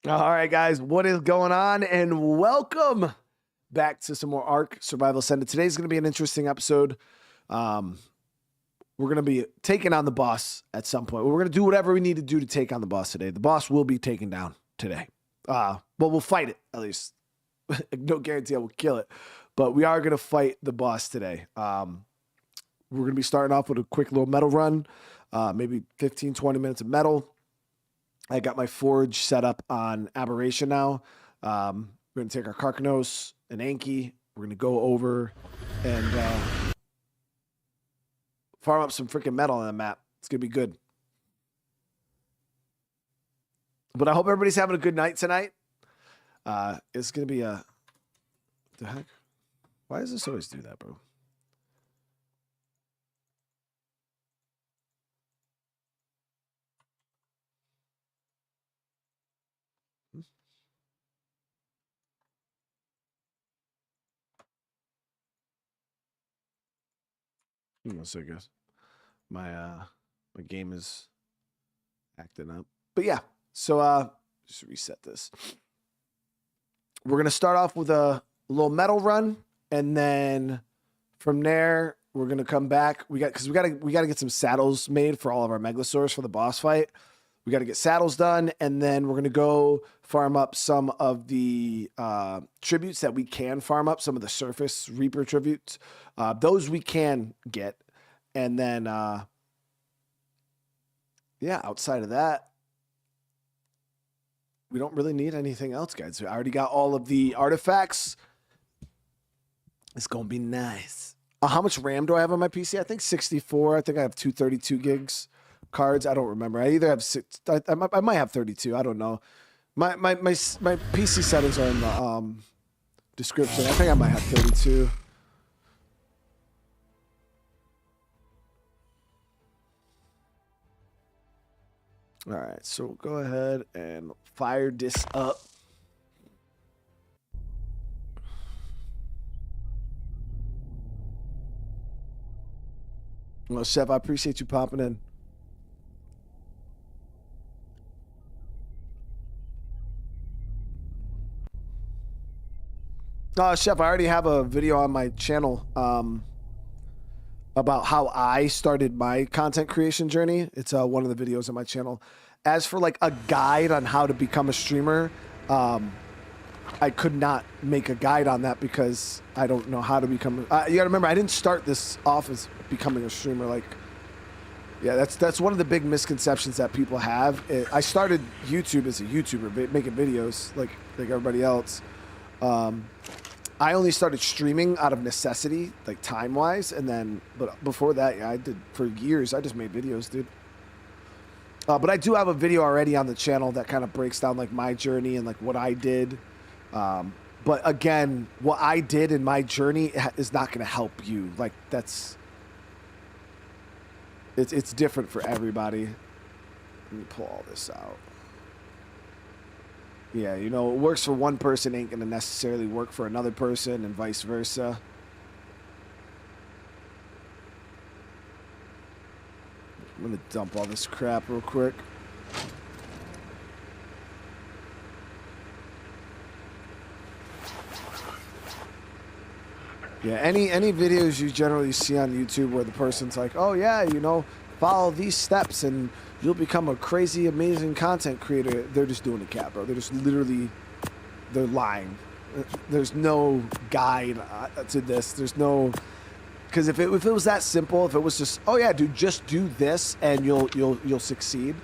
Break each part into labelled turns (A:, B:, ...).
A: All right, guys, what is going on? And welcome back to some more ARK Survival Ascended. Today's going to be an interesting episode. We're going to be taking on the boss at some point. We're going to do whatever we need to do to take on the boss today. The boss will be taken down today. But we'll fight it, at least. No guarantee I will kill it. But we are going to fight the boss today. We're going to be starting off with a quick little metal run. Maybe 15, 20 minutes of metal. I got my forge set up on Aberration now. We're going to take our Carcanos and Anki. We're going to go over and farm up some freaking metal on the map. It's going to be good. But I hope everybody's having a good night tonight. It's going to be a... What the heck? Why does this always do that, bro? So I guess my game is acting up. But yeah, so just reset this. We're gonna start off with a little metal run, and then from there we're gonna come back. We gotta get some saddles made for all of our megalosaurs for the boss fight. We got to get saddles done, and then we're going to go farm up some of the tributes that we can farm up, some of the surface Reaper tributes. Those we can get. And then, yeah, outside of that, we don't really need anything else, guys. I already got all of the artifacts. It's going to be nice. How much RAM do I have on my PC? I think 64. I think I have 232 gigs. Cards, I don't remember. I either have 6. I might have 32. I don't know. My PC settings are in the description. I think I might have 32. All right, so go ahead and fire this up. Well, Chef, I appreciate you popping in. Chef, I already have a video on my channel about how I started my content creation journey. It's one of the videos on my channel. As for like a guide on how to become a streamer, I could not make a guide on that because I don't know how to become. You gotta remember, I didn't start this off as becoming a streamer. Like, yeah, that's one of the big misconceptions that people have. I started YouTube as a YouTuber, making videos like everybody else. I only started streaming out of necessity, like time-wise, and then, but before that, yeah, I did for years. I just made videos, dude. But I do have a video already on the channel that kind of breaks down like my journey and like what I did. But again, what I did in my journey is not going to help you. Like it's different for everybody. Let me pull all this out. Yeah, you know, what works for one person ain't going to necessarily work for another person and vice versa. I'm going to dump all this crap real quick. Yeah, any videos you generally see on YouTube where the person's like, oh yeah, you know, follow these steps and you'll become a crazy, amazing content creator. They're just doing a cap, bro. They're just literally, they're lying. There's no guide to this. There's no, because if it was that simple, if it was just, oh yeah, dude, just do this and you'll succeed.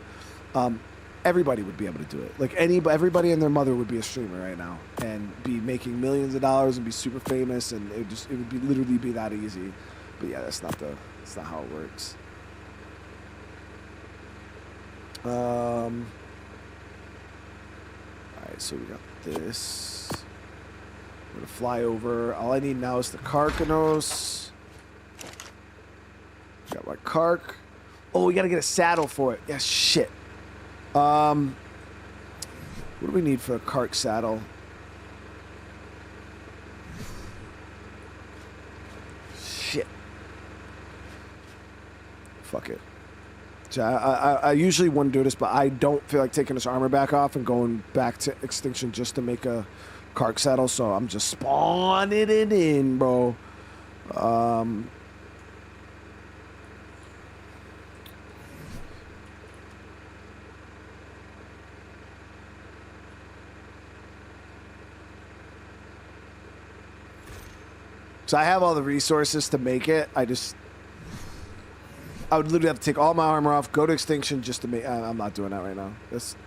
A: Everybody would be able to do it. Like everybody and their mother would be a streamer right now and be making millions of dollars and be super famous, and it would be literally be that easy. But yeah, that's not how it works. All right, so we got this. I'm gonna fly over. All I need now is the Carcanos. Got my Carc. Oh, we gotta get a saddle for it. Yeah, shit. What do we need for a Carc saddle? Shit. Fuck it. I usually wouldn't do this, but I don't feel like taking this armor back off and going back to extinction just to make a Kark saddle, so I'm just spawning it in, bro. So I have all the resources to make it. I would literally have to take all my armor off, go to extinction just to make. I'm not doing that right now. This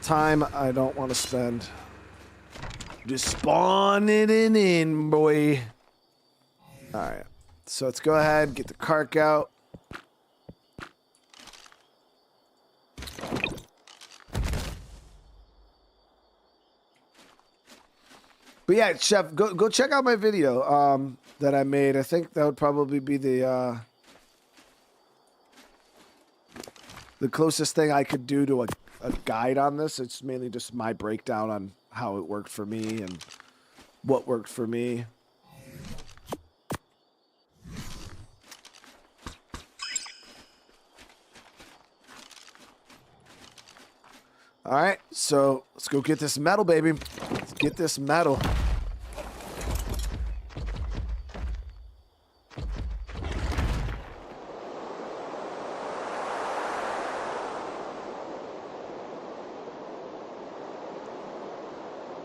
A: time I don't want to spend. Just spawn it in, boy. All right. So let's go ahead, get the Kark out. But yeah, Chef, go check out my video that I made. I think that would probably be the closest thing I could do to a guide on this. It's mainly just my breakdown on how it worked for me and what worked for me. All right, so let's go get this metal, baby. Let's get this metal.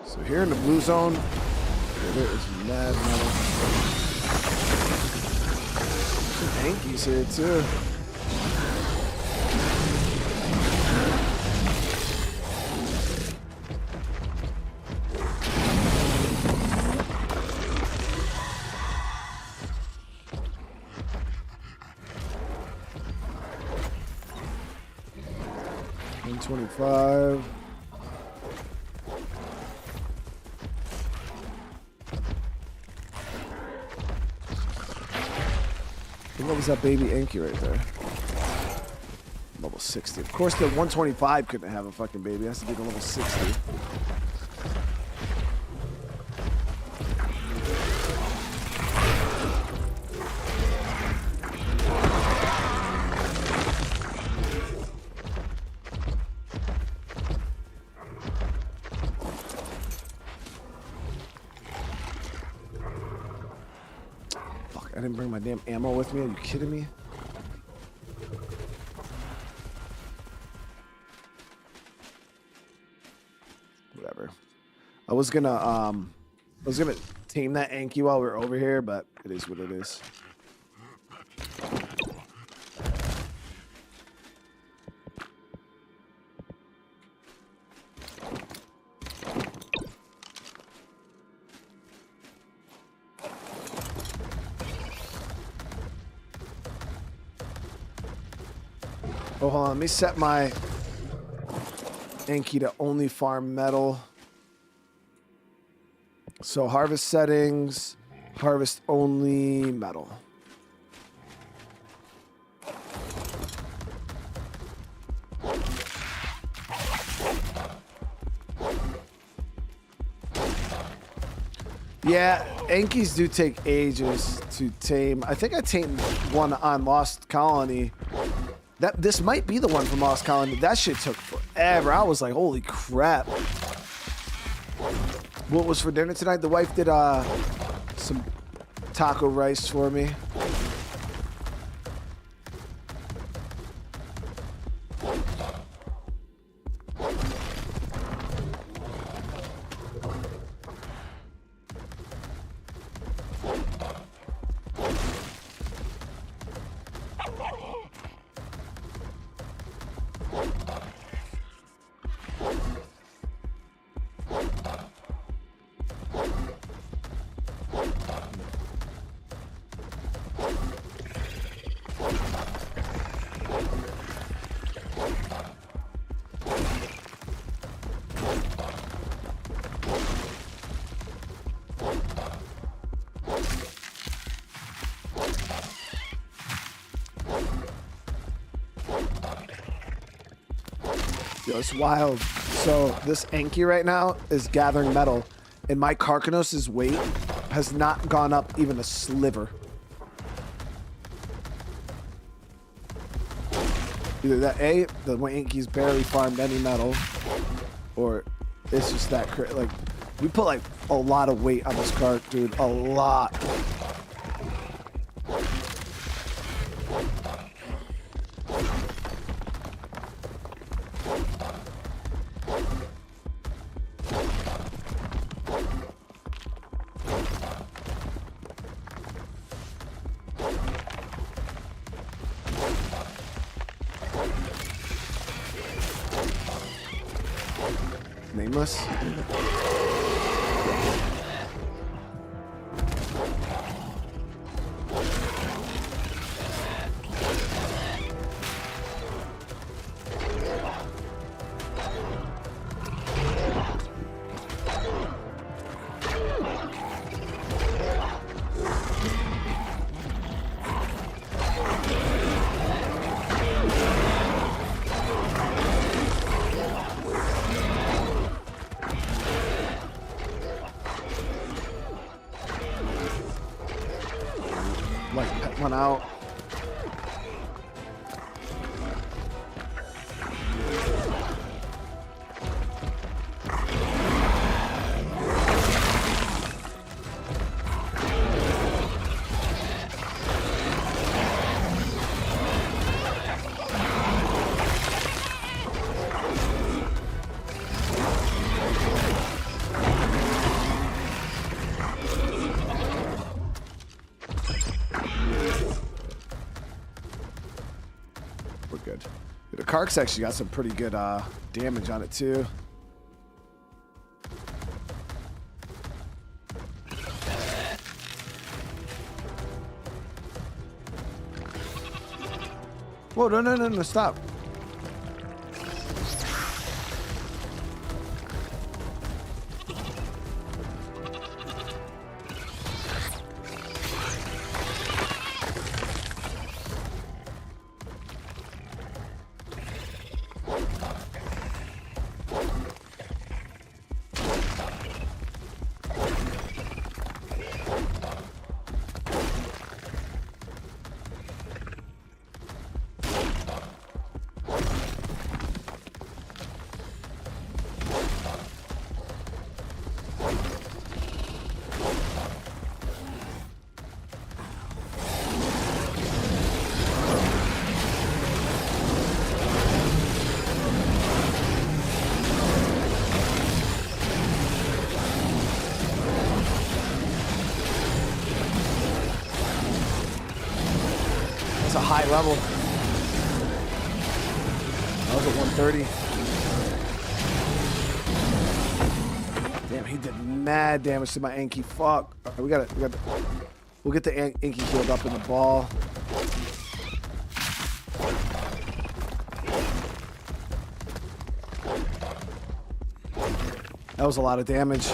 A: So here in the blue zone, there is mad metal. Some hankies here too. $125. What was that baby Anki right there? Level 60. Of course, the 125 couldn't have a fucking baby. It has to be the level 60. I didn't bring my damn ammo with me. Are you kidding me? Whatever. I was gonna tame that Anki while we were over here, but it is what it is. Oh, hold on. Let me set my Anki to only farm metal. So harvest settings, harvest only metal. Yeah, Ankis do take ages to tame. I think I tamed one on Lost Colony. This might be the one from Lost Colony. That shit took forever. I was like, holy crap. What was for dinner tonight? The wife did some taco rice for me. Yo, it's wild. So this Anki right now is gathering metal, and my Karkanos' weight has not gone up even a sliver. Either that A, the Yankees barely farmed any metal, or it's just that like we put like a lot of weight on this cart, dude. A lot. Nameless. Like, pet one out. We're good. The Kark's actually got some pretty good damage on it too. Whoa, no, stop. That's a high level. That was at 130. Damn, he did mad damage to my Anki. Fuck. All right, we got it. We'll get the Anki healed up in the ball. That was a lot of damage.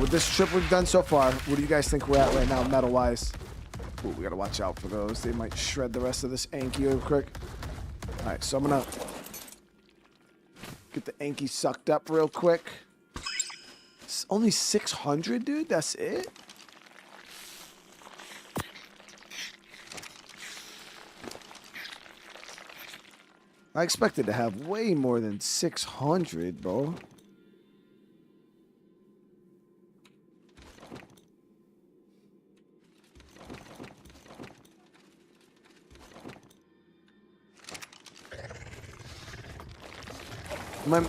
A: With this trip we've done so far, what do you guys think we're at right now, metal-wise? Ooh, we gotta watch out for those. They might shred the rest of this Anki real quick. All right, so I'm gonna get the Anki sucked up real quick. It's only 600, dude. That's it. I expected to have way more than 600, bro.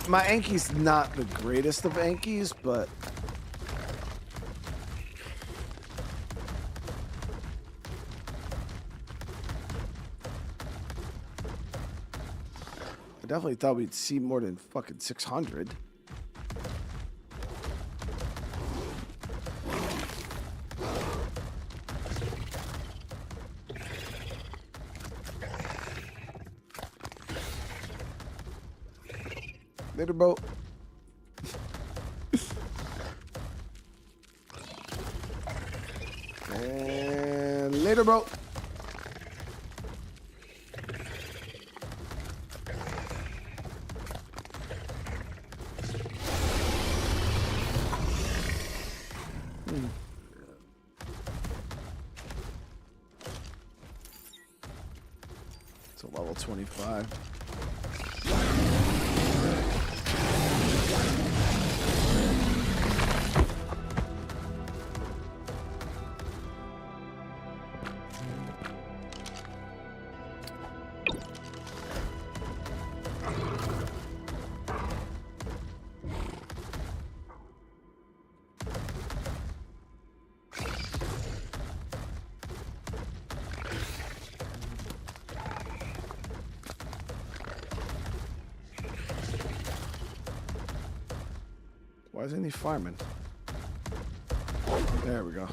A: My Anki's not the greatest of Ankis, but I definitely thought we'd see more than fucking 600. Later, bro. And later, bro. It's a level 25. Why isn't he farming? There we go.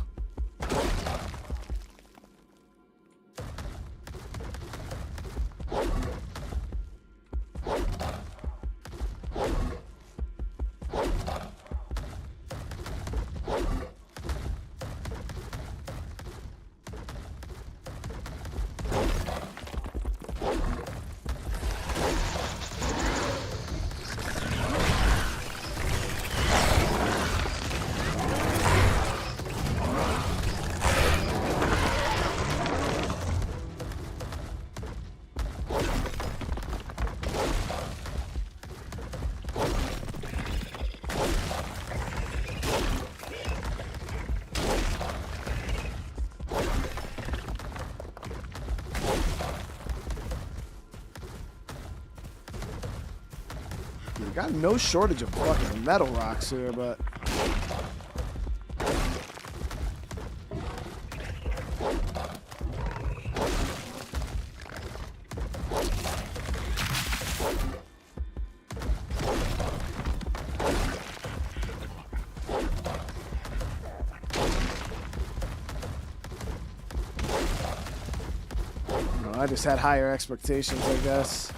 A: We got no shortage of fucking metal rocks here, but no, I just had higher expectations, I guess.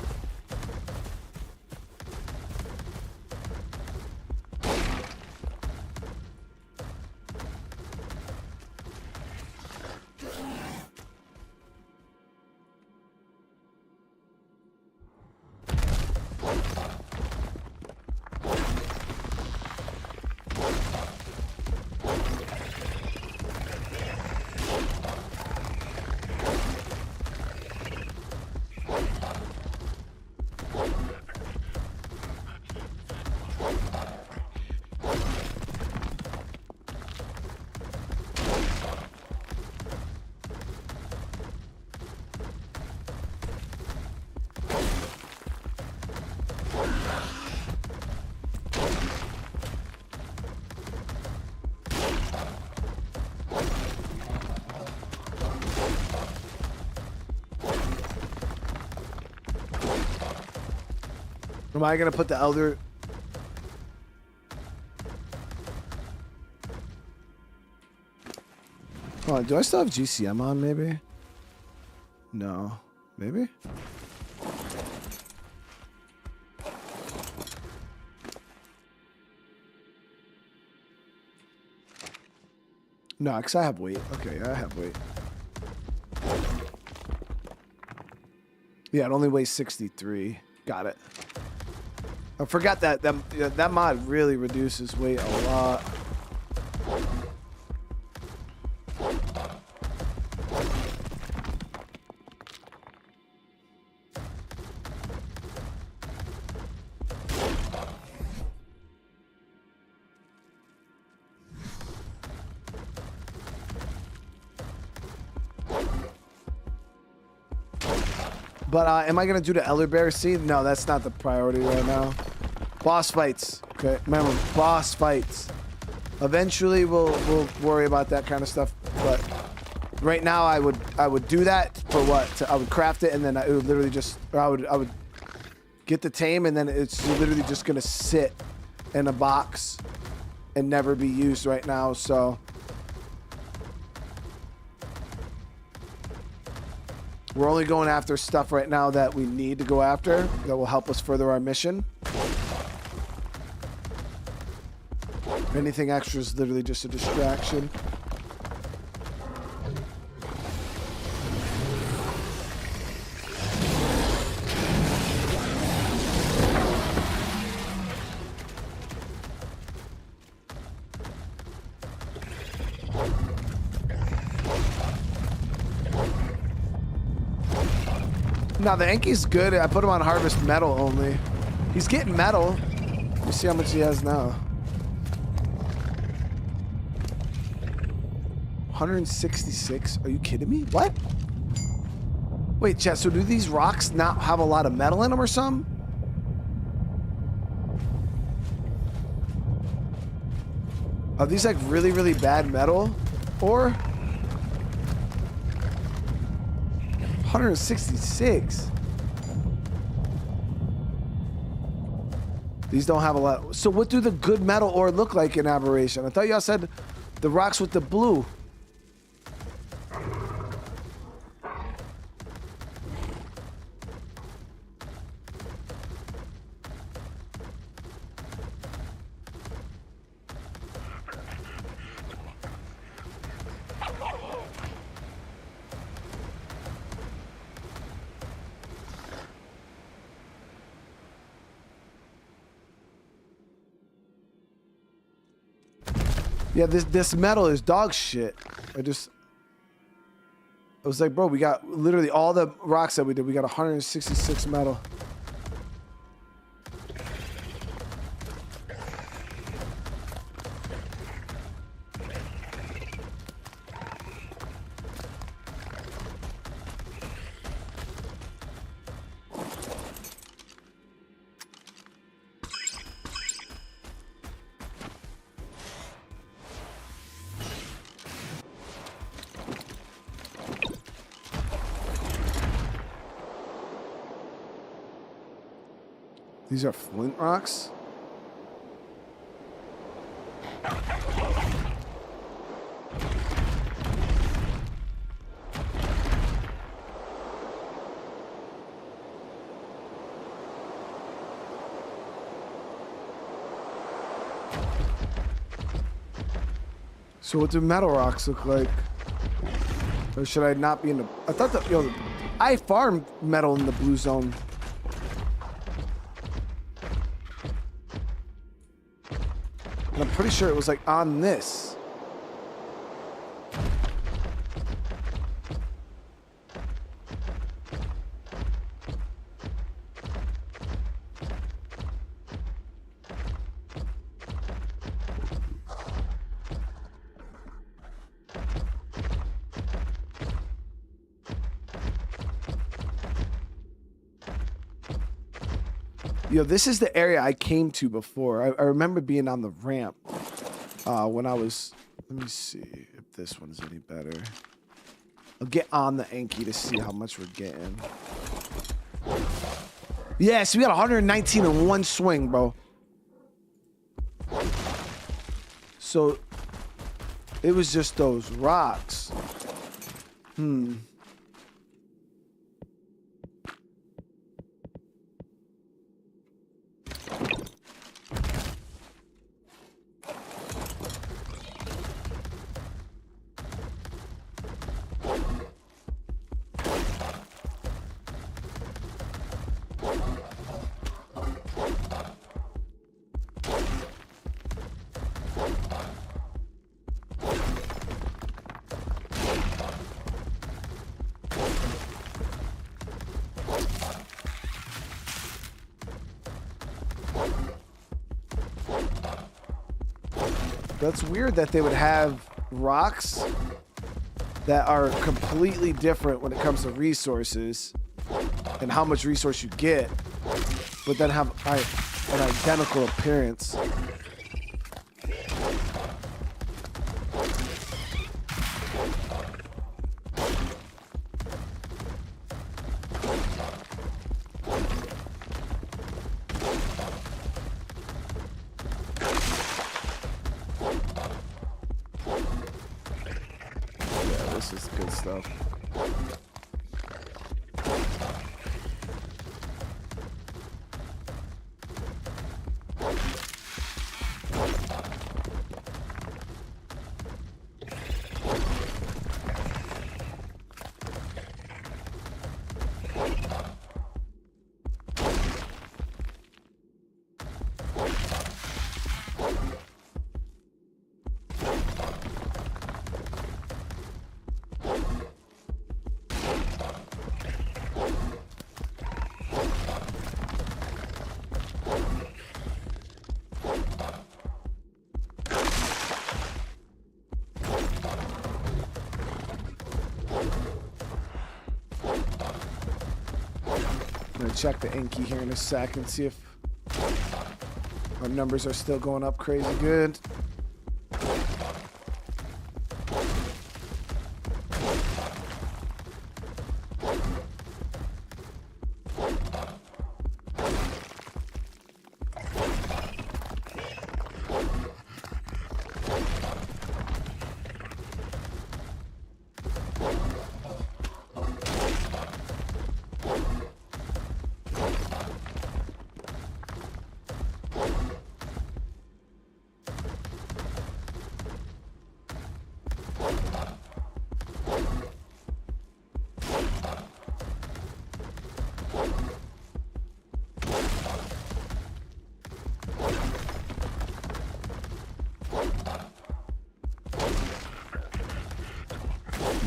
A: Am I gonna put the elder? Hold on, do I still have GCM on? Maybe. No, maybe. No, because I have weight. Okay, I have weight. Yeah, it only weighs 63. Got it. I forgot that mod really reduces weight a lot. But am I gonna do the elder bear scene? No, that's not the priority right now. Boss fights. Okay, remember, boss fights. Eventually, we'll worry about that kind of stuff. But right now, I would do that for what? I would craft it, and then it would literally just, or I would get the tame, and then it's literally just gonna sit in a box and never be used right now. So we're only going after stuff right now that we need to go after that will help us further our mission. Anything extra is literally just a distraction. Now the Enki's good. I put him on harvest metal only. He's getting metal. You see how much he has now. 166. Are you kidding me? What? Wait, chat, so do these rocks not have a lot of metal in them or something? Are these like really, really bad metal? Or 166. These don't have a lot. So what do the good metal ore look like in Aberration? I thought y'all said the rocks with the blue. Yeah, this metal is dog shit. I was like, bro, we got literally all the rocks that we did. We got 166 metal. These are flint rocks? So what do metal rocks look like? Or should I not be in the... I thought that... Yo, I farmed metal in the blue zone. And I'm pretty sure it was like on this. Yo, this is the area I came to before. I remember being on the ramp when I was... Let me see if this one's any better. I'll get on the Enki to see how much we're getting. Yes, we got 119 in one swing, bro. So, it was just those rocks. That's weird that they would have rocks that are completely different when it comes to resources and how much resource you get, but then have an identical appearance. gonna check the Inky here in a sec and see if our numbers are still going up crazy good.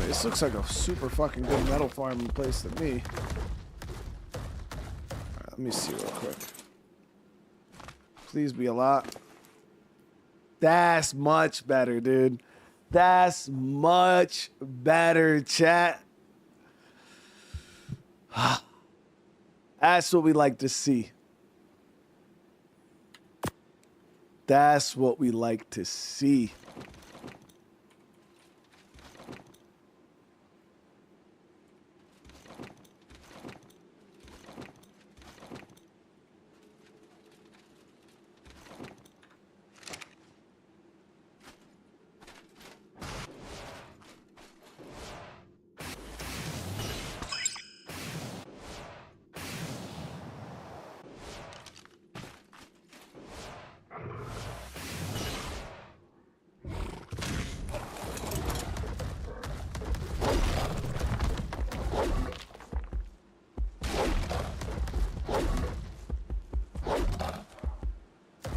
A: This looks like a super fucking good metal farming place to me. Alright, let me see real quick. Please be a lot. That's much better, dude. That's much better, chat. That's what we like to see. That's what we like to see.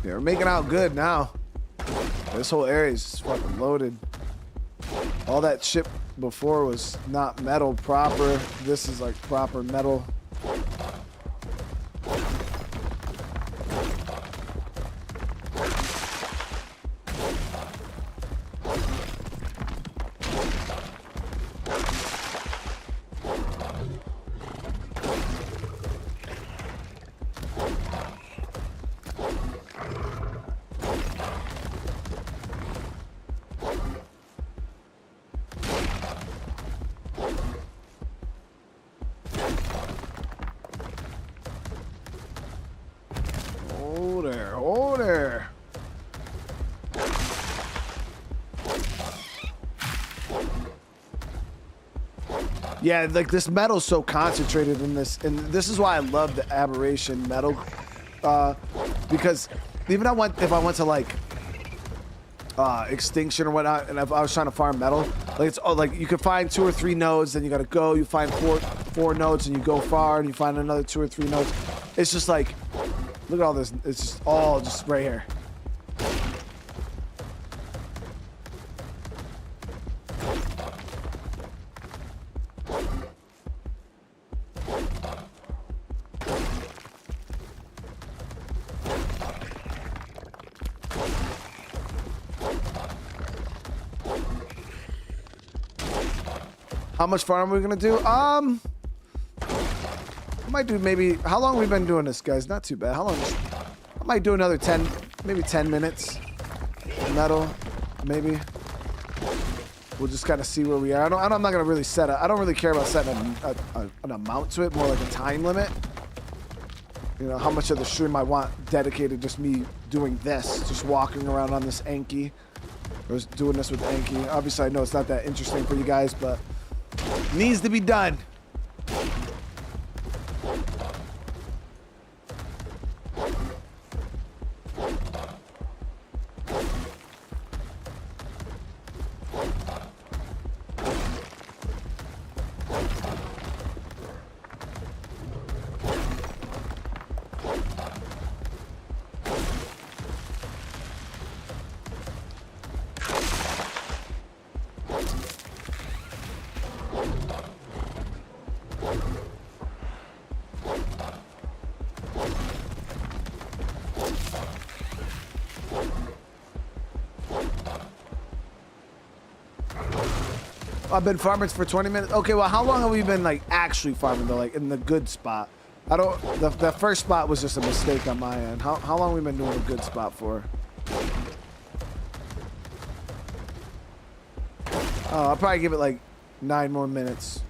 A: Yeah, we're making out good now. This whole area is just fucking loaded. All that shit before was not metal proper. This is like proper metal. Oh there. Yeah, like this metal's so concentrated in this, and this is why I love the aberration metal, because even if I went to like extinction or whatnot, and if I was trying to farm metal, like it's like you could find 2 or 3 nodes, then you gotta go, you find four nodes, and you go far, and you find another 2 or 3 nodes. It's just like, look at all this. It's just all just right here. How much farm are we gonna do? I might do maybe. How long have we been doing this, guys? Not too bad. How long? I might do another 10, maybe 10 minutes. Metal, maybe. We'll just kind of see where we are. I'm not gonna really set I don't really care about setting an amount to it. More like a time limit. You know how much of the stream I want dedicated just me doing this, just walking around on this Anki, or doing this with Anki. Obviously, I know it's not that interesting for you guys, but needs to be done. I've been farming for 20 minutes. Okay, well, how long have we been like actually farming though, like in the good spot? I don't. The first spot was just a mistake on my end. How long we been doing a good spot for? Oh, I'll probably give it like 9 more minutes.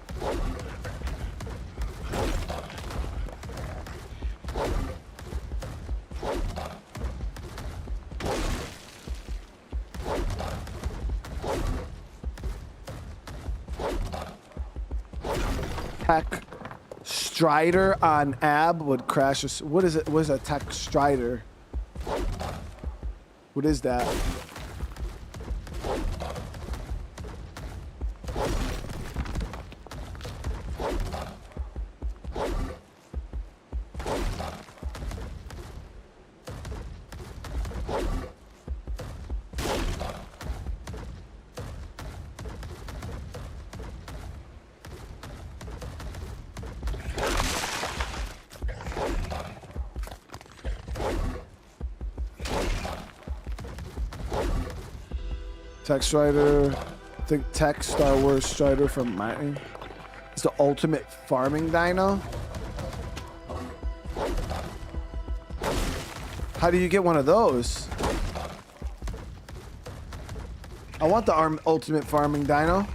A: Tech Strider on Ab would crash us. What is it? What is a Tech Strider? What is that? Tech Strider, I think Tech Star Wars Strider from Mining. It's the ultimate farming dino. How do you get one of those? I want the ultimate farming dino.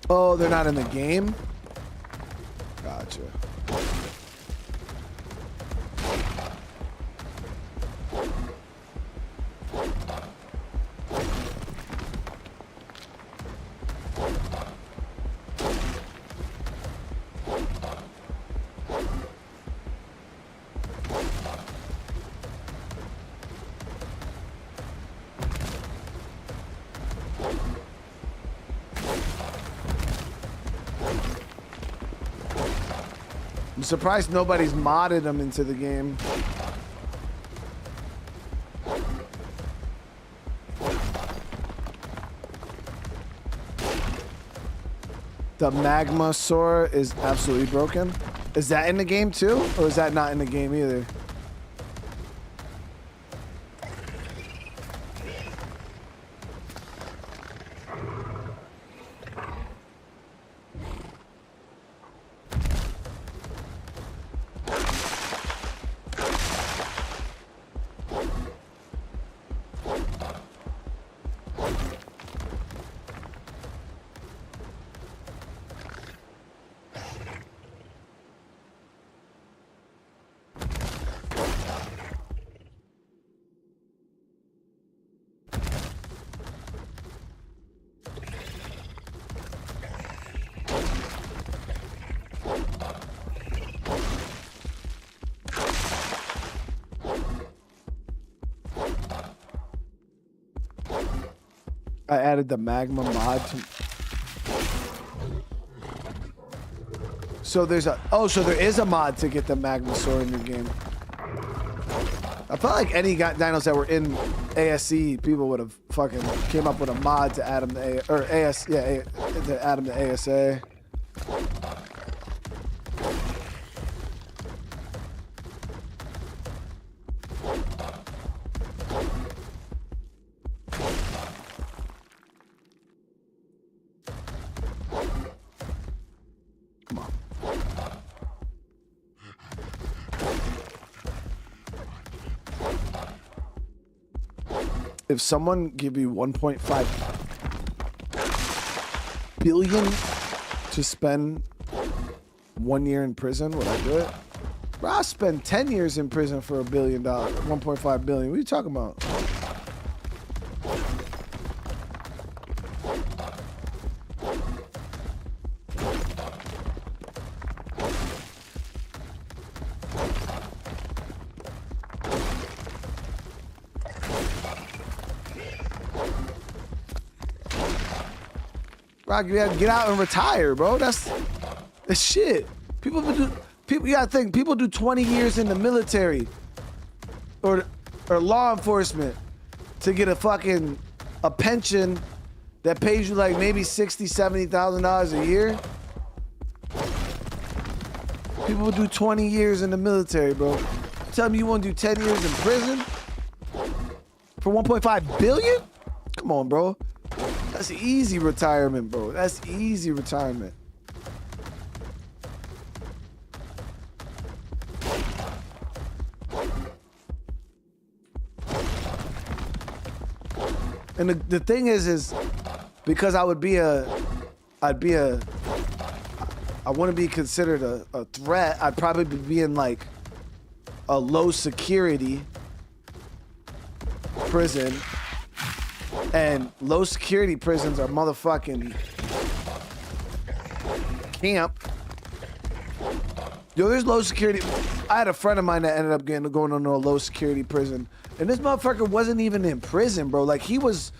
A: Oh, they're not in the game? Gotcha. I'm surprised nobody's modded them into the game. The magma sore is absolutely broken. Is that in the game too? Or is that not in the game either? I added the magma mod to... So there's a... Oh, so there is a mod to get the magma sword in your game. I felt like any dinos that were in ASC, people would have fucking came up with a mod to add them to to add them to ASA. If someone give you 1.5 billion to spend 1 year in prison, would I do it? Bro, I'll spend 10 years in prison for $1 billion, 1.5 billion. What are you talking about? Rock, you gotta get out and retire, bro. That's shit. People you gotta think, people do 20 years in the military or law enforcement to get a pension that pays you like maybe $60,000-$70,000 a year. People do 20 years in the military, bro. Tell me you wanna do 10 years in prison for 1.5 billion? Come on, bro. That's easy retirement, bro. That's easy retirement. And the thing is because I wouldn't be considered a threat. I'd probably be in like a low security prison, and low security prisons are motherfucking camp. Yo, there's low security. I had a friend of mine that ended up going into a low security prison, and this motherfucker wasn't even in prison, bro. Like he was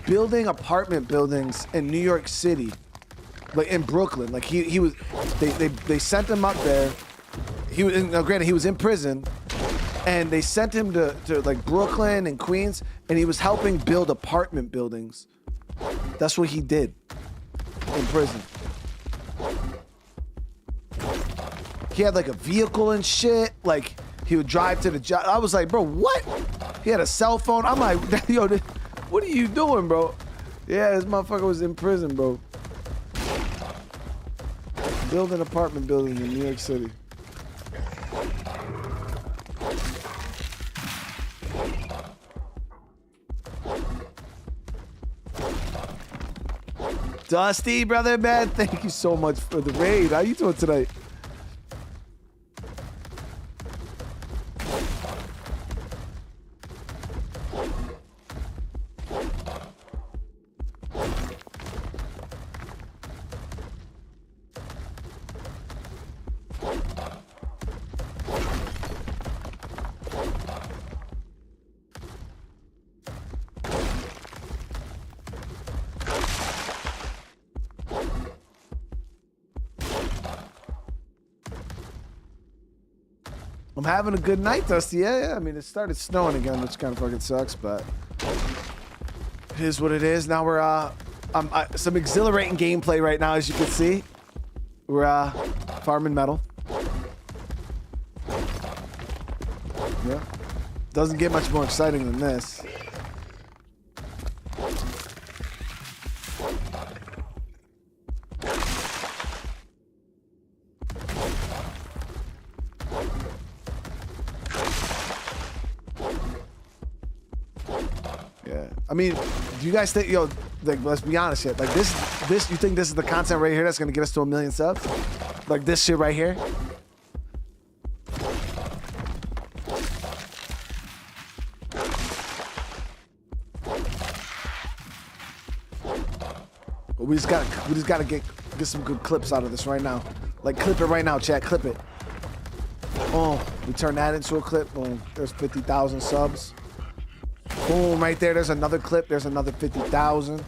A: building apartment buildings in New York City, like in Brooklyn. Like he was, they sent him up there. He was, now granted, he was in prison, and they sent him to like Brooklyn and Queens, and he was helping build apartment buildings. That's what he did in prison. He had like a vehicle and shit. Like he would drive to the job. I was like, bro, what? He had a cell phone. I'm like, yo, what are you doing, bro? Yeah, this motherfucker was in prison, bro. Building apartment buildings in New York City. Dusty, brother, man, thank you so much for the raid. How you doing tonight? I'm having a good night, Dusty. Yeah. I mean, it started snowing again, which kind of fucking sucks, but it is what it is. Now we're some exhilarating gameplay right now, as you can see. We're farming metal. Yeah. Doesn't get much more exciting than this. I mean, do you guys think, yo, like, let's be honest here. Like this, you think this is the content right here that's gonna get us to 1 million subs? Like this shit right here? But we just gotta get some good clips out of this right now. Like clip it right now, chat, clip it. Oh, we turn that into a clip. Boom, there's 50,000 subs. Boom, right there. There's another clip. There's another 50,000.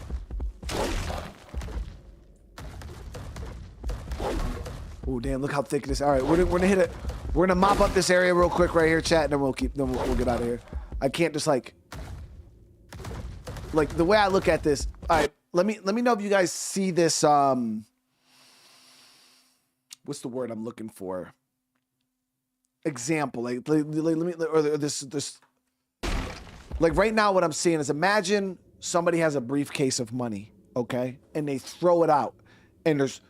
A: Oh, damn, look how thick it is. All right, we're gonna hit it. We're gonna mop up this area real quick right here, chat, and then we'll get out of here. I can't just like the way I look at this. All right, let me know if you guys see this. What's the word I'm looking for? Example, let me, or this. Like right now, what I'm seeing is, imagine somebody has a briefcase of money, okay, and they throw it out, and there's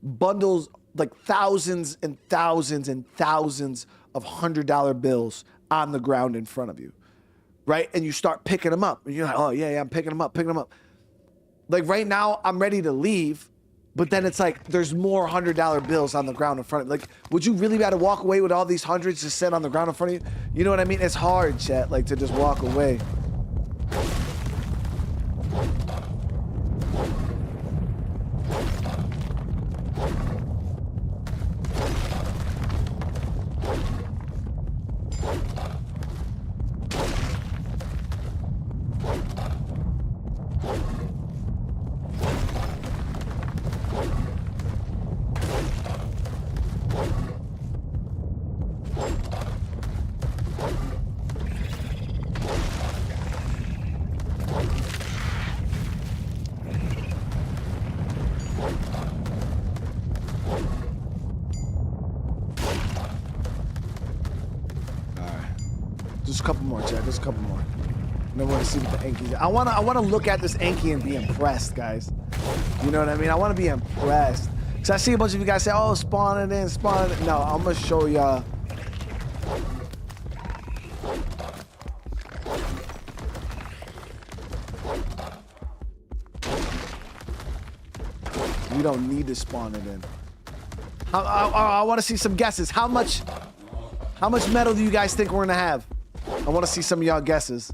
A: bundles, like thousands and thousands and thousands of $100 bills on the ground in front of you, right? And you start picking them up, and you're like, oh yeah, I'm picking them up. Like right now, I'm ready to leave, but then it's like there's more $100 bills on the ground in front of you. Like, would you really be able to walk away with all these hundreds just set on the ground in front of you? You know what I mean? It's hard, chat, like to just walk away. Just a couple more, chat. Just a couple more. I want to see what the Anki is. I wanna look at this Anki and be impressed, guys. You know what I mean? I want to be impressed. Cause I see a bunch of you guys say, "Oh, spawn it in, spawn it." No, I'm gonna show y'all. We don't need to spawn it in. I want to see some guesses. How much metal do you guys think we're gonna have? I want to see some of y'all guesses.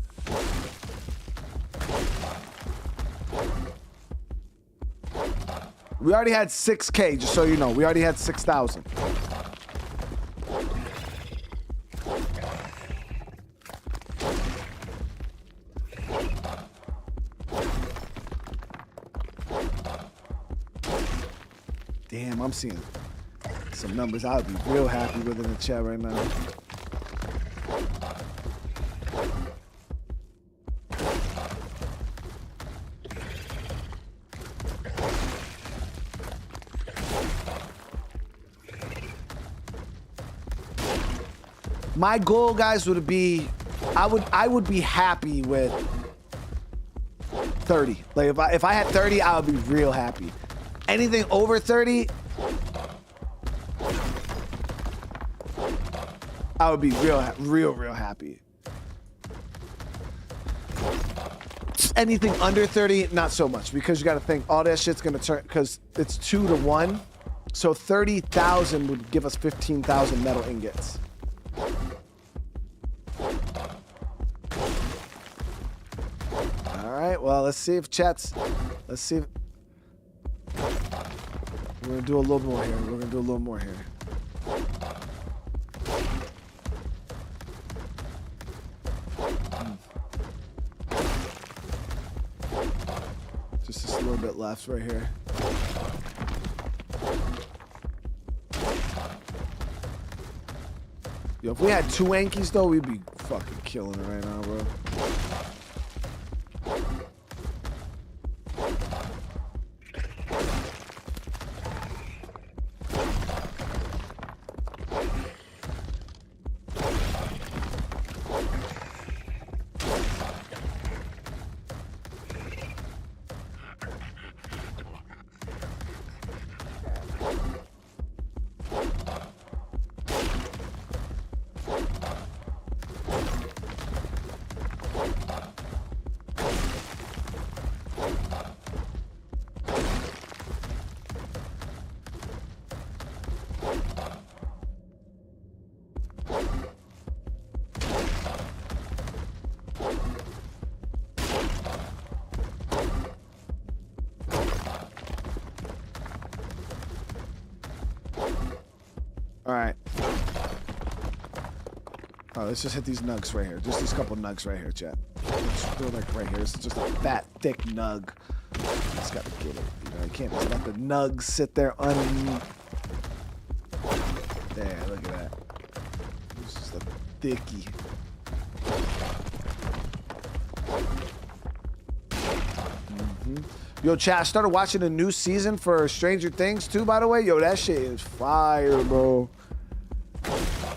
A: We already had 6K, just so you know. We already had 6,000. Damn, I'm seeing some numbers I would be real happy with in the chat right now. My goal, guys, would be, I would be happy with 30. Like if I had 30, I would be real happy. Anything over 30, I would be real happy. Anything under 30, not so much, because you got to think all that shit's gonna turn, because it's 2 to 1. So 30,000 would give us 15,000 metal ingots. All right, well, let's see if chat's, let's see if, we're gonna do a little more here. We're gonna do a little more here. Just a little bit left right here. Yo, if we had 2 Ankies though, we'd be fucking killing it right now, bro. All right. Oh, let's just hit these nugs right here. Just these couple nugs right here, chat. They're like right here. It's just a fat, thick nug. Just gotta get it. You know, you can't just let the nugs sit there underneath. There, look at that. It's just a thickie. Yo, chat, I started watching a new season for Stranger Things too, by the way. Yo, that shit is fire, bro.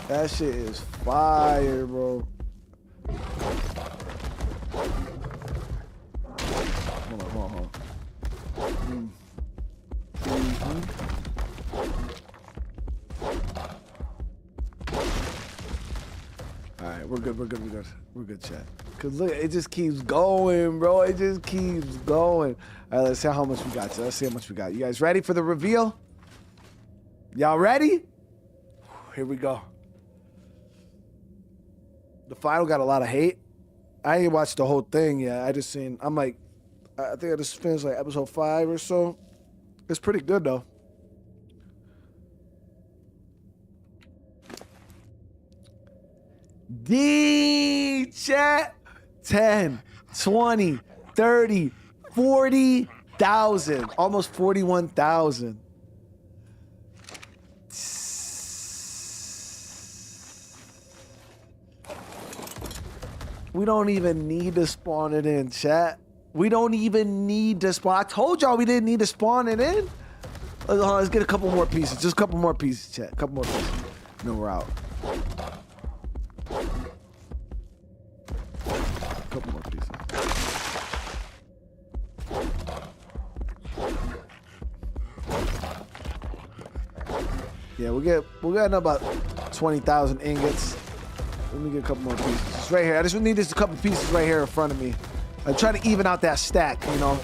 A: That shit is fire, bro. Hold on. All right, we're good. We're good, chat. Cause look, it just keeps going, bro. It just keeps going. All right, let's see how much we got. Let's see how much we got. You guys ready for the reveal? Y'all ready? Here we go. The final got a lot of hate. I ain't watched the whole thing yet. I just seen, I'm like, I think I just finished like episode 5 or so. It's pretty good though. D chat 10, 20, 30, 40,000. Almost 41,000. We don't even need to spawn it in, chat. We don't even need to spawn. I told y'all we didn't need to spawn it in. Let's get a couple more pieces. Just a couple more pieces, chat. A couple more pieces. No, we're out. A couple more pieces. Yeah, we'll get about 20,000 ingots. Let me get a couple more pieces. It's right here. I just need this couple pieces right here in front of me. I'm trying to even out that stack, you know.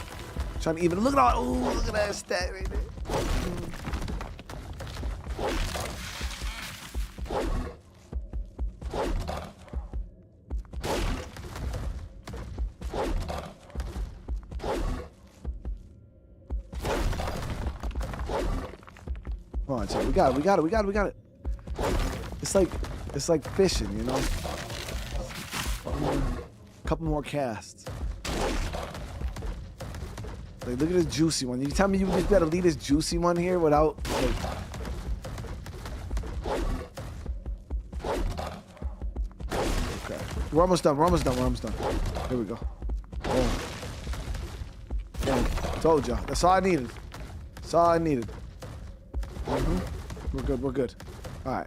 A: Trying to even look at all. Ooh, look at that stack right there. Come on, Tim. We got it. It's like fishing, you know. A couple more casts. Like, look at this juicy one. You tell me you just better leave this juicy one here without, like... Okay. We're almost done. Here we go. Boom. Boom. Told y'all. That's all I needed. We're good. All right.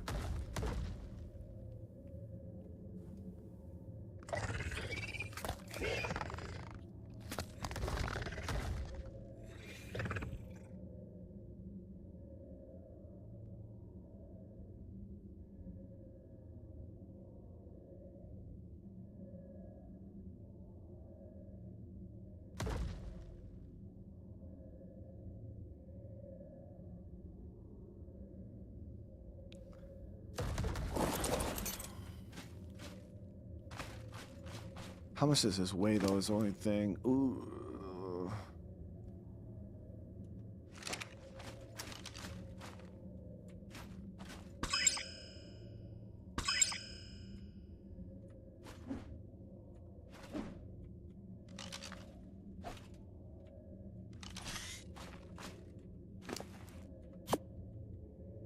A: How much does this weigh, though, is the only thing. Ooh.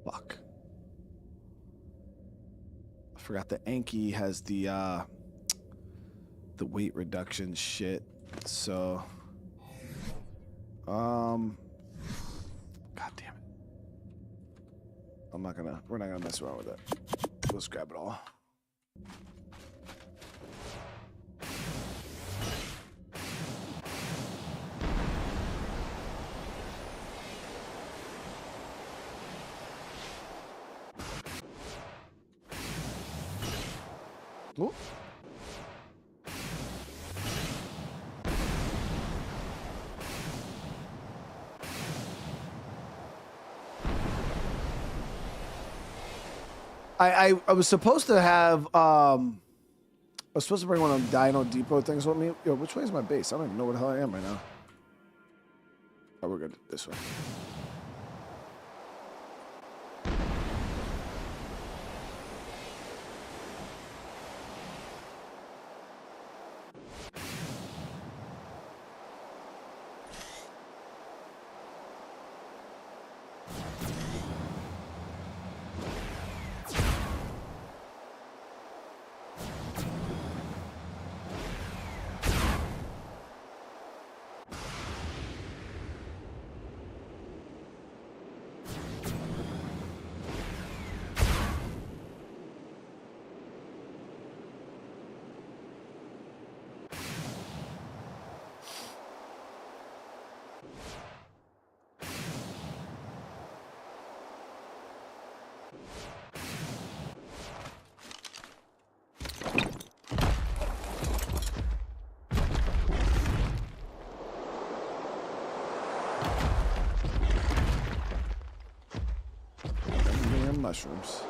A: Fuck. I forgot the Anki has the weight reduction shit. So god damn it. We're not gonna mess around with it. Let's grab it all. Ooh. I was supposed to have I was supposed to bring one of them Dino Depot things with me. Yo, which way is my base? I don't even know where the hell I am right now. Oh, we're good. This way. Mushrooms.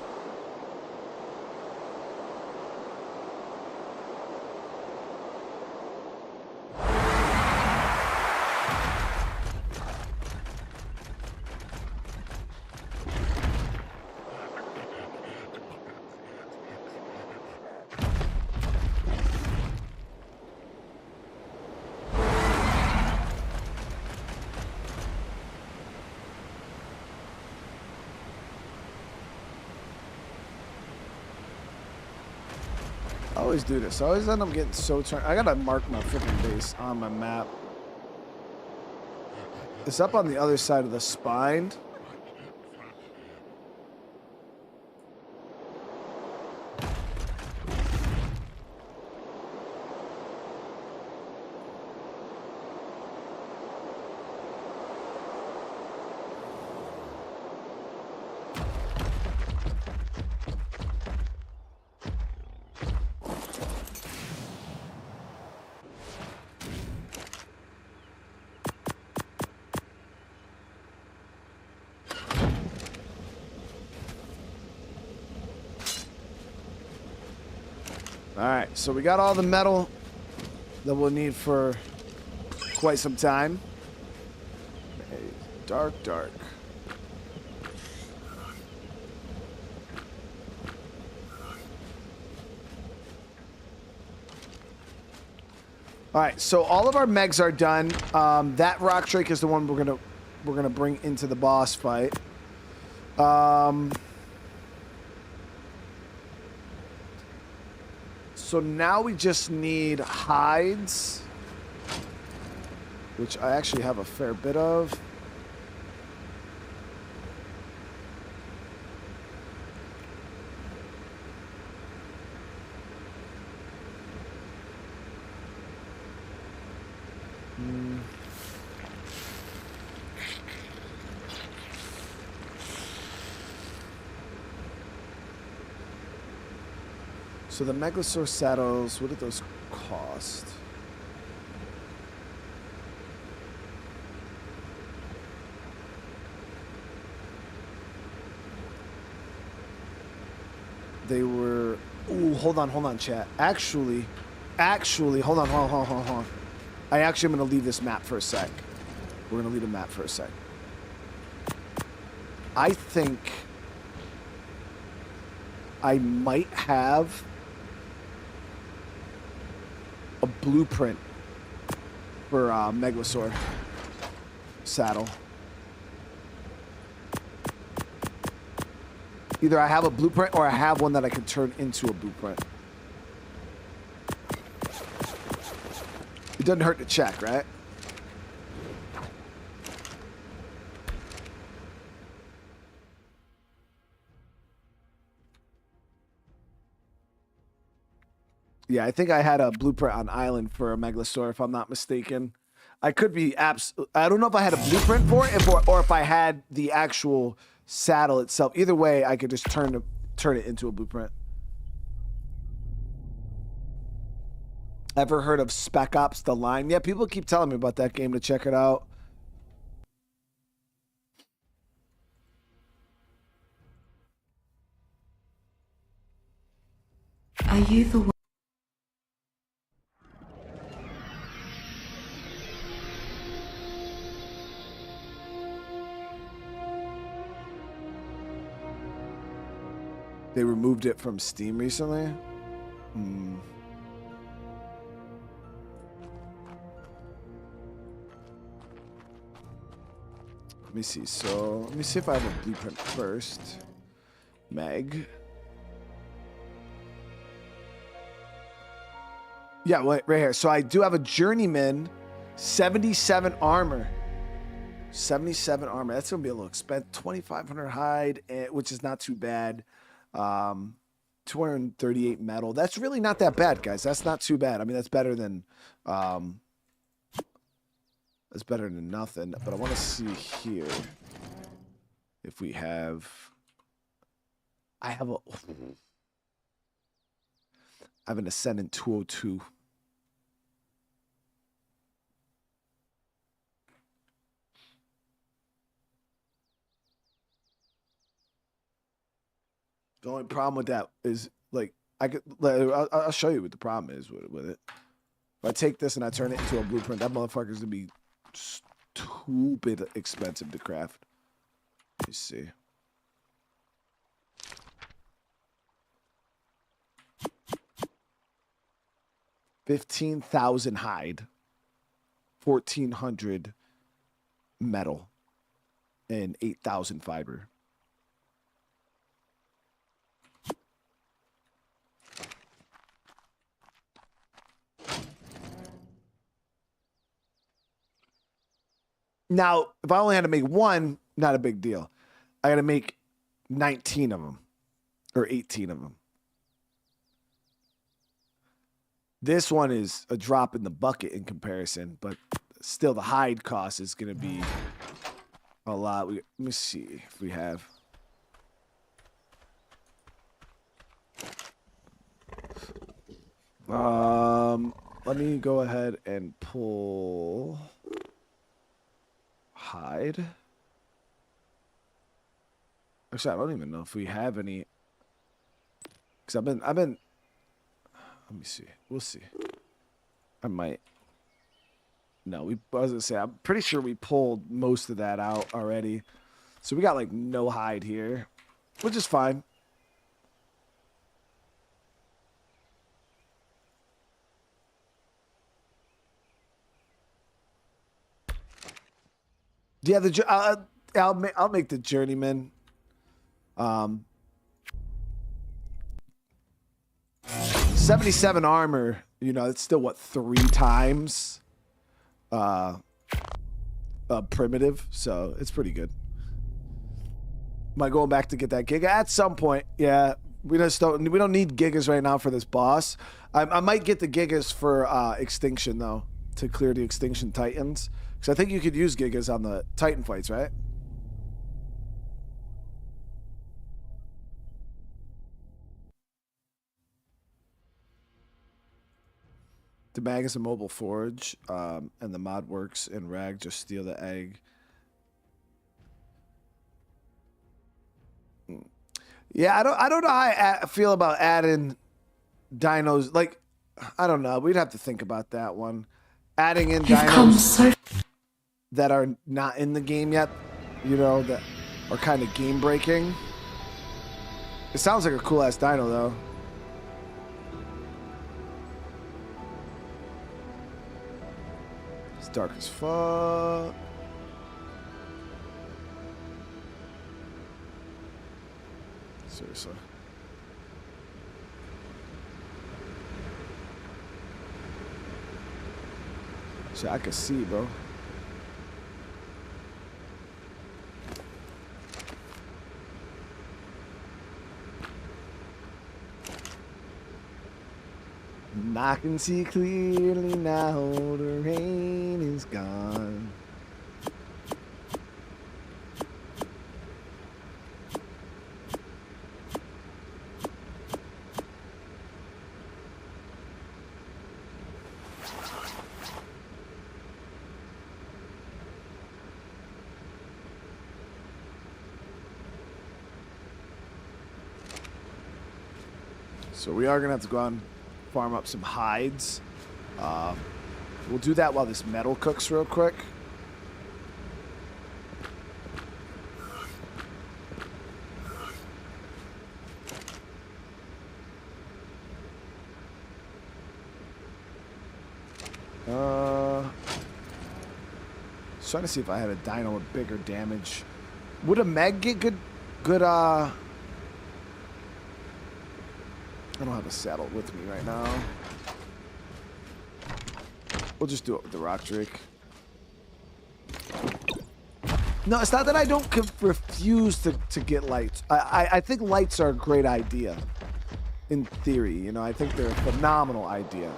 A: I always do this. I always end up getting so turned. I gotta mark my freaking base on my map. It's up on the other side of the spine. Alright, so we got all the metal that we'll need for quite some time. Dark, dark. Alright, so all of our megs are done. That rock drake is the one we're gonna bring into the boss fight. So now we just need hides, which I actually have a fair bit of. So the Megalosaurus saddles, what did those cost? They were... Ooh, hold on, chat. Actually, hold on. I actually am going to leave this map for a sec. We're going to leave the map for a sec. I think I might have a blueprint for Megalosaur saddle. Either I have a blueprint or I have one that I can turn into a blueprint. It doesn't hurt to check, right? Yeah, I think I had a blueprint on Island for a Megalosaur, if I'm not mistaken. I could be I don't know if I had a blueprint for it, or if I had the actual saddle itself. Either way, I could just turn it into a blueprint. Ever heard of Spec Ops: The Line? Yeah, people keep telling me about that game to check it out.
B: Are you the one?
A: They removed it from Steam recently. Let me see. So let me see if I have a blueprint first. Meg. Yeah, right here. So I do have a journeyman, 77 armor. 77 armor. That's gonna be a little expensive. 2,500 hide, which is not too bad. 238 metal. That's really not that bad, guys. That's not too bad. I mean, that's better than nothing. But I want to see here if we have. I have an Ascendant 202. The only problem with that is, like, I'll show you what the problem is with it. If I take this and I turn it into a blueprint, that motherfucker's gonna be stupid expensive to craft. Let me see. $15,000 hide, 1,400 metal, and 8,000 fiber. Now, if I only had to make one, not a big deal. I got to make 19 of them or 18 of them. This one is a drop in the bucket in comparison, but still the hide cost is going to be a lot. Let me see if we have. Let me go ahead and pull hide. Actually, I don't even know if we have any. Because I've been. Let me see. We'll see. I might. No, I was gonna say, I'm pretty sure we pulled most of that out already. So we got like no hide here, which is fine. Yeah, I'll make the journeyman. 77 armor. You know, it's still what, 3 times primitive, so it's pretty good. Am I going back to get that giga at some point? Yeah, we don't need gigas right now for this boss. I might get the gigas for extinction though, to clear the extinction titans, because I think you could use gigas on the titan fights, right? The mag is a mobile forge, and the mod works in rag. Just steal the egg. Yeah, I don't know how I feel about adding dinos. Like, I don't know. We'd have to think about that one. Adding in dinos that are not in the game yet, you know, that are kind of game breaking. It sounds like a cool ass dino though. It's dark as fuck. Seriously. Shit, I can see, bro. And I can see clearly now the rain is gone. So we are going to have to go out and farm up some hides. We'll do that while this metal cooks real quick. Trying to see if I had a dino with bigger damage. Would a meg get good I don't have a saddle with me right now. We'll just do it with the rock drake. No, it's not that I don't refuse to get lights. I think lights are a great idea. In theory, you know, I think they're a phenomenal idea.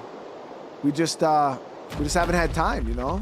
A: We just haven't had time, you know?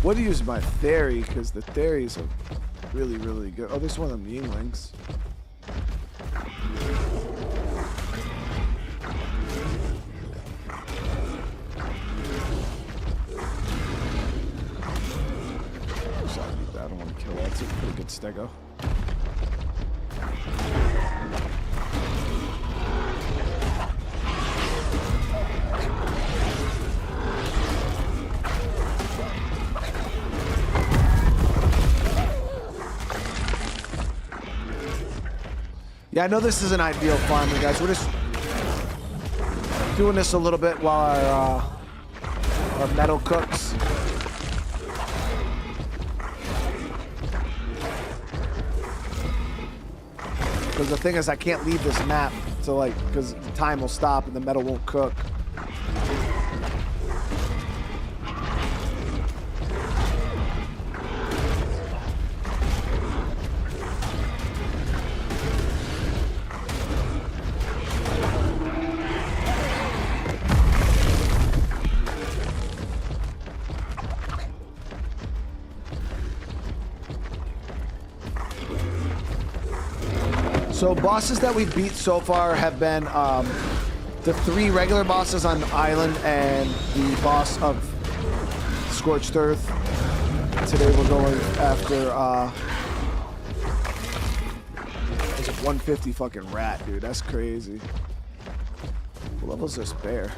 A: What to use my theory, because the theories are really, really good. Oh, there's one of them Yinglings. I don't want to kill that. It's a pretty good stego. Yeah, I know this isn't ideal farming, guys. We're just doing this a little bit while our metal cooks. Because the thing is, I can't leave this map to because the time will stop and the metal won't cook. So bosses that we've beat so far have been the 3 regular bosses on the island and the boss of Scorched Earth. Today we're going after there's a 150 fucking rat, dude. That's crazy. What level is this bear?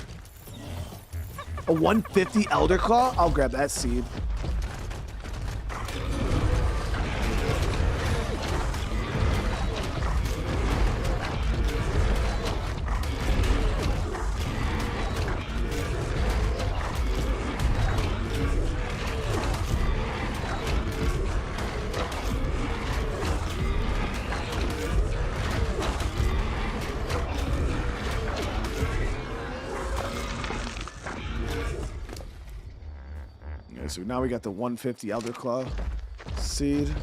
A: A 150 Elder Claw? I'll grab that seed. So now we got the 150 Elder Claw seed.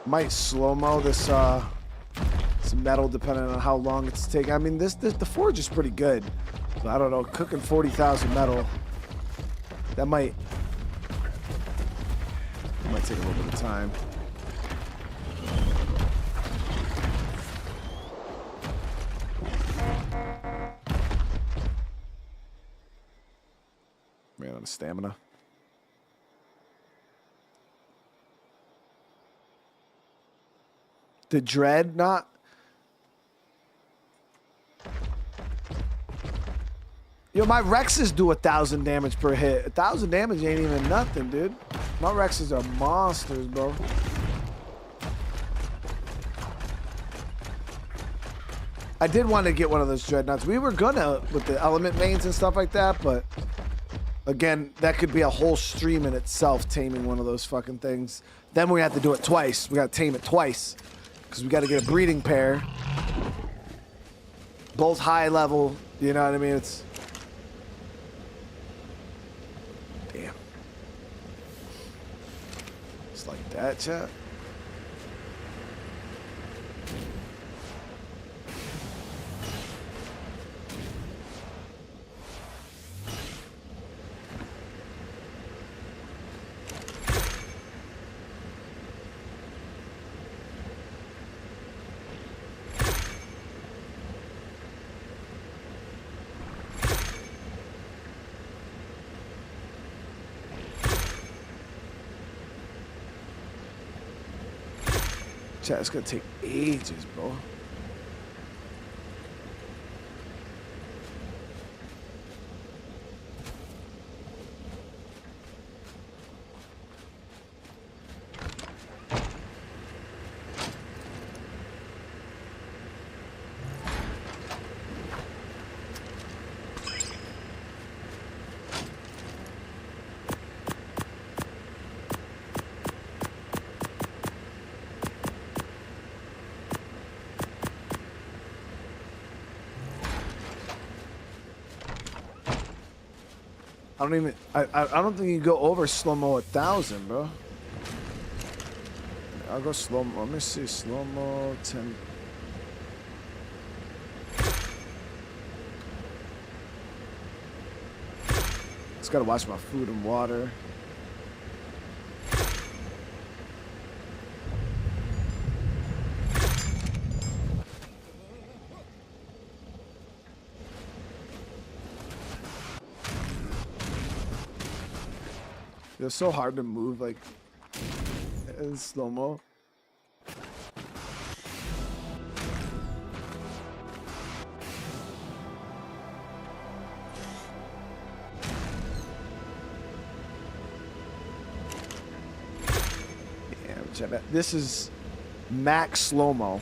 A: Might slow-mo this some metal depending on how long it's taking. I mean, the forge is pretty good. But I don't know, cooking 40,000 metal, that might take a little bit of time. Ran out of stamina. The Dreadnought. Yo, my Rexes do 1,000 damage per hit. 1,000 damage ain't even nothing, dude. My Rexes are monsters, bro. I did want to get one of those Dreadnoughts. We were gonna with the element mains and stuff like that, but again, that could be a whole stream in itself, taming one of those fucking things. Then we have to do it twice. We got to tame it twice. Because we got to get a breeding pair. Both high level, you know what I mean? It's... Damn. Just like that, chat. Chat, it's gonna take ages, bro. I don't think you can go over slow-mo 1,000, bro. I'll go slow-mo. Let me see, slow-mo 10. Just gotta watch my food and water. It's so hard to move like in slow-mo. Yeah, this is max slow-mo.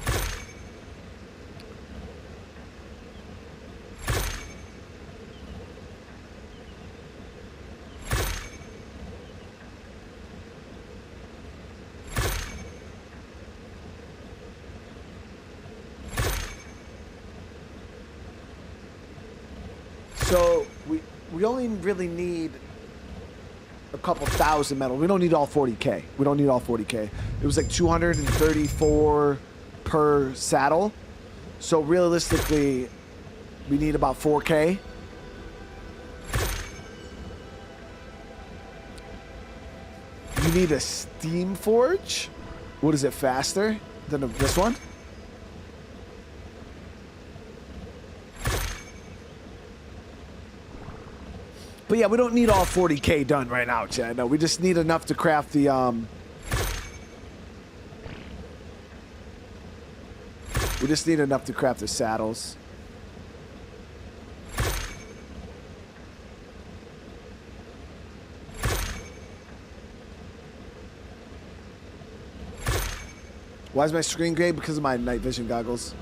A: So we only really need a couple thousand metal. We don't need all 40K. We don't need all 40K. It was like 234 per saddle. So realistically, we need about 4K. You need a steam forge. What is it, faster than this one? But yeah, we don't need all 40K done right now, Chad. No, we just need enough to craft the we just need enough to craft the saddles. Why is my screen gray? Because of my night vision goggles.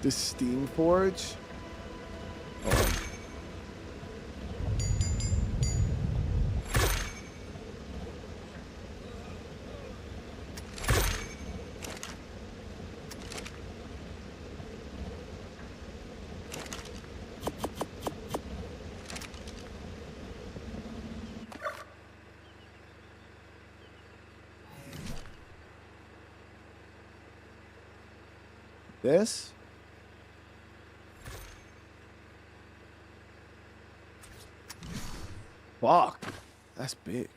A: The steam forge. Hold on. This? Fuck. That's big.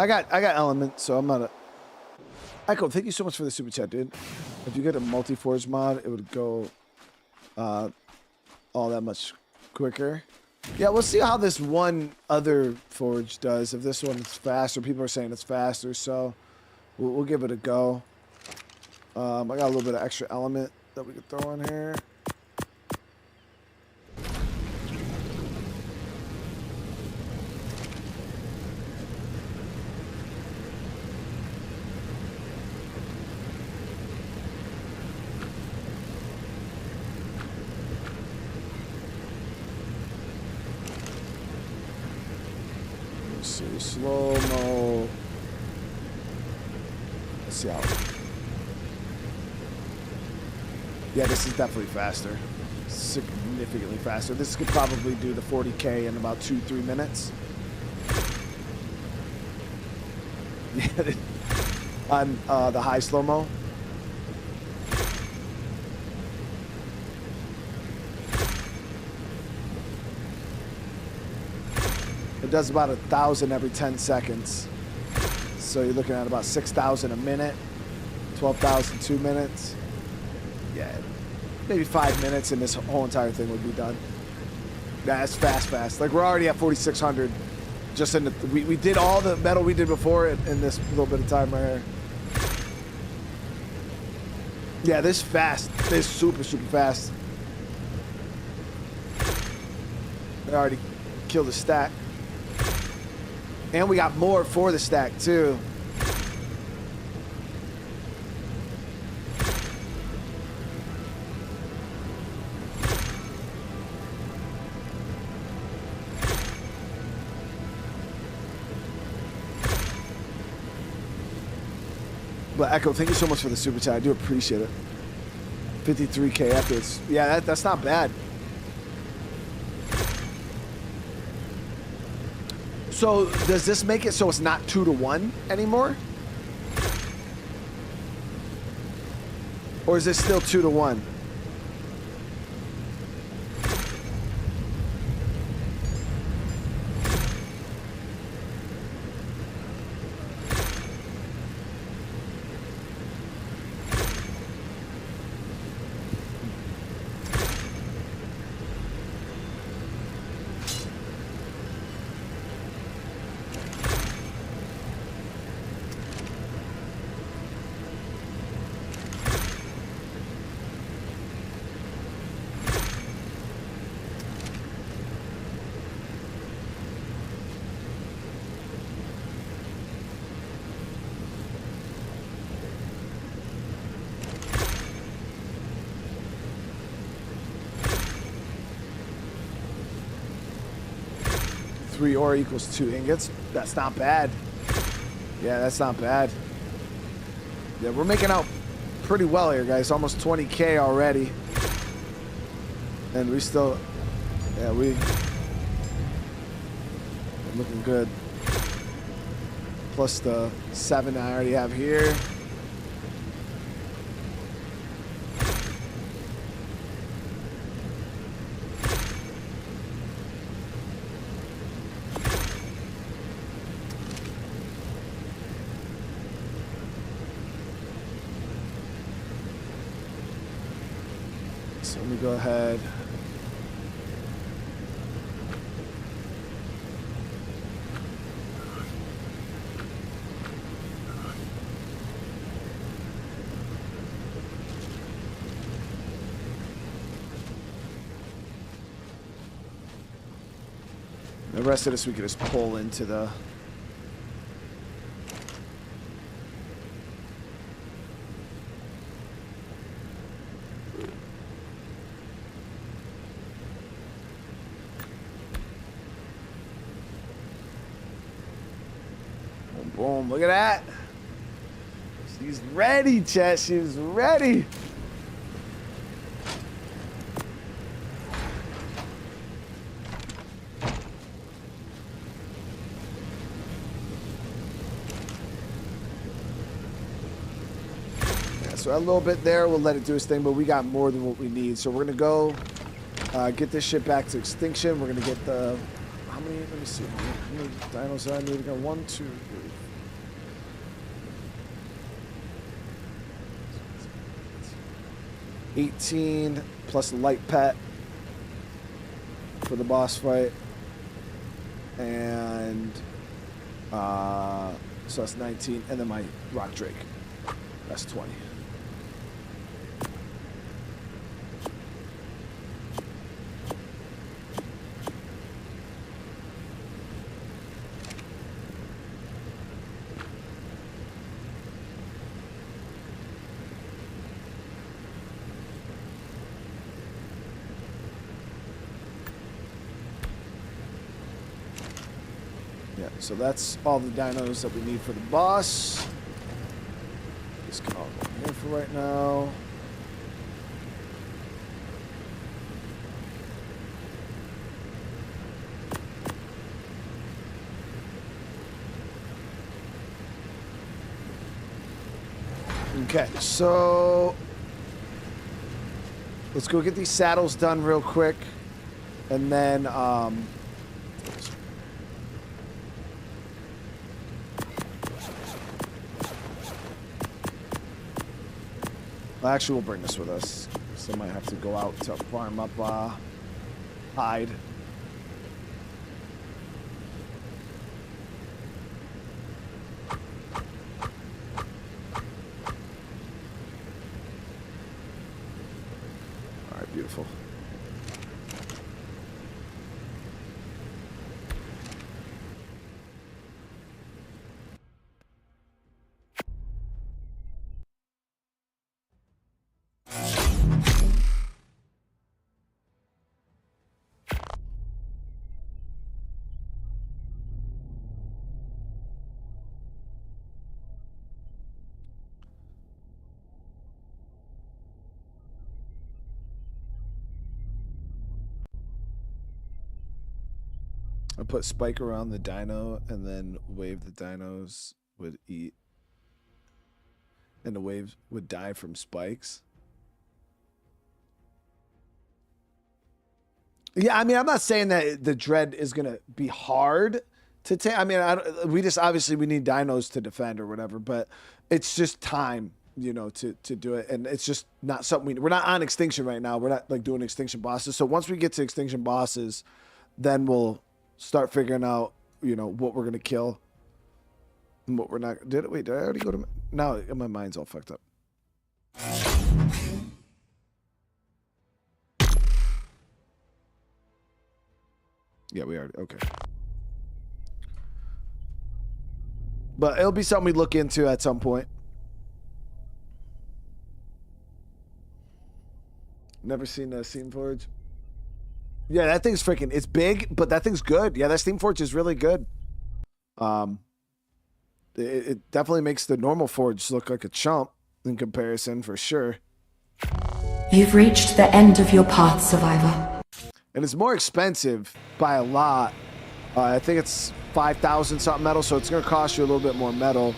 A: I got elements, so I'm not. Echo, thank you so much for the super chat, dude. If you get a multi-forge mod, it would go all that much quicker. Yeah, we'll see how this one other forge does. If this one is faster, people are saying it's faster, so we'll give it a go. I got a little bit of extra element that we could throw in here. Slow-mo. Let's see how. Yeah, this is definitely faster. Significantly faster. This could probably do the 40K in about 2-3 minutes. On the high slow-mo. It does about 1,000 every 10 seconds. So you're looking at about 6,000 a minute, 12,000 2 minutes. Yeah, maybe 5 minutes and this whole entire thing would be done. Yeah, it's fast. Like we're already at 4,600. Just in the, we did all the metal we did before in this little bit of time right here. Yeah, this fast. This super fast. I already killed a stack. And we got more for the stack, too. But Echo, thank you so much for the super chat. I do appreciate it. 53K afterwards. Yeah, that's not bad. So does this make it so it's not 2-to-1 anymore? Or is this still 2-to-1? 3 ore equals 2 ingots. That's not bad. Yeah, that's not bad. Yeah, we're making out pretty well here, guys. Almost 20K already. And we still, yeah, we're looking good. Plus the 7 I already have here. So let me go ahead. The rest of this we can just pull into the... Boom, boom, look at that. She's ready, chat. She's ready. So a little bit there, we'll let it do its thing, but we got more than what we need. So we're gonna go get this shit back to extinction. We're gonna get the, how many, let me see, how many dinos do I need? We got 1, 2, 3. 18 plus a light pet for the boss fight. And so that's 19, and then my rock drake, that's 20. Yeah, so that's all the dinos that we need for the boss. Just can all go in here for right now. Okay, so let's go get these saddles done real quick, and then well, actually, we'll bring this with us. So I might have to go out to farm up hide. All right, beautiful. I put spike around the dino, and then wave the dinos would eat, and the waves would die from spikes. Yeah, I mean, I'm not saying that the dread is gonna be hard to take. I mean, we just obviously we need dinos to defend or whatever, but it's just time, you know, to do it, and it's just not something we're not on extinction right now. We're not like doing extinction bosses. So once we get to extinction bosses, then we'll start figuring out, you know, what we're gonna kill and what we're not. Did I already go to? Now my mind's all fucked up. Yeah, we already, okay. But it'll be something we look into at some point. Never seen Scene Forge. Yeah, that thing's freaking. It's big, but that thing's good. Yeah, that Steam Forge is really good. It definitely makes the normal Forge look like a chump in comparison, for sure.
B: You've reached the end of your path, survivor.
A: And it's more expensive by a lot. I think it's 5,000 something metal, so it's going to cost you a little bit more metal.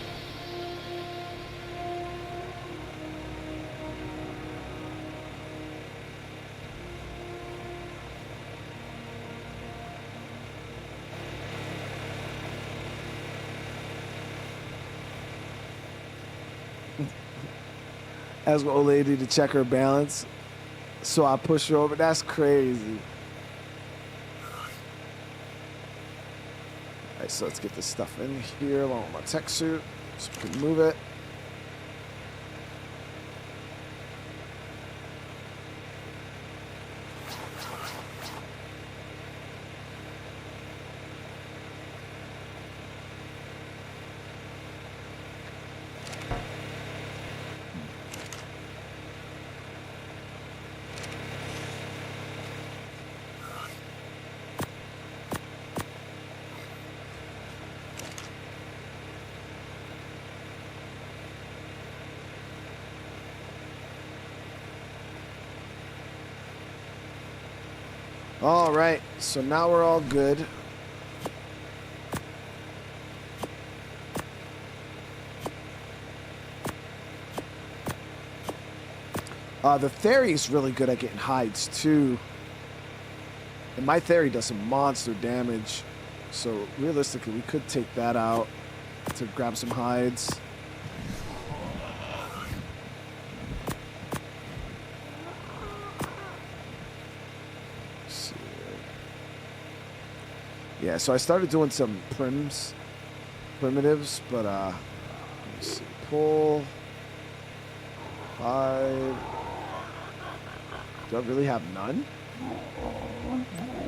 A: Ask an old lady to check her balance, so I push her over. That's crazy. All right, so let's get this stuff in here along with my tech suit, so we can move it. All right, so now we're all good. The Theory's really good at getting hides too. And my Theory does some monster damage. So realistically, we could take that out to grab some hides. Yeah, so I started doing some primitives, but let me see. Pull. Hide. Do I really have none?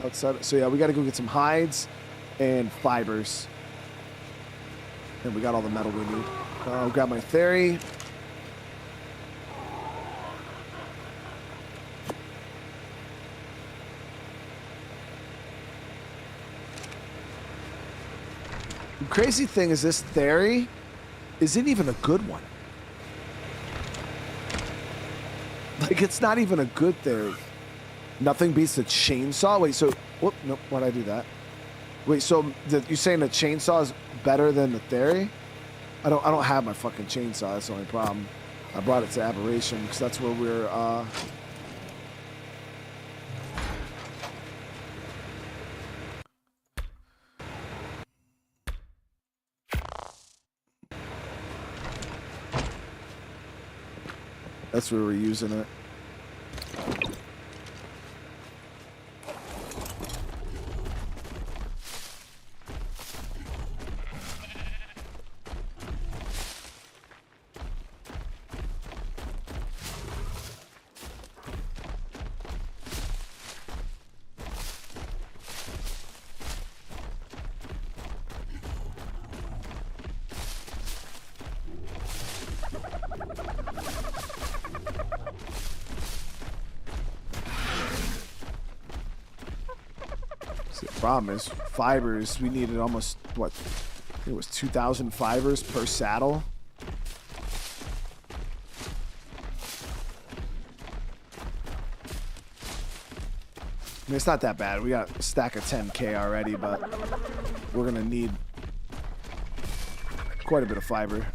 A: Outside. So yeah, we got to go get some hides and fibers. And we got all the metal we need. I'll grab my Theory. The crazy thing is this Theory isn't even a good one. Like, it's not even a good Theory. Nothing beats the chainsaw. Wait, so... Whoop, nope, why'd I do that? Wait, so you saying the chainsaw is better than the Theory? I don't have my fucking chainsaw. That's the only problem. I brought it to Aberration because that's where we're... That's where we're using it. The problem is fibers. We needed almost, what, it was 2,000 fibers per saddle. I mean, it's not that bad. We got a stack of 10K already, but we're going to need quite a bit of fiber.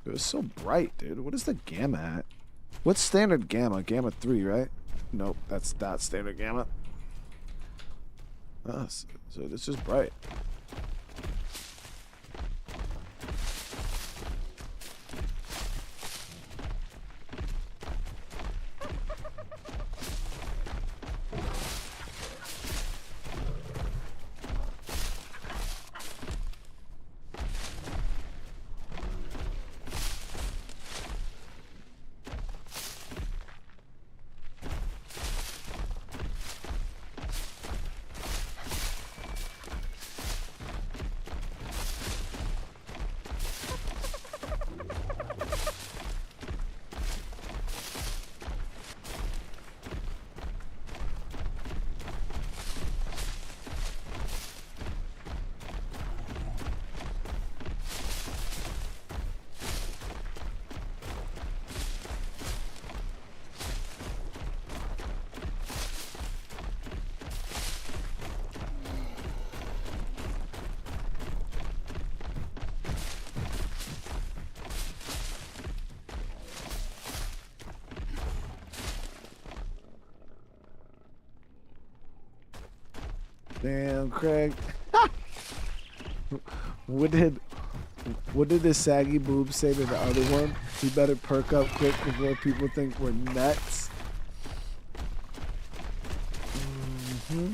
A: It was so bright, dude. What is the gamma at? What's standard gamma? Gamma 3, right? Nope, that's not standard gamma. Oh, so it's just bright. Damn, Craig. What did the saggy boob say to the other one? He better perk up quick before people think we're nuts. Mm-hmm.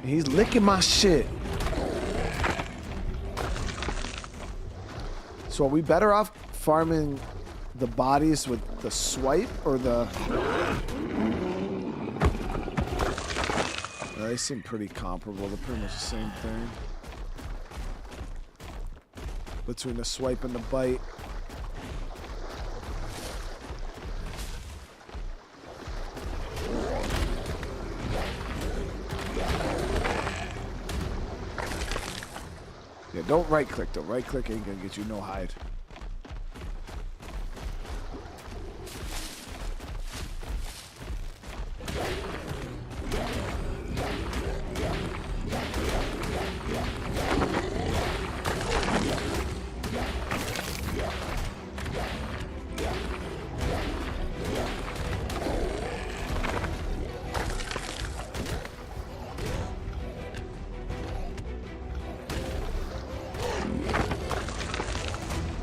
A: He's licking my shit. So are we better off farming the bodies with the swipe or the... They seem pretty comparable. They're pretty much the same thing. Between the swipe and the bite. Yeah, don't right click though. Right click ain't gonna get you no hide.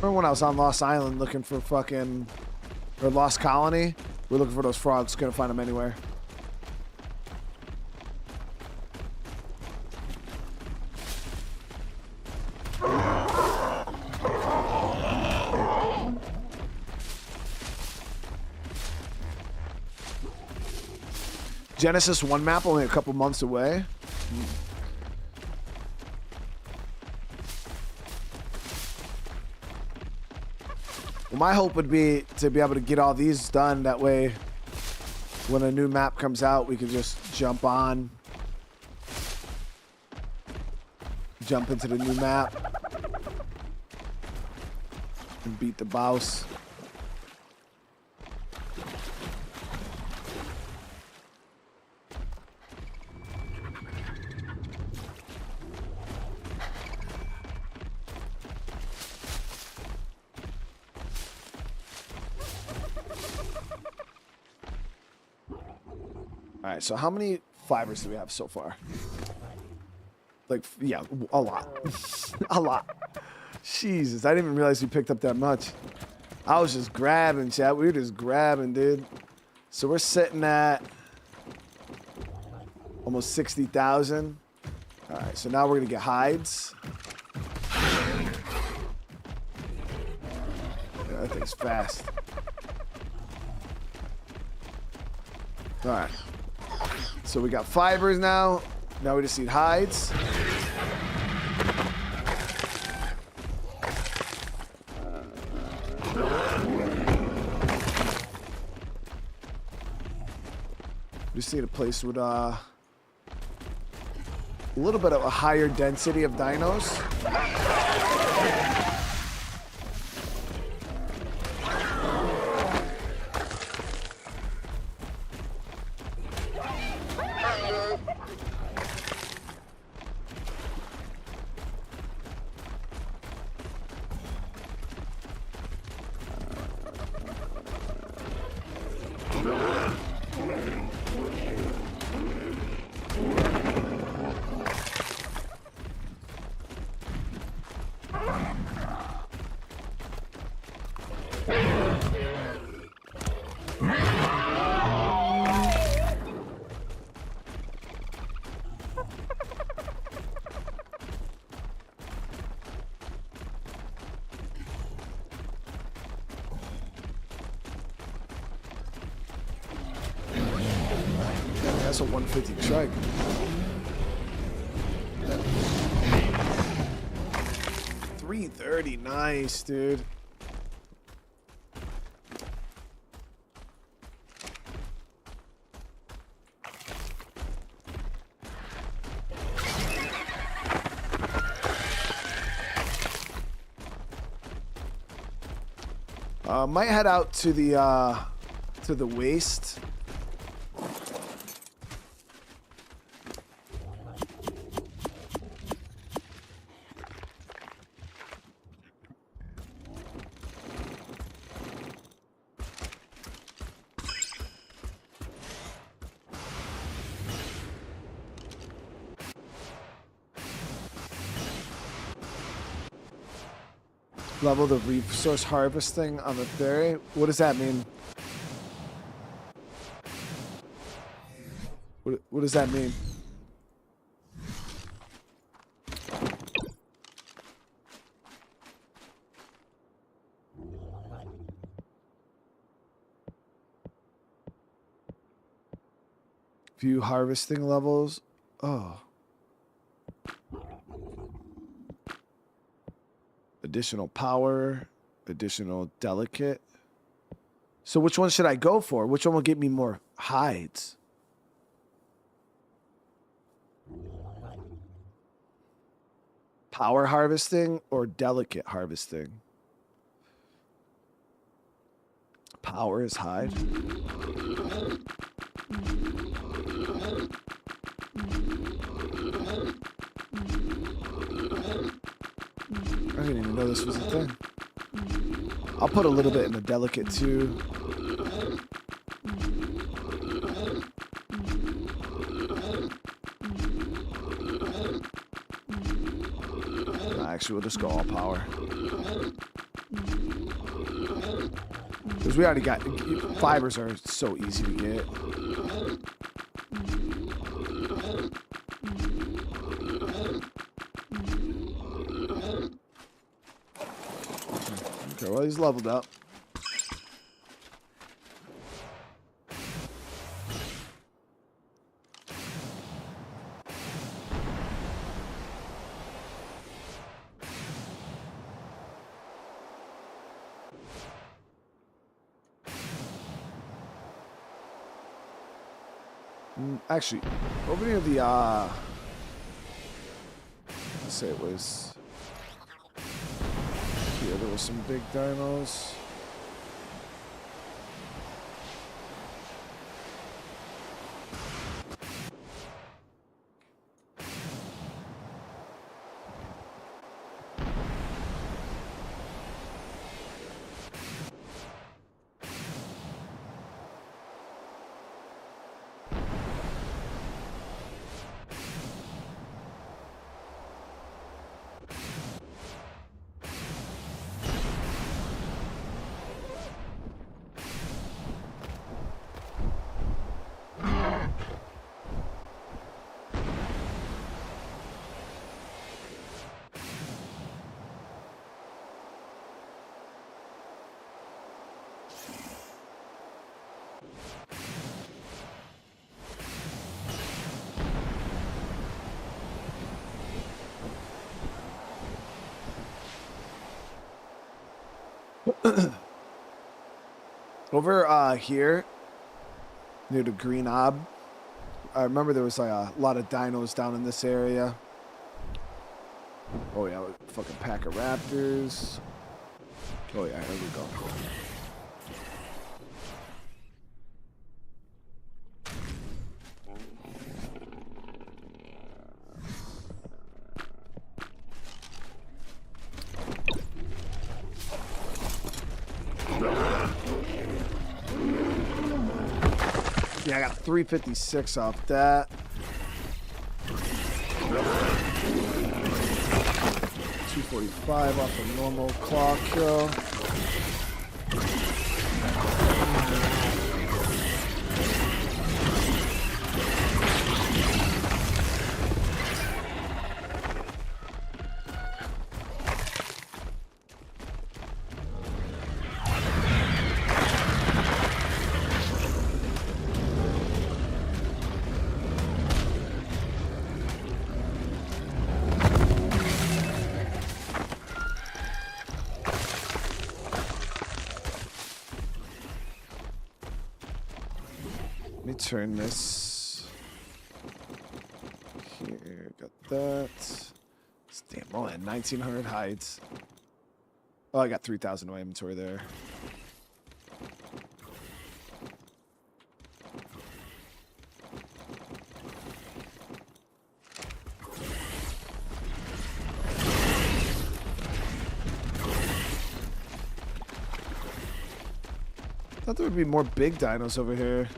A: Remember when I was on Lost Island looking for fucking... Or Lost Colony? We're looking for those frogs. Couldn't find them anywhere. Genesis 1 map only a couple months away. Well, my hope would be to be able to get all these done. That way, when a new map comes out, we could just jump on. Jump into the new map. And beat the boss. All right, so how many fibers do we have so far? Like, yeah, a lot. A lot. Jesus, I didn't even realize we picked up that much. I was just grabbing, chat. We were just grabbing, dude. So we're sitting at almost 60,000. All right, so now we're going to get hides. Yeah, that thing's fast. All right. So we got fibers now. Now we just need hides. We just need a place with a little bit of a higher density of dinos. That's a 150 strike. $330, nice, dude. Might head out to the waste. Level the resource harvesting on the ferry. What does that mean? What does that mean? View harvesting levels. Oh. Additional power. Additional delicate. So which one should I go for? Which one will get me more hides? Power harvesting or delicate harvesting? Power is hide. I didn't even know this was a thing. I'll put a little bit in the delicate too. Nah, actually, we'll just go all power. Because we already got... Fibers are so easy to get. Okay, well, he's leveled up. Actually, over near the, let's say it was here, there was some big dinos. Over here, near the Green Ob, I remember there was like a lot of dinos down in this area. Oh yeah, fucking pack of raptors. Oh yeah, here we go. Yeah, I got 356 off that. 245 off a normal claw kill. Turn this here. Got that. Damn, oh, I had 1,900 hides. Oh, I got 3,000 in my inventory there. Thought there would be more big dinos over here.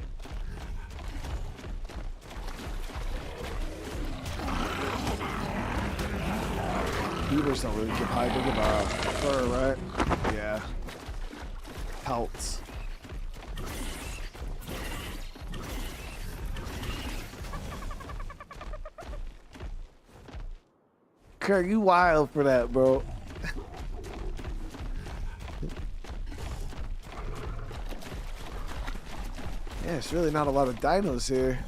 A: tigers don't really give hide. They give fur, right? Yeah. Pelts. Kirk, you wild for that, bro. Yeah, it's really not a lot of dinos here.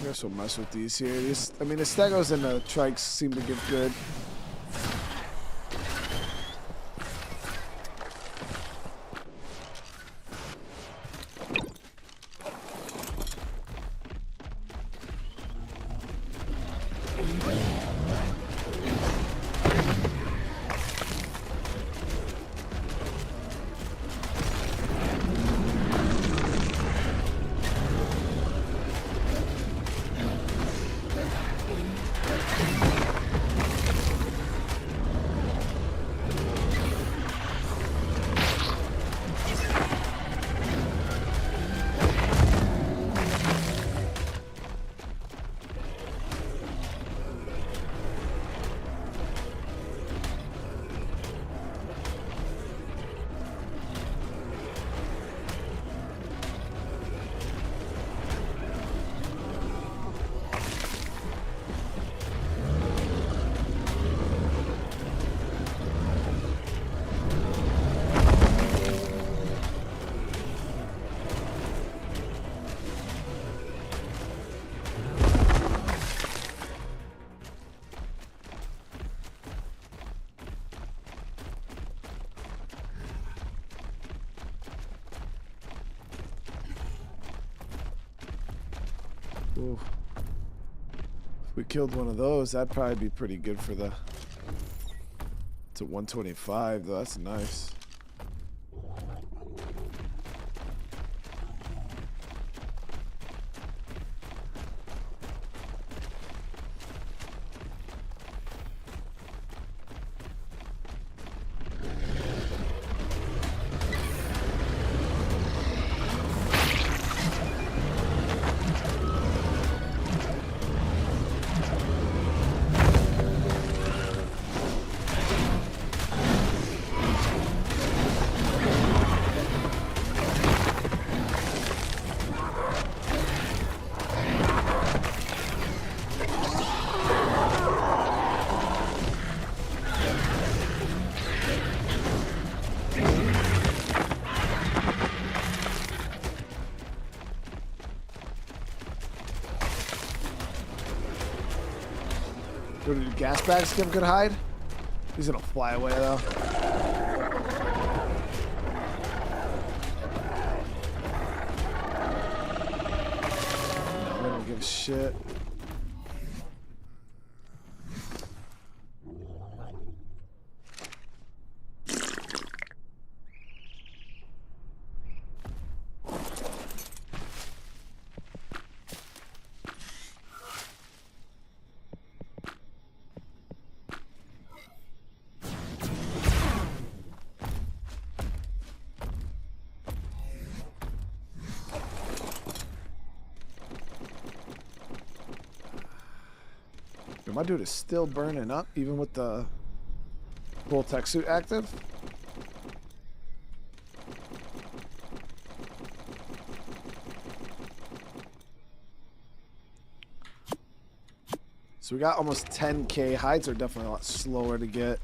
A: I guess we'll mess with these here. I mean, the stegos and the trikes seem to give good. Ooh. If we killed one of those, that'd probably be pretty good for the... It's a 125, though. That's nice. Do gas bags give good hide? He's gonna fly away though. I don't give a shit. My dude is still burning up, even with the full tech suit active. So we got almost 10k. Hides are definitely a lot slower to get.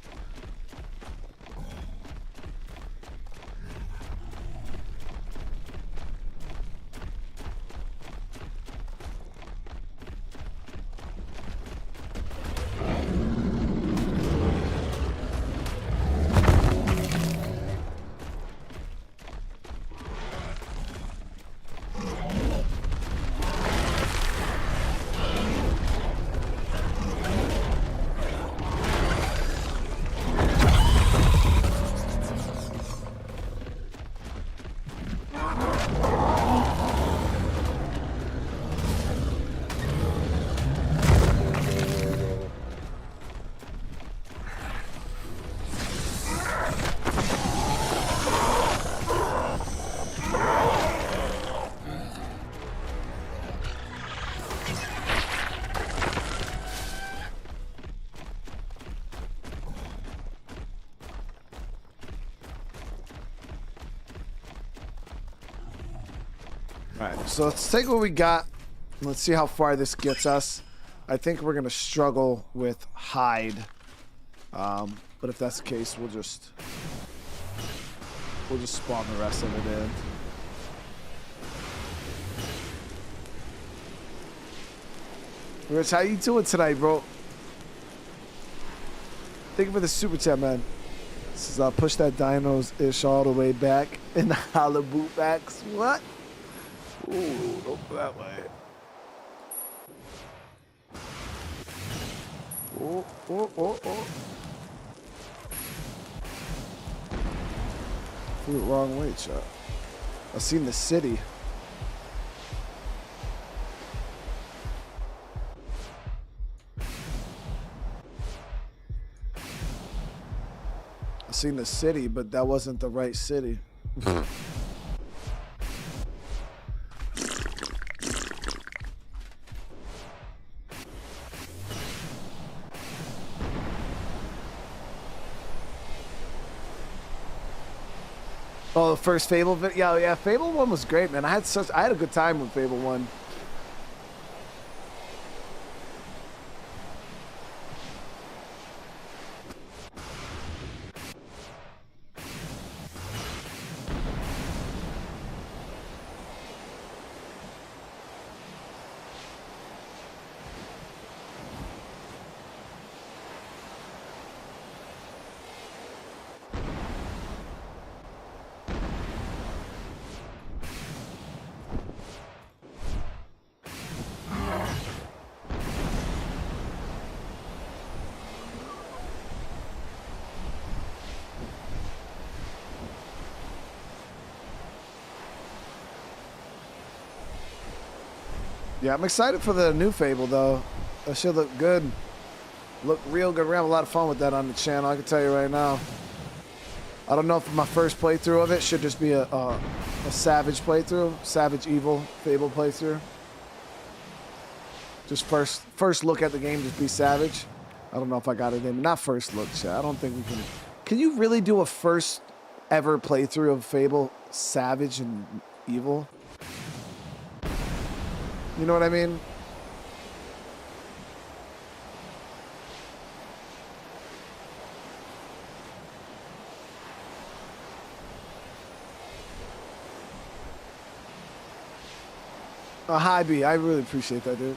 A: Alright, so let's take what we got. Let's see how far this gets us. I think we're going to struggle with hide. But if that's the case, we'll just spawn the rest of it in. Rich, how you doing tonight, bro? Thank you for the super chat, man. This is push that dinos ish all the way back in the hollow boot backs. What? Ooh, don't go that way. Oh, oh, oh, oh. Flew the wrong way, chat. I seen the city. I seen the city, but that wasn't the right city. Oh, the first Fable video? Yeah, Fable 1 was great, man. I had a good time with Fable 1. Yeah, I'm excited for the new Fable, though. That should look good. Look real good. We're gonna have a lot of fun with that on the channel, I can tell you right now. I don't know if my first playthrough of it should just be a Savage playthrough. Savage Evil Fable playthrough. Just first look at the game, just be Savage. I don't know if I got it in. Not first look, chat. I don't think we can. Can you really do a first ever playthrough of Fable Savage and Evil? You know what I mean? Hi, B. I really appreciate that, dude.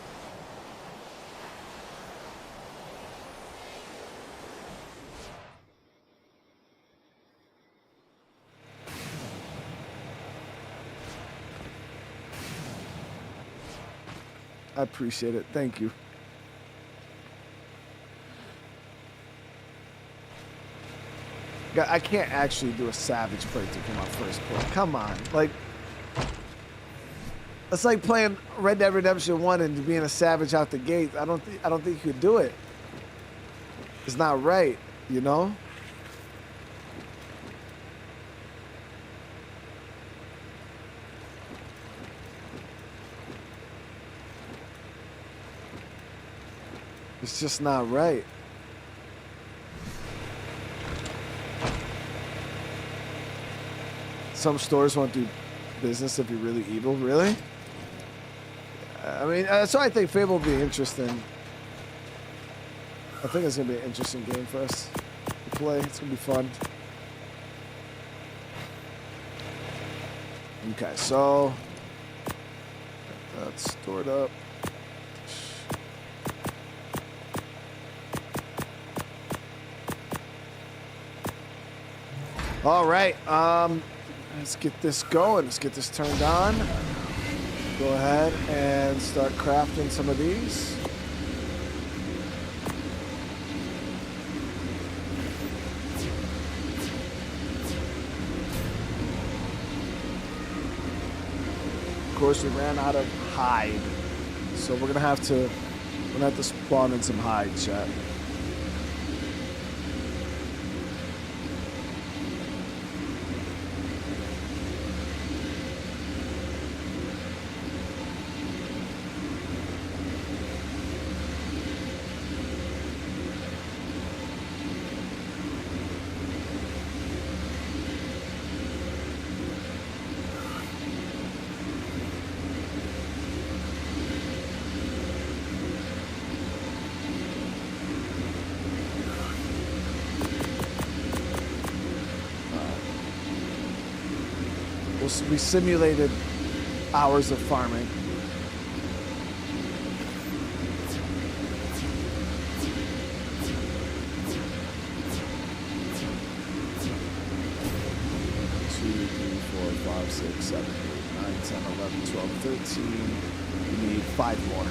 A: I appreciate it. Thank you. I can't actually do a Savage playthrough for my first play. Come on. Like, it's like playing Red Dead Redemption 1 and being a Savage out the gate. I don't think you could do it. It's not right, you know? It's just not right. Some stores won't do business if you're really evil. Really? I mean, so I think Fable will be interesting. I think it's gonna be an interesting game for us to play. It's gonna be fun. Okay, so that's stored up. All right, let's get this going. Let's get this turned on. Go ahead and start crafting some of these. Of course, we ran out of hide, so we're gonna have to spawn in some hide, chat. We simulated hours of farming. Two, 3, 4, 5, 6, 7, 8, 9, 10, 11, 12, 13. We need 5 more.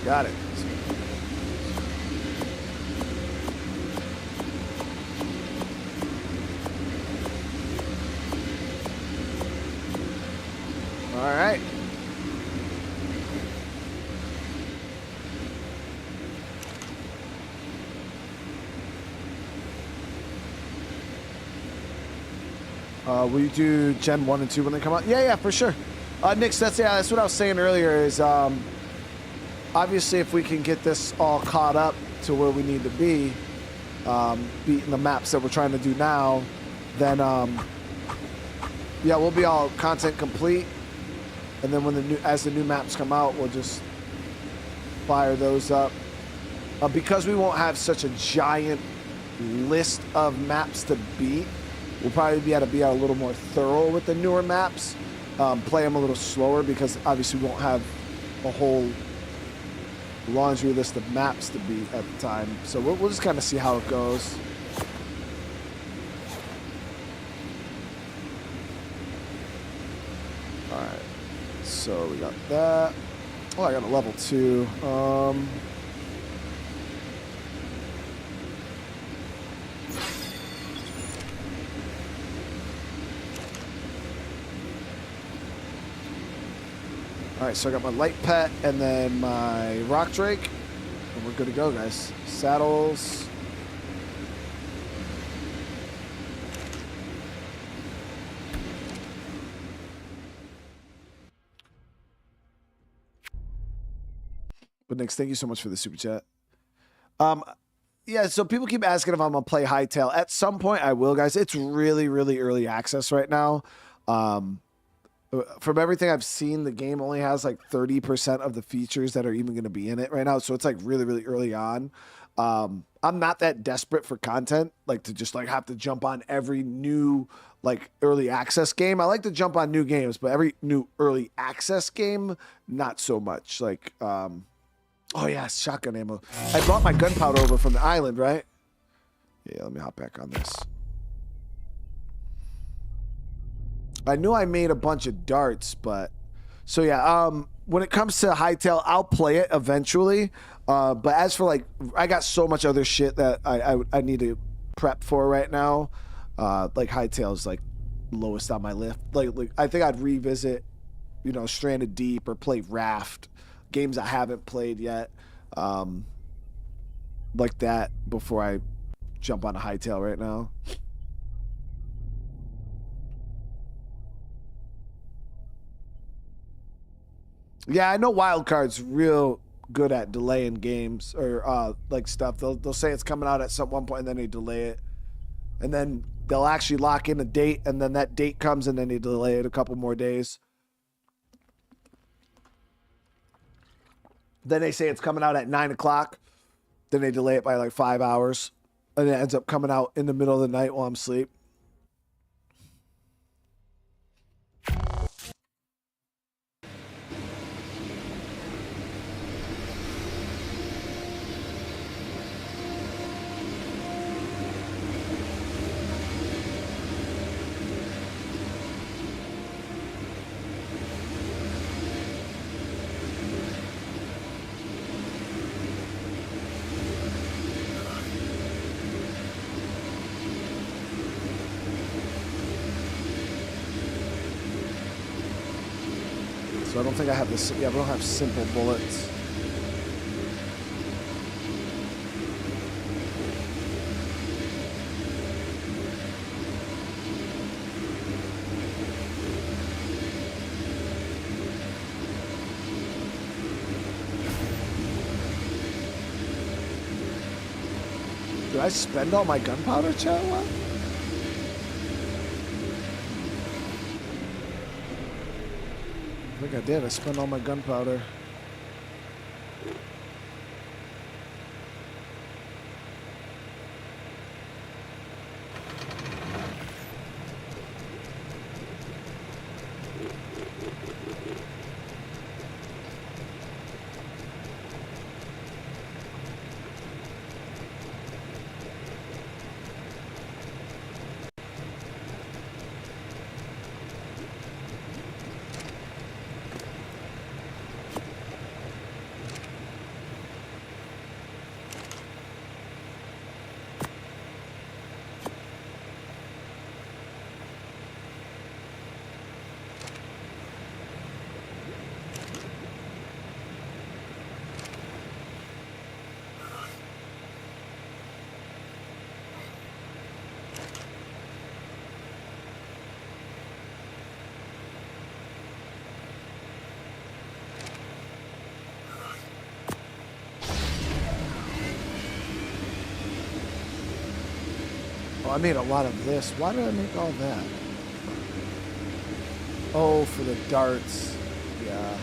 A: Got it. All right. Will you do Gen 1 and 2 when they come out? Yeah, for sure. Nick, that's what I was saying earlier is obviously if we can get this all caught up to where we need to be, beating the maps that we're trying to do now, then yeah, we'll be all content complete. And then when as the new maps come out, we'll just fire those up. Because we won't have such a giant list of maps to beat, we'll probably be able to be a little more thorough with the newer maps. Play them a little slower because obviously we won't have a whole laundry list of maps to beat at the time. So we'll just kind of see how it goes. All right. So we got that. Oh, I got a level 2. All right, so I got my light pet and then my rock drake, and we're good to go, guys. Saddles. But Nick, thank you so much for the super chat. Yeah, so people keep asking if I'm gonna play Hightail. At some point, I will, guys. It's really, really early access right now. From everything I've seen, the game only has like 30% of the features that are even going to be in it right now. So it's like really, really early on. I'm not that desperate for content, like to just like have to jump on every new like early access game. I like to jump on new games, but every new early access game, not so much. Like, oh yeah, shotgun ammo. I brought my gunpowder over from the island, right? Yeah, let me hop back on this. I knew I made a bunch of darts, but so yeah, when it comes to Hightail, I'll play it eventually. But as for like, I got so much other shit that I need to prep for right now. Like Hightail is like lowest on my list. Like I think I'd revisit, you know, Stranded Deep or play Raft, games I haven't played yet, like that before I jump on a Hightail right now. Yeah, I know Wildcard's real good at delaying games or like stuff. They'll say it's coming out at some one point and then they delay it, and then they'll actually lock in a date, and then that date comes and then they delay it a couple more days. Then they say it's coming out at 9 o'clock. Then they delay it by like 5 hours, and it ends up coming out in the middle of the night while I'm asleep. So I don't think I have this. Yeah, we don't have simple bullets. Did I spend all my gunpowder, chat? What? I think I did. I spent all my gunpowder. Oh, I made a lot of this. Why did I make all that? Oh, for the darts. Yeah.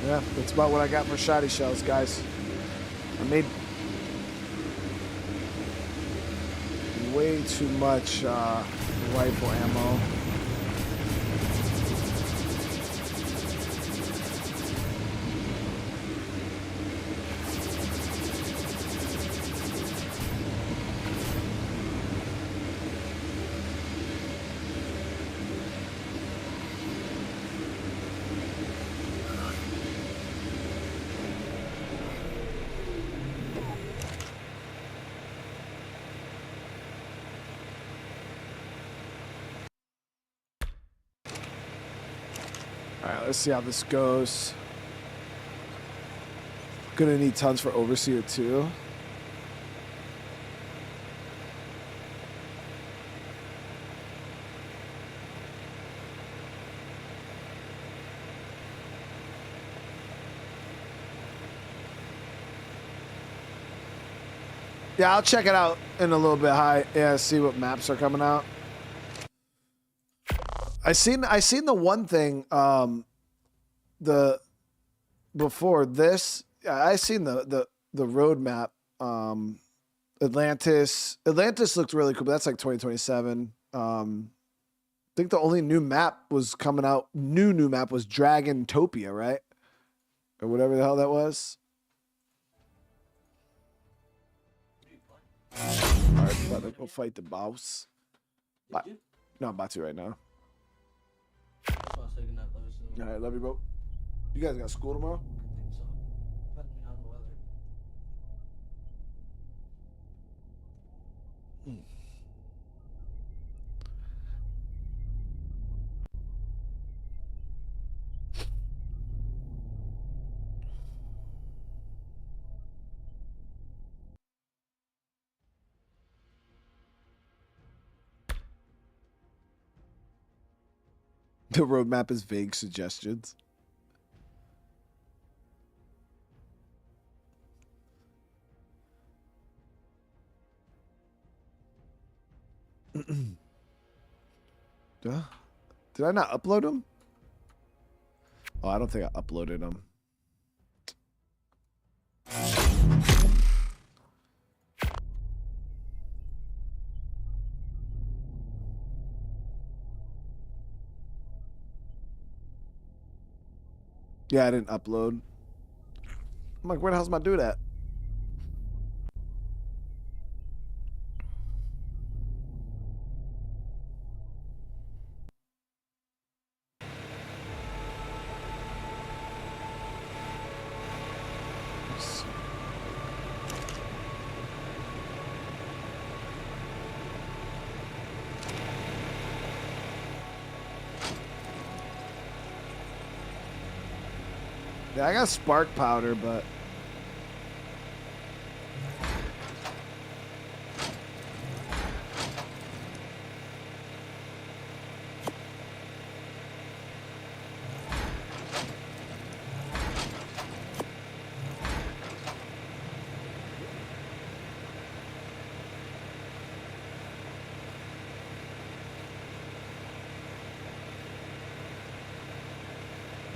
A: Yeah, that's about what I got for shoddy shells, guys. I made way too much rifle ammo. Alright, let's see how this goes. Gonna need tons for Overseer too. Yeah, I'll check it out in a little bit. Yeah, see what maps are coming out. I seen the one thing before this. I seen the roadmap. Atlantis looked really cool, but that's like 2027. I think the only new map was coming out. New map was Dragontopia, right? Or whatever the hell that was. All right, about to go fight the boss. No, I'm about to right now. All right, love you, bro. You guys got school tomorrow? The roadmap is vague suggestions. Duh. Did I not upload them? Oh, I don't think I uploaded them. Yeah, I didn't upload. I'm like, where the hell's my dude at? Yeah, I got spark powder, but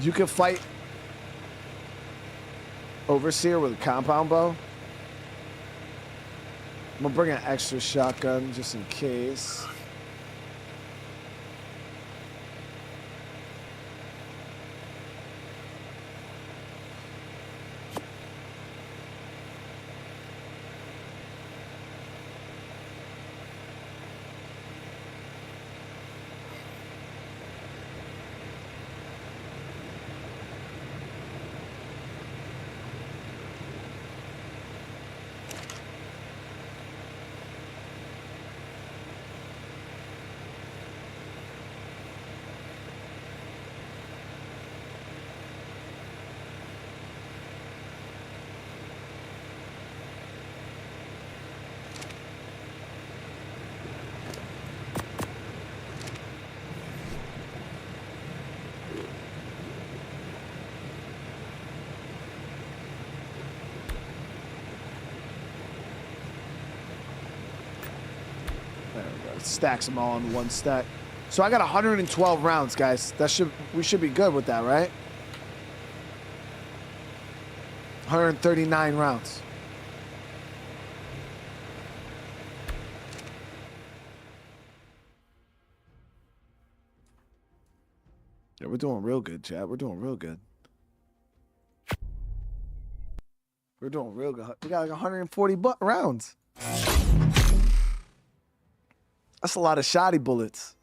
A: you can fight Overseer with a compound bow. I'm gonna bring an extra shotgun just in case. Stacks them all in one stack. So I got 112 rounds, guys. We should be good with that, right? 139 rounds. Yeah, we're doing real good, chat. We're doing real good. We're doing real good. We got like 140 rounds. That's a lot of shoddy bullets.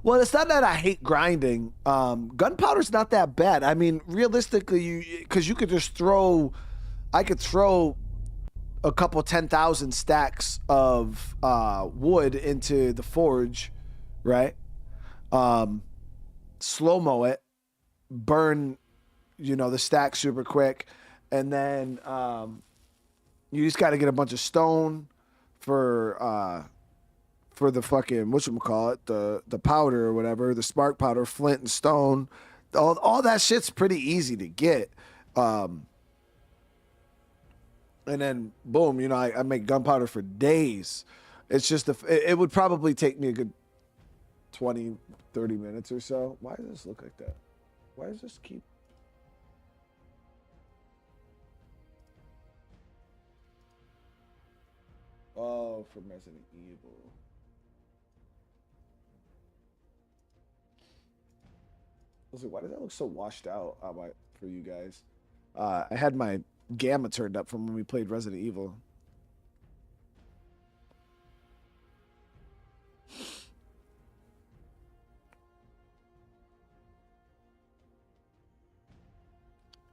A: Well, it's not that I hate grinding. Gunpowder's not that bad. I mean, realistically, because you could just throw, I could throw a couple 10,000 stacks of wood into the forge, right? Slow-mo it, burn, the stack super quick. And then you just got to get a bunch of stone for the fucking, whatchamacallit, the powder or whatever, the spark powder, flint and stone. All that shit's pretty easy to get. And then, boom, I make gunpowder for days. It's just, it would probably take me a good 20, 30 minutes or so. Why does this look like that? Why does this keep... Oh, from Resident Evil. I was like, why does that look so washed out for you guys? I had my gamma turned up from when we played Resident Evil.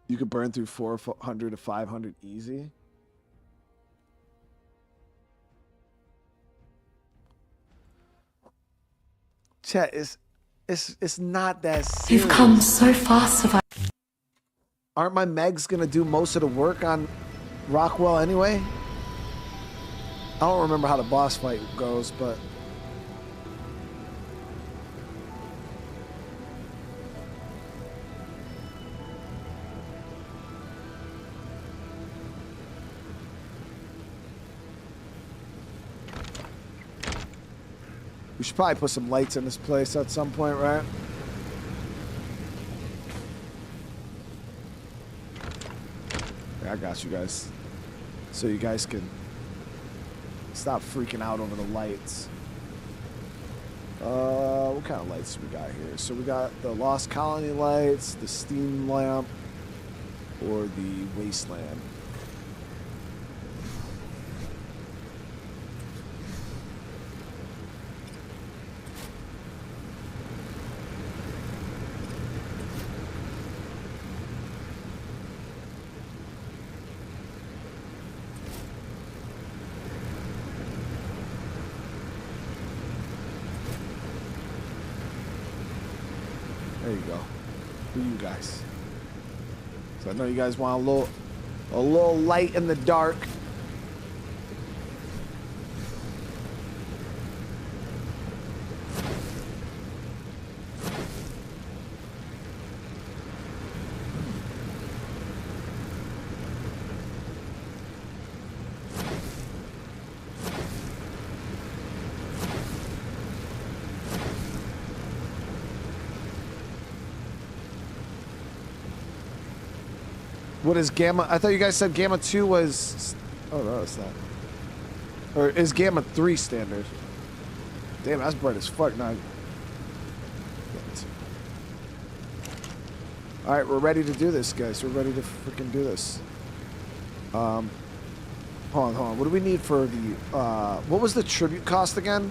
A: You could burn through 400 to 500 easy. Chat, it's not that serious.
B: You've come so far, survivor.
A: Aren't my megs gonna do most of the work on Rockwell anyway? I don't remember how the boss fight goes, but we should probably put some lights in this place at some point, right? Yeah, I got you guys. So you guys can stop freaking out over the lights. What kind of lights do we got here? So we got the Lost Colony lights, the steam lamp, or the wasteland. There you go. For you guys. So I know you guys want a little light in the dark. What is Gamma? I thought you guys said Gamma 2 was... Oh, no, it's not. Or is Gamma 3 standard? Damn, that's bright as fuck now. Alright, we're ready to do this, guys. We're ready to freaking do this. Hold on. What do we need for the... what was the tribute cost again?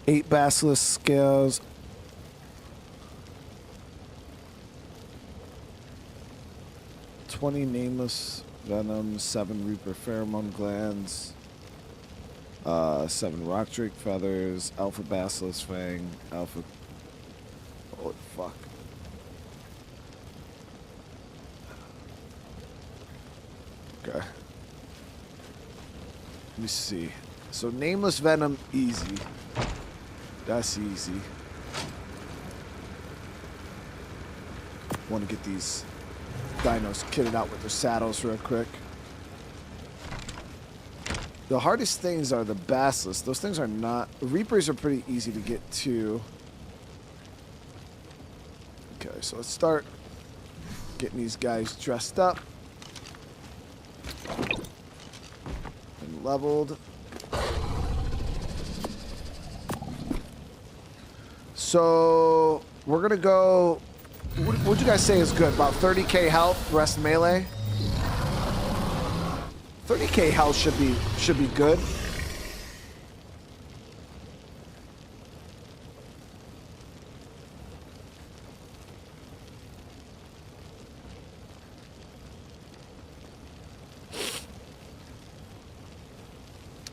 A: Eight basilisk scales. 20 nameless venom, 7 reaper pheromone glands, 7 rock drake feathers, alpha basilisk fang, alpha... Holy fuck. Okay. Let me see. So nameless venom, easy. That's easy. Want to get these dinos kitted out with their saddles real quick. The hardest things are the basilisks. Those things are not... Reapers are pretty easy to get to. Alright, so let's start getting these guys dressed up and leveled. So we're gonna go. What'd you guys say is good? About 30k health, rest melee. 30k health should be good.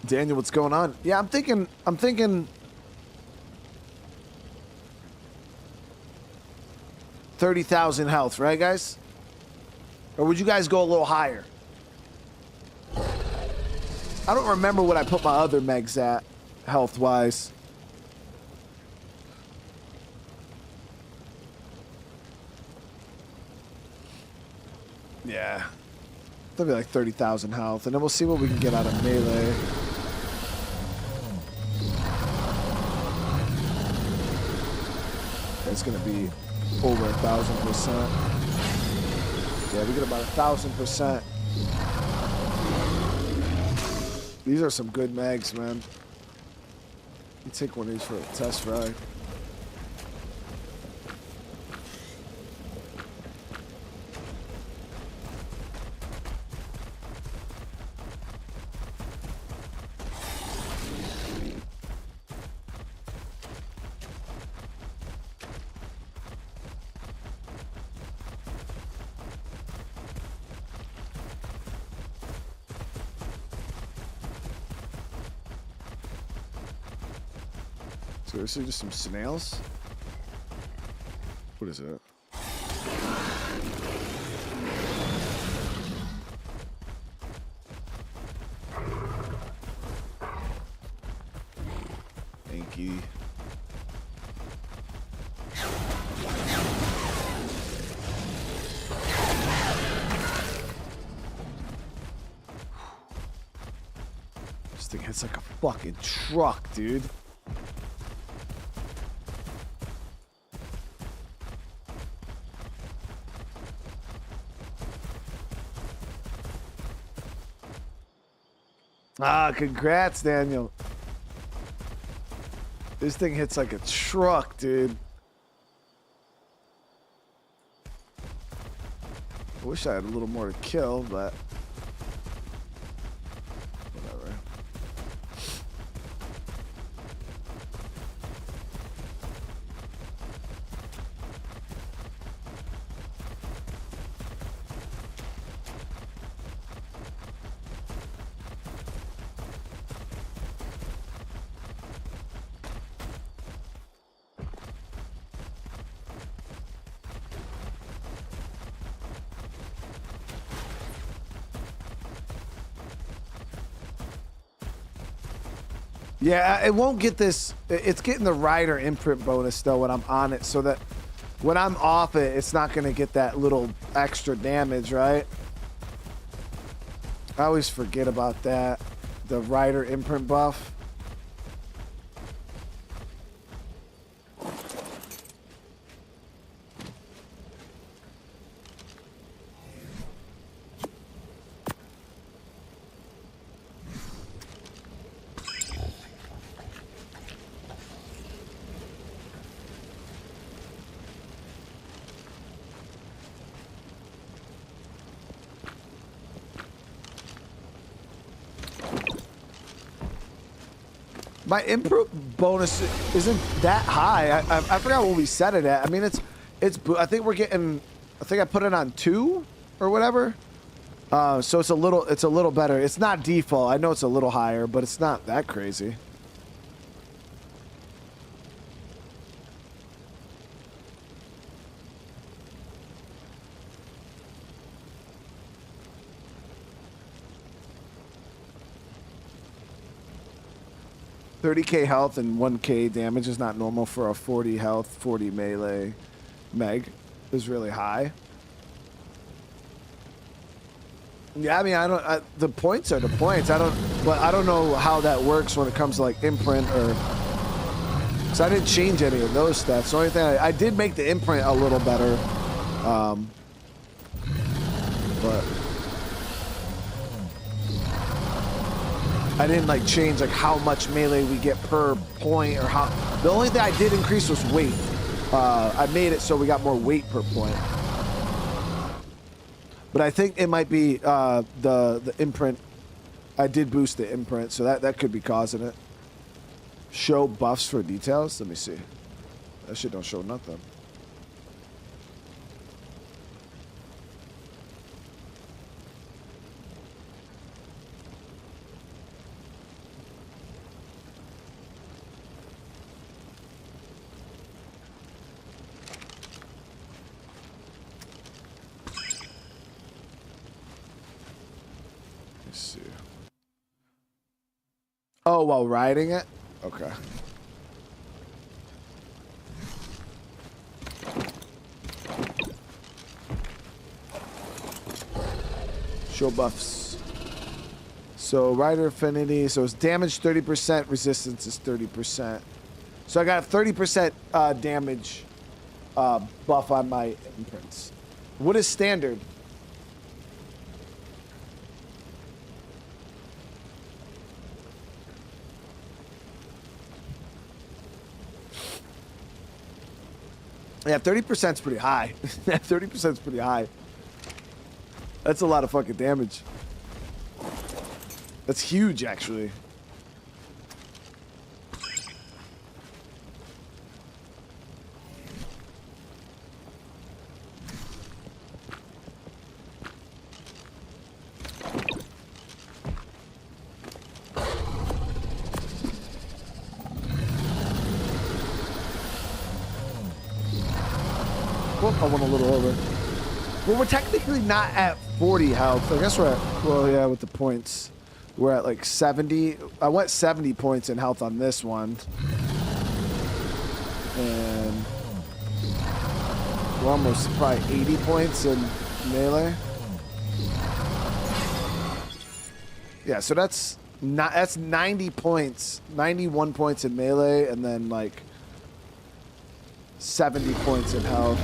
A: Daniel, what's going on? Yeah, I'm thinking 30,000 health, right, guys? Or would you guys go a little higher? I don't remember what I put my other megs at, health-wise. Yeah. That'll be like 30,000 health, and then we'll see what we can get out of melee. It's gonna be over 1,000%. Yeah, we get about 1,000%. These are some good mags, man. You take one of these for a test ride. Seriously, just some snails? What is it? Inky. This thing hits like a fucking truck, dude. Ah, congrats, Daniel. This thing hits like a truck, dude. I wish I had a little more to kill, but whatever. Yeah, it won't get this. It's getting the rider imprint bonus, though, when I'm on it, so that when I'm off it, it's not going to get that little extra damage, right? I always forget about that. The rider imprint buff. My improve bonus isn't that high. I forgot what we set it at. I mean, it's. I think we're getting. I think I put it on 2 or whatever. So it's a little better. It's not default. I know it's a little higher, but it's not that crazy. $30k health and 1k damage is not normal for a 40 health, 40 melee meg. Is really high. Yeah, I mean, the points are the points. But I don't know how that works when it comes to like imprint or So I didn't change any of those stats. The only thing I did make the imprint a little better. But I didn't like change like how much melee we get per point or how. The only thing I did increase was weight. I made it so we got more weight per point. But I think it might be the imprint. I did boost the imprint, so that could be causing it. Show buffs for details. Let me see. That shit don't show nothing. Let's see. Oh, while riding it? Okay. Show buffs. So rider affinity. So it's damage 30%, resistance is 30%. So I got a 30% damage buff on my imprints. What is standard? Yeah, 30% is pretty high. 30% is pretty high. That's a lot of fucking damage. That's huge, actually. Whoop, I went a little over. Well, we're technically not at 40 health. I guess we're at, well, yeah, with the points. We're at like 70. I went 70 points in health on this one. And we're almost probably 80 points in melee. Yeah, so that's 90 points, 91 points in melee, and then like 70 points in health.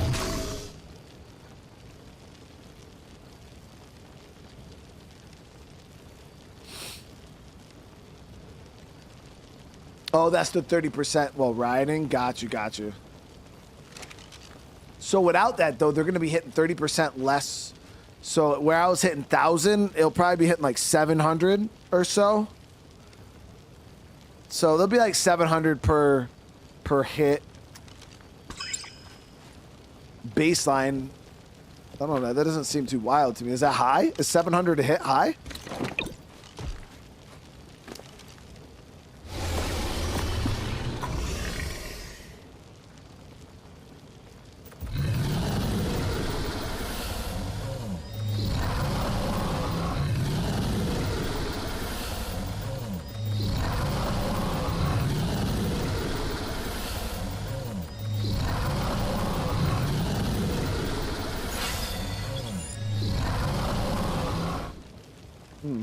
A: Oh, that's the 30% while riding. Got you, got you. So without that, though, they're going to be hitting 30% less. So where I was hitting 1,000, it'll probably be hitting like 700 or so. So they'll be like 700 per hit. Baseline. I don't know. That doesn't seem too wild to me. Is that high? Is 700 a hit high?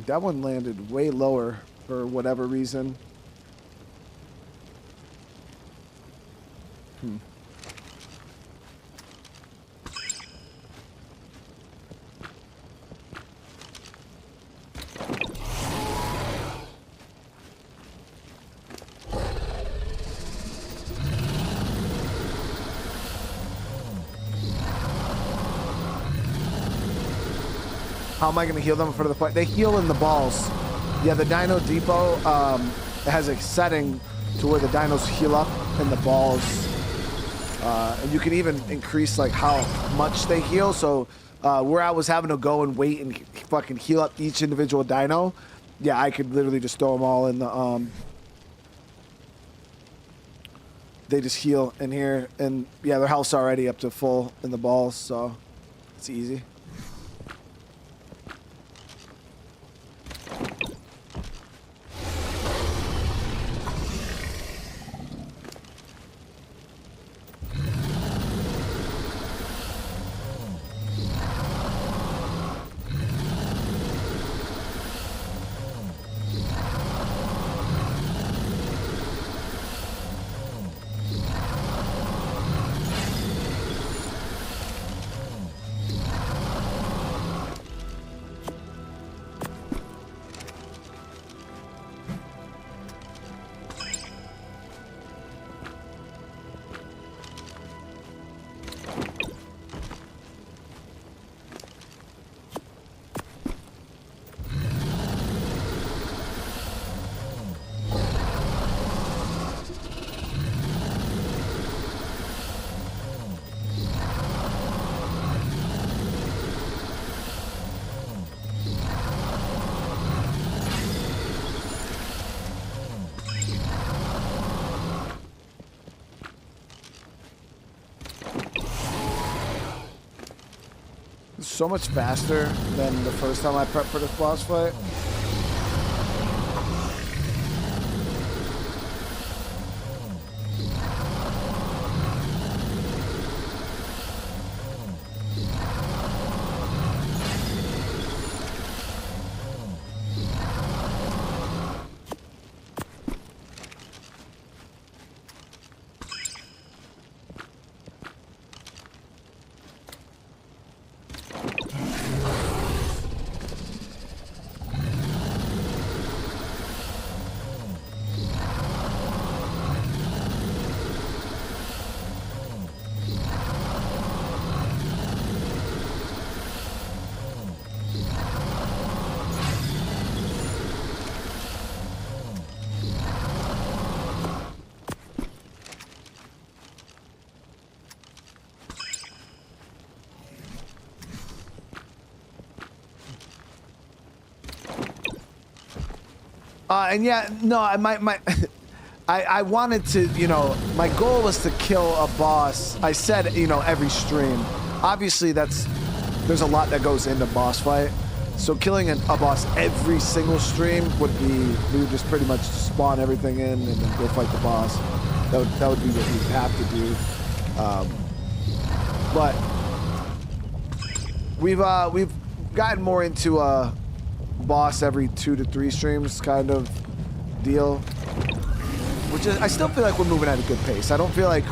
A: That one landed way lower for whatever reason. How am I going to heal them in front of the fight? They heal in the balls. Yeah, the Dino Depot has a setting to where the dinos heal up in the balls. And you can even increase like how much they heal. So where I was having to go and wait and fucking heal up each individual dino, yeah, I could literally just throw them all in the... they just heal in here. And yeah, their health's already up to full in the balls, so it's easy. so much faster than the first time I prepped for this boss fight. And yeah, no, I wanted to, you know, my goal was to kill a boss. I said, you know, every stream. Obviously, there's a lot that goes into boss fight. So killing a boss every single stream would be, we would just pretty much spawn everything in and then go fight the boss. That would be what we'd have to do. But we've gotten more into a boss every 2 to 3 streams kind of deal, which is, I still feel like we're moving at a good pace. I don't feel like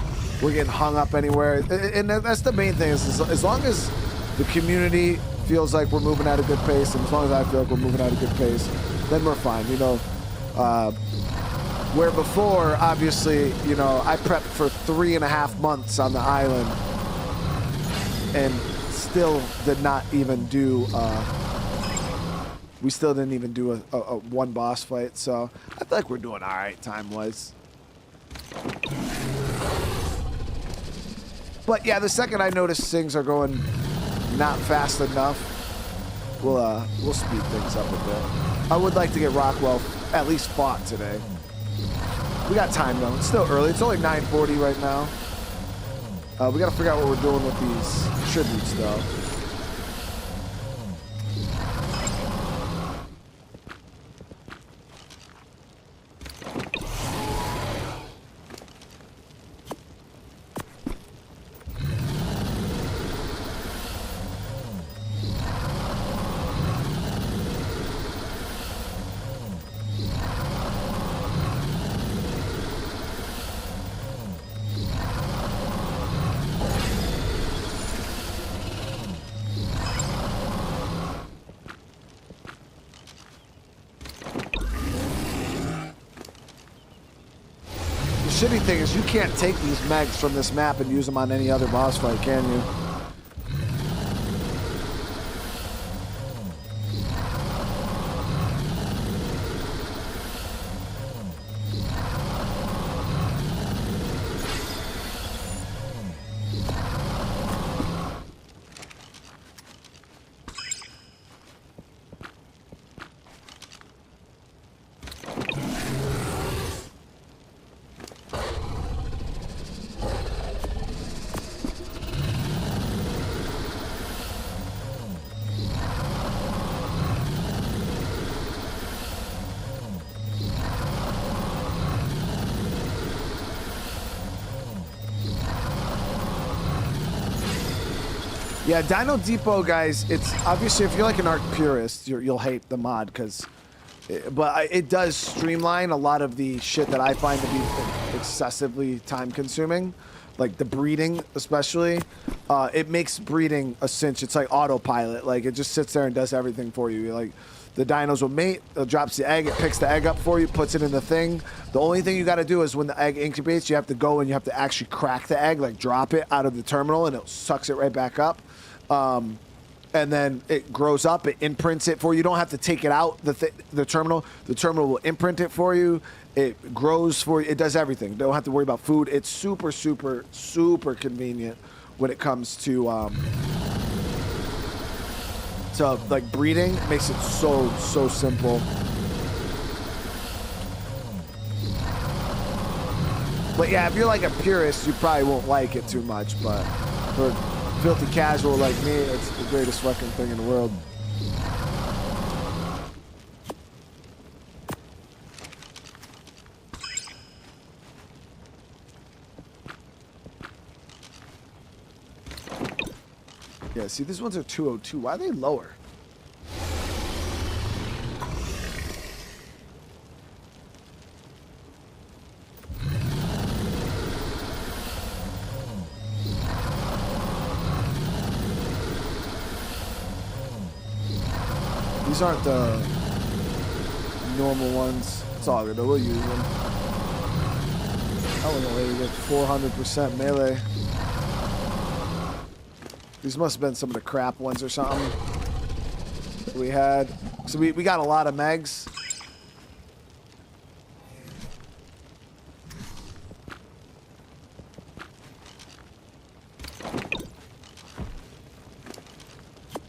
A: we're getting hung up anywhere, and that's the main thing, is as long as the community feels like we're moving at a good pace, and as long as I feel like we're moving at a good pace, then we're fine, you know. Where before, obviously, you know, I prepped for 3.5 months on the island and still did not even do we still didn't even do a one boss fight, so I feel like we're doing all right time-wise. But yeah, the second I notice things are going not fast enough, we'll speed things up a bit. I would like to get Rockwell at least fought today. We got time though. It's still early. It's only 9:40 right now. We got to figure out what we're doing with these tributes though. Shitty thing is you can't take these megs from this map and use them on any other boss fight, can you? Yeah, Dino Depot, guys, it's obviously, if you're like an ARK purist, you'll hate the mod, because it does streamline a lot of the shit that I find to be excessively time consuming, like the breeding especially. It makes breeding a cinch. It's like autopilot. Like, it just sits there and does everything for you. Like, the dinos will mate, it drops the egg, it picks the egg up for you, puts it in the thing. The only thing you got to do is when the egg incubates, you have to go and you have to actually crack the egg, like drop it out of the terminal, and it sucks it right back up. And then it grows up, it imprints it for you. You don't have to take it out, the terminal. The terminal will imprint it for you. It grows for you. It does everything. Don't have to worry about food. It's super, super, super convenient when it comes to like breeding. It makes it so, so simple. But yeah, if you're like a purist, you probably won't like it too much. But for filthy casual like me, it's the greatest fucking thing in the world. Yeah, see, these ones are 202. Why are they lower? These aren't the normal ones. It's all good, we'll use them. I don't know, you get 400% melee. These must have been some of the crap ones or something we had. So we got a lot of megs.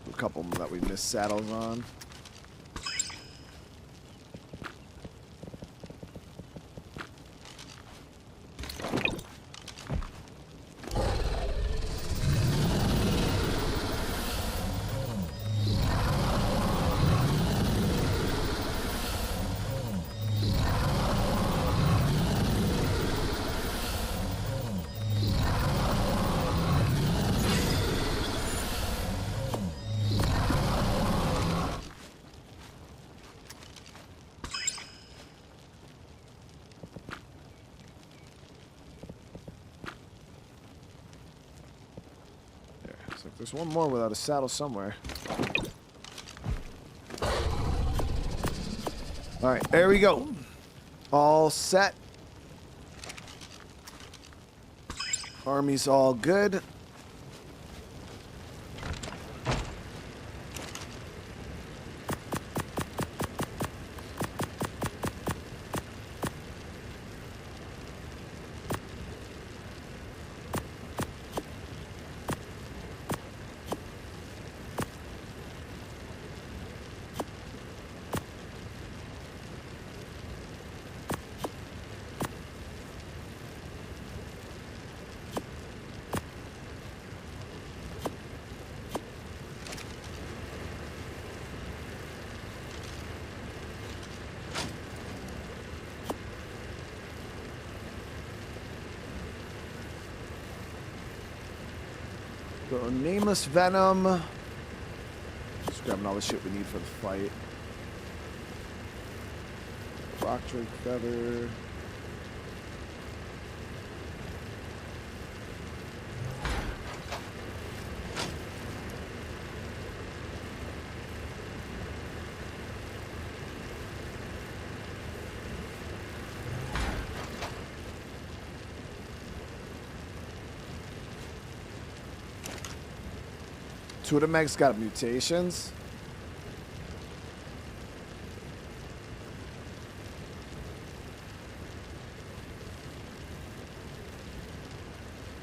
A: A couple of them that we missed saddles on. There's one more without a saddle somewhere. All right, there we go. All set. Army's all good. So, nameless venom. Just grabbing all the shit we need for the fight. Rock drake feather. Two of the megs got mutations.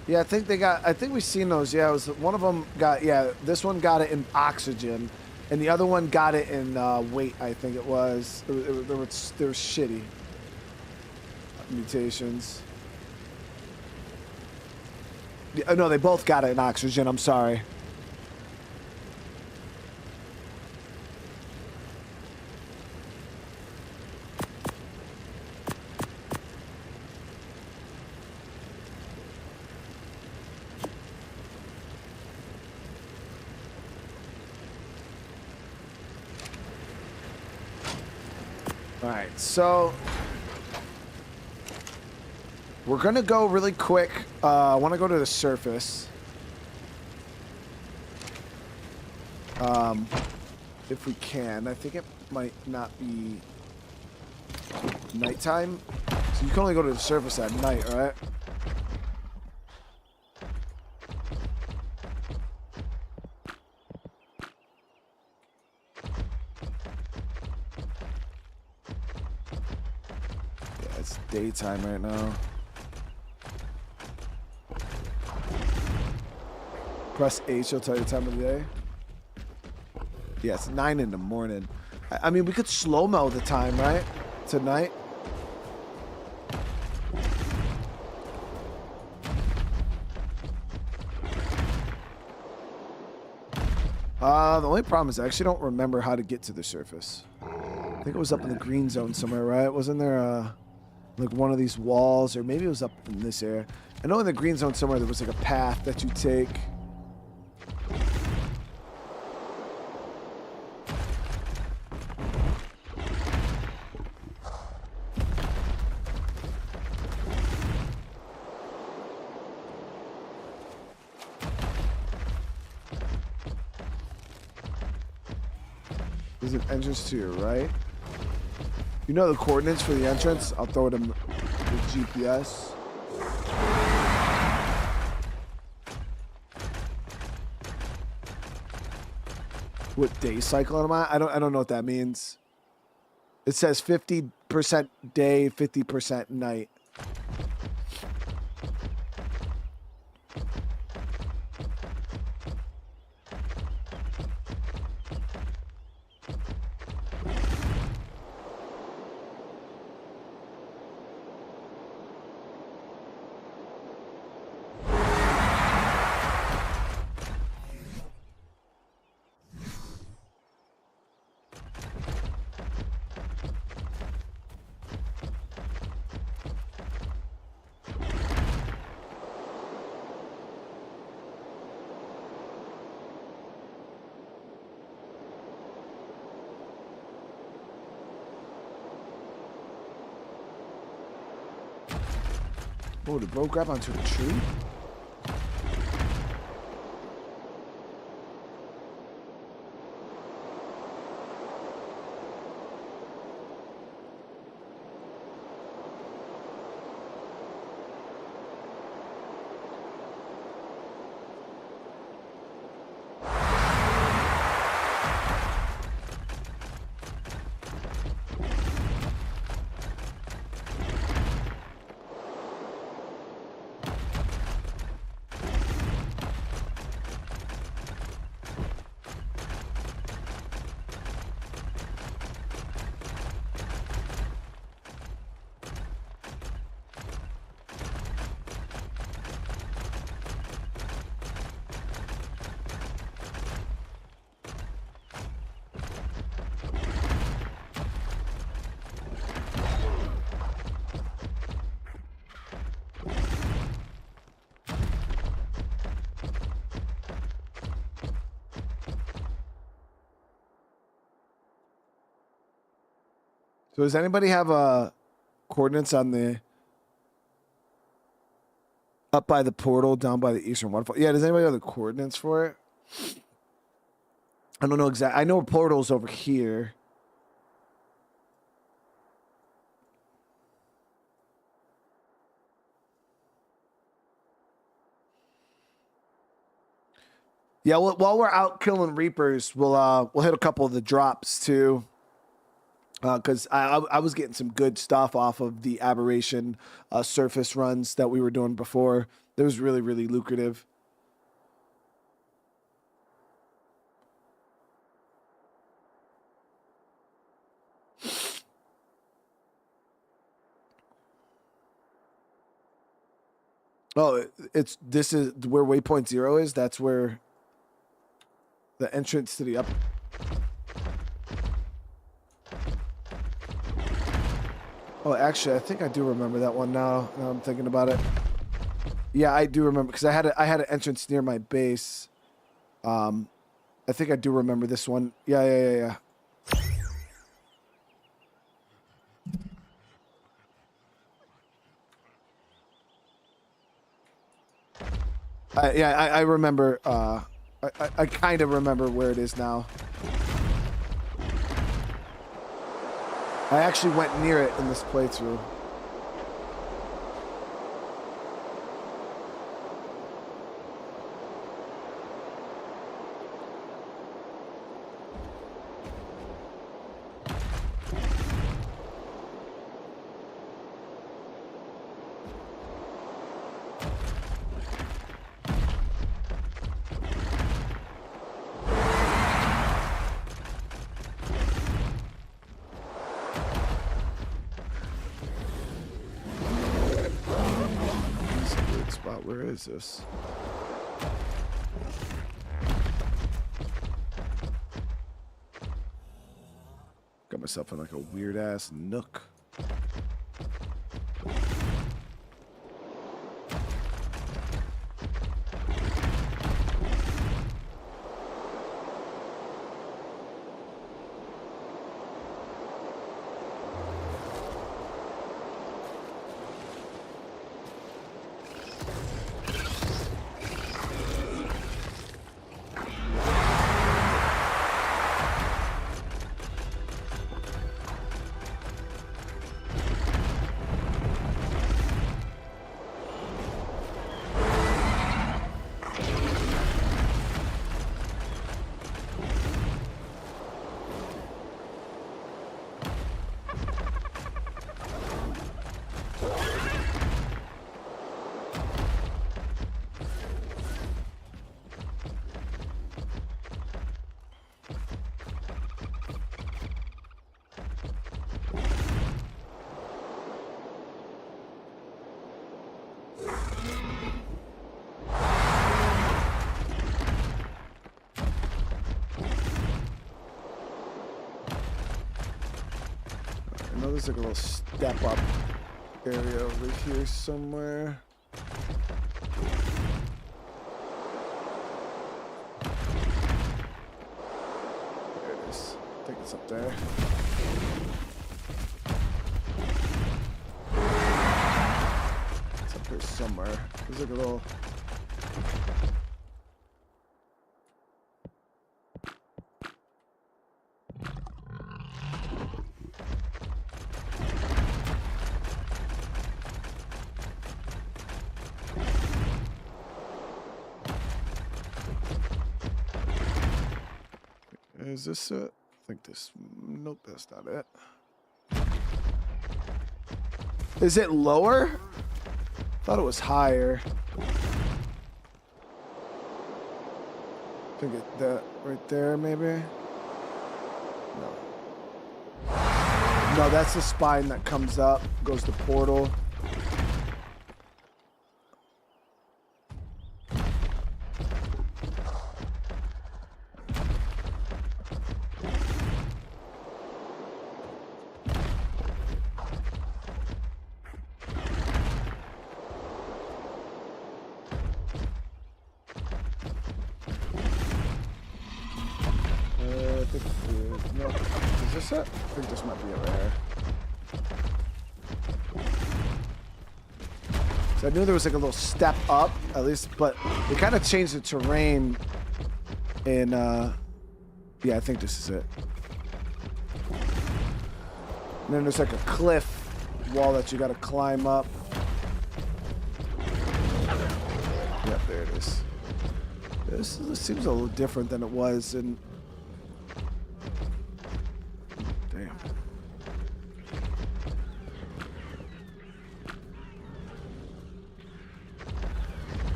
A: Yeah, I think we've seen those. Yeah, it was one of them got, yeah, this one got it in oxygen, and the other one got it in weight, I think it was. They were shitty mutations. Yeah, no, they both got it in oxygen, I'm sorry. Alright, so we're gonna go really quick. I want to go to the surface. If we can. I think it might not be nighttime. So you can only go to the surface at night, right? It's daytime right now. Press H, it'll tell you the time of the day. Yeah, it's 9 in the morning. I mean, we could slow-mo the time, right? Tonight. The only problem is I actually don't remember how to get to the surface. I think it was up in the green zone somewhere, right? Wasn't there like one of these walls, or maybe it was up in this area. I know in the green zone somewhere there was like a path that you take. There's an entrance to your right. You know the coordinates for the entrance? I'll throw it in the GPS. What day cycle am I? I don't know what that means. It says 50% day, 50% night. Oh, did bro grab onto a tree? So does anybody have coordinates on the up by the portal, down by the eastern waterfall? Yeah, does anybody have the coordinates for it? I don't know exactly. I know a portal's over here. Yeah, well, while we're out killing Reapers, we'll hit a couple of the drops too. Because I was getting some good stuff off of the aberration surface runs that we were doing before. That was really, really lucrative. Oh, this is where waypoint 0 is. That's where the entrance to the up. Oh, actually, I think I do remember that one now. Now I'm thinking about it. Yeah, I do remember because I had an entrance near my base. I think I do remember this one. Yeah. I remember. I kind of remember where it is now. I actually went near it in this playthrough. Where is this? Got myself in like a weird ass nook. I know there's like a little step up area over here somewhere. There it is. I think it's up there. It's up here somewhere. There's like a little... Is this it? I think this... Nope, that's not it. Is it lower? Thought it was higher. I think that right there, maybe? No. No, that's the spine that comes up, goes to portal. No, is this it? I think this might be it right here. So I knew there was like a little step up, at least, but it kind of changed the terrain. And yeah, I think this is it. And then there's like a cliff wall that you got to climb up. Yep, there it is. This seems a little different than it was in... Damn.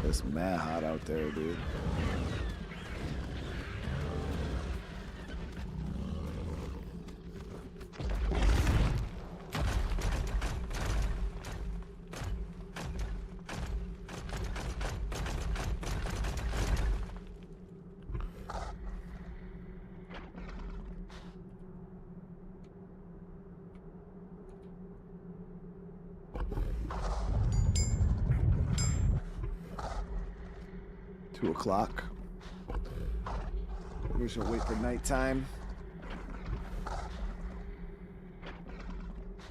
A: It's mad hot out there, dude. O'clock. We should wait for nighttime.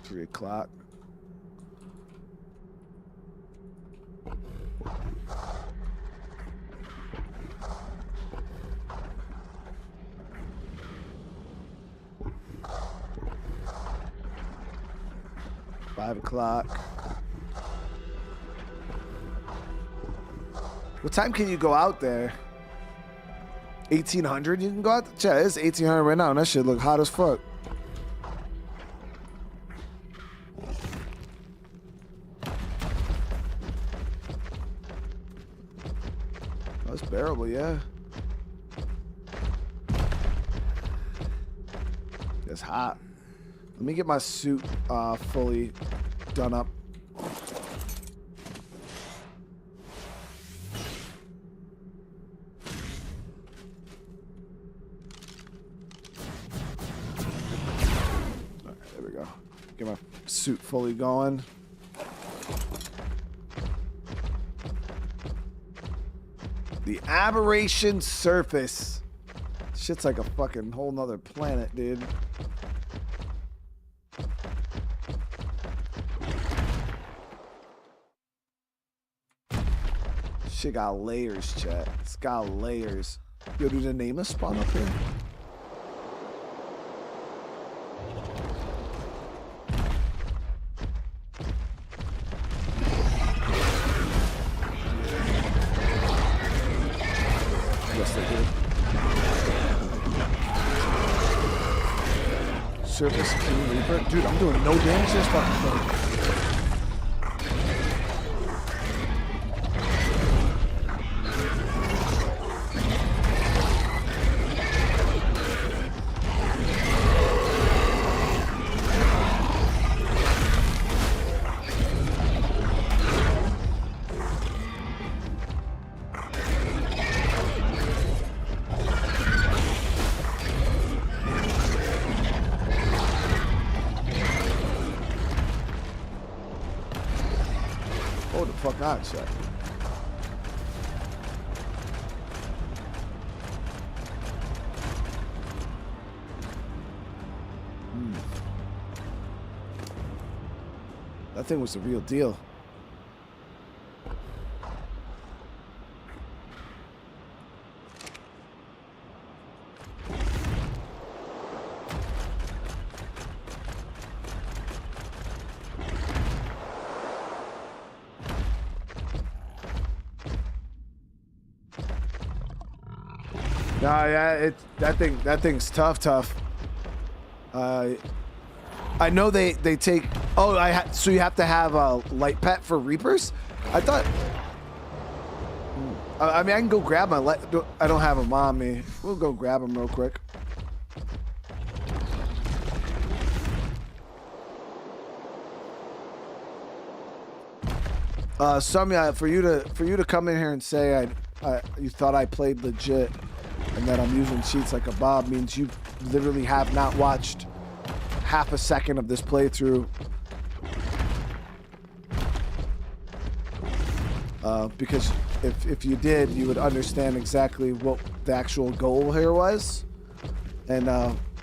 A: 3 o'clock. Five o'clock. What time can you go out there? 1800 you can go out there? Chat, it's 1800 right now and that shit look hot as fuck. That's bearable, yeah. It's hot. Let me get my suit fully done up. go. Get my suit fully going. The aberration surface. Shit's like a fucking whole nother planet, dude. Shit got layers, chat. It's got layers. Yo, did the name spawn up here? Yes, they did. Surface King Reaper. Dude, I'm doing no damage to this fucking thing. God, shit. That thing was the real deal. Nah, yeah, that thing's tough. I know they take. Oh, so you have to have a light pet for Reapers. I thought. I mean, I can go grab my light. I don't have them on me. We'll go grab them real quick. Samya, for you to come in here and say you thought I played legit and that I'm using cheats like a Bob means you literally have not watched half a second of this playthrough. Because if you did, you would understand exactly what the actual goal here was and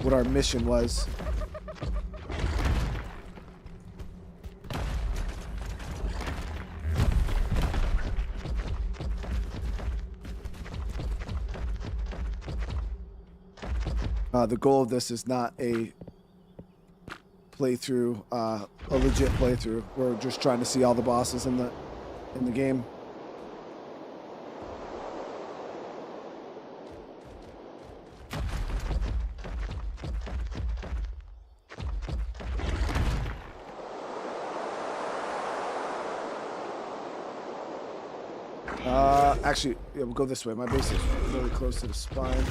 A: what our mission was. The goal of this is not a playthrough, a legit playthrough. We're just trying to see all the bosses in the game. Actually, yeah, we'll go this way. My base is really close to the spine.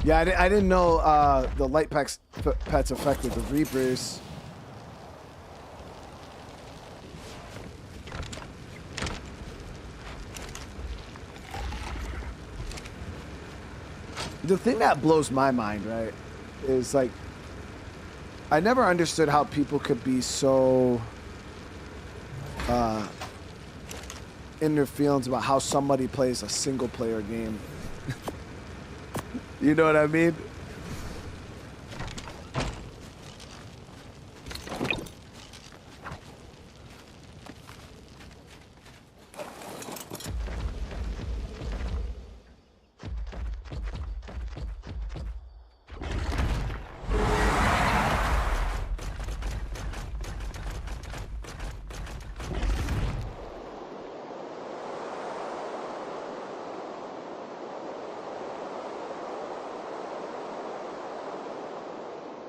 A: Yeah, I didn't know the light pets affected the Reapers. The thing that blows my mind, right, is like, I never understood how people could be so in their feelings about how somebody plays a single player game. You know what I mean?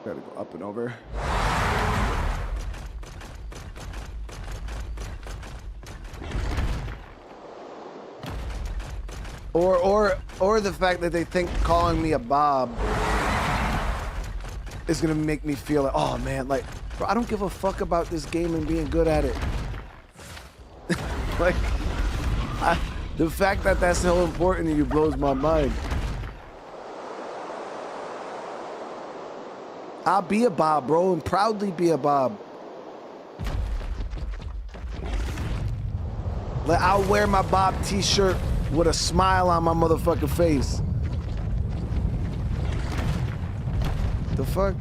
A: Gotta go up and over. Or the fact that they think calling me a Bob is gonna make me feel like, oh man, like, bro, I don't give a fuck about this game and being good at it. Like, the fact that that's so important to you blows my mind. I'll be a Bob, bro, and proudly be a Bob. Like, I'll wear my Bob t-shirt with a smile on my motherfucking face. The fuck?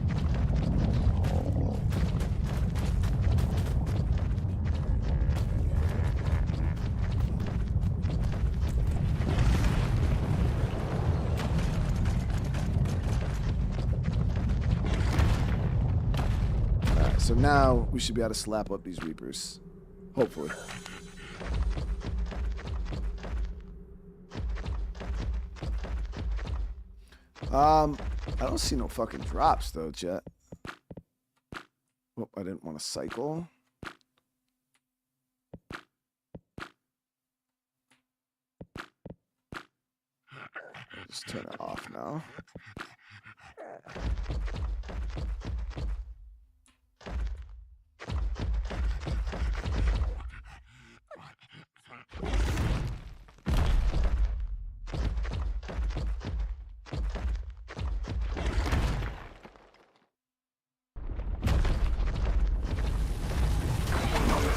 A: Alright, so now we should be able to slap up these Reapers. Hopefully. I don't see no fucking drops though, chat. Oh, I didn't want to cycle. Just turn it off now.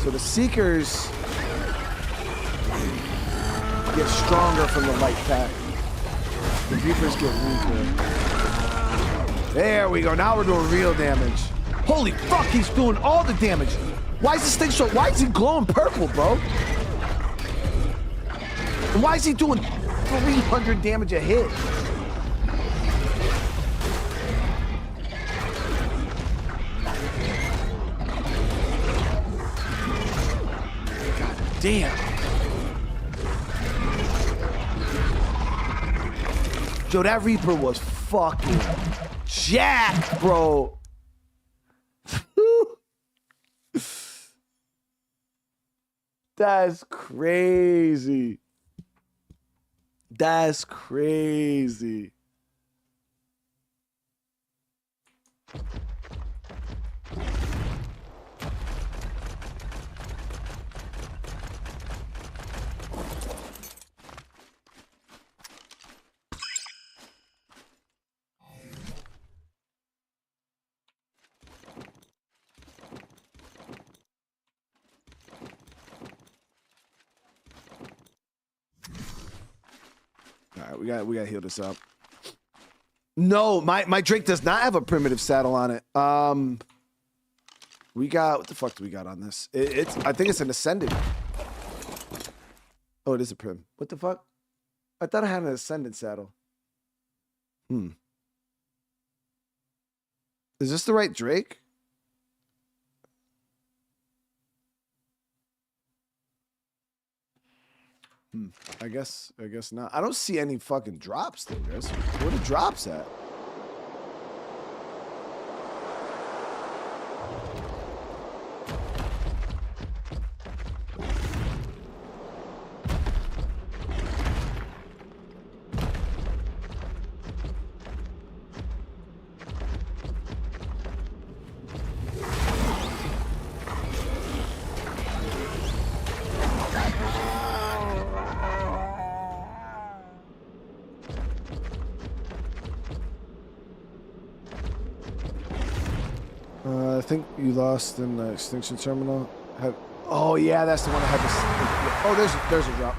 A: So the Seekers get stronger from the light pack. The Reapers get weaker. There we go. Now we're doing real damage. Holy fuck, he's doing all the damage. Why is this thing so... Why is he glowing purple, bro? And why is he doing 300 damage a hit? Damn. Yo, that Reaper was fucking jacked, bro. That's crazy. That's crazy. All right, we gotta heal this up. No, my Drake does not have a primitive saddle on it. We got, what the fuck do we got on this? It's I think it's an ascendant. Oh, it is a prim. What the fuck? I thought I had an ascendant saddle. Is this the right Drake? I guess not. I don't see any fucking drops though, guys. Where the drops at? I think you lost in the extinction terminal. Oh yeah, that's the one that had this. Oh, there's a drop.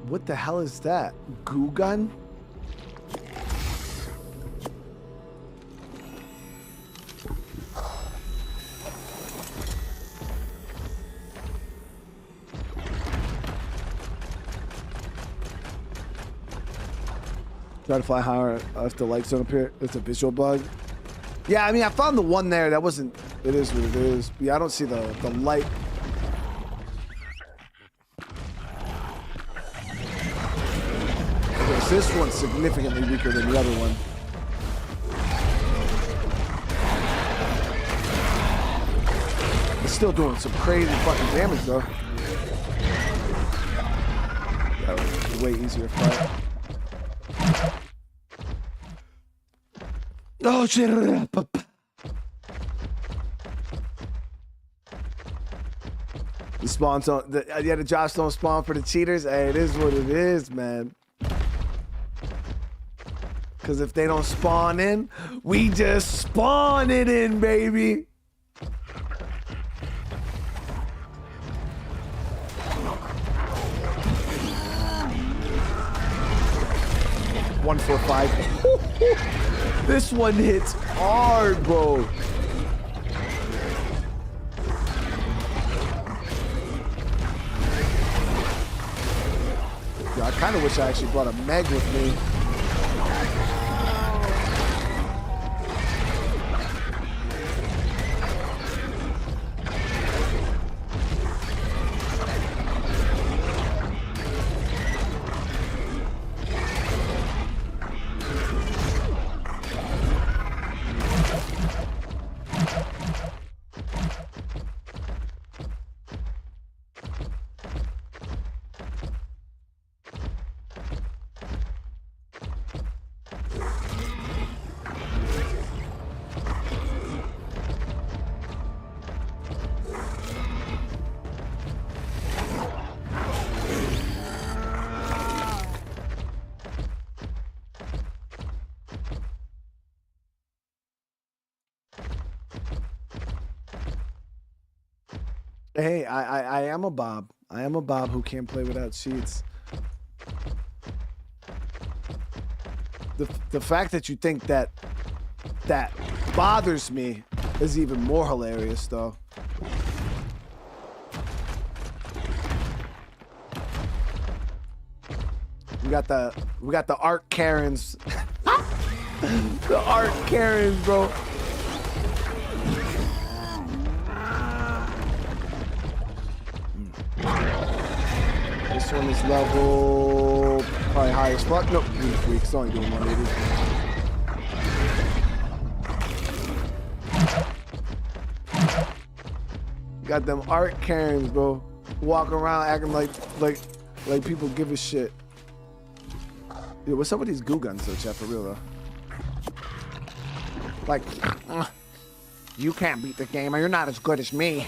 A: What the hell is that? Goo gun? Try to fly higher if the lights don't appear. It's a visual bug. Yeah, I mean, I found the one there. That wasn't... It is what it is. Yeah, I don't see the light. Okay, so this one's significantly weaker than the other one. It's still doing some crazy fucking damage, though. That was way easier fight. Oh shit! The spawns don't. Yeah, the drops don't spawn for the cheaters. Hey, it is what it is, man. Because if they don't spawn in, we just spawn it in, baby. One, 4, 5. This one hits hard, bro. Yeah, I kind of wish I actually brought a Meg with me. Hey, I am a Bob. I am a Bob who can't play without cheats. The fact that you think that bothers me is even more hilarious, though. We got the ARK Karens. The ARK Karens, bro. This one is level probably high as fuck. Nope, weak. It's only doing 180. Got them ARK Karens, bro. Walking around acting like people give a shit. Yeah, what's up with these goo guns though, chat, for real though? Like, you can't beat the game, or you're not as good as me.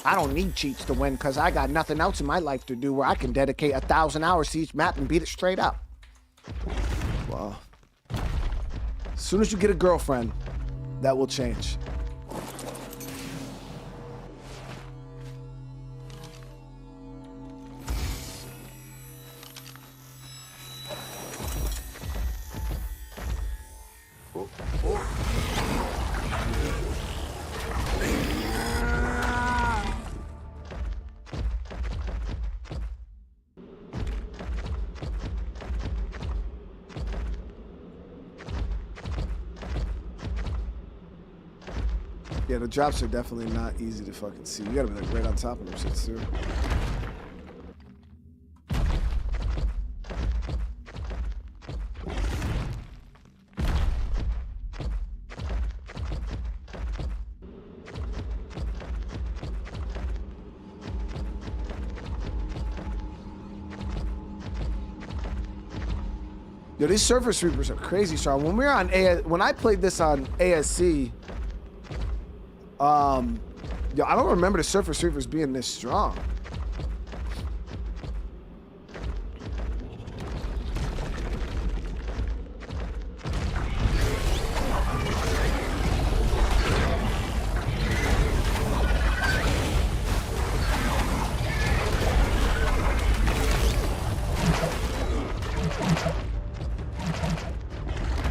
A: I don't need cheats to win because I got nothing else in my life to do where I can dedicate 1,000 hours to each map and beat it straight up. Well, as soon as you get a girlfriend, that will change. Yeah, the drops are definitely not easy to fucking see. You gotta be like right on top of them shits too. Yo, these Surfer Sweepers are crazy strong. When we were on when I played this on ASC, yo, I don't remember the Surfer Sweepers being this strong.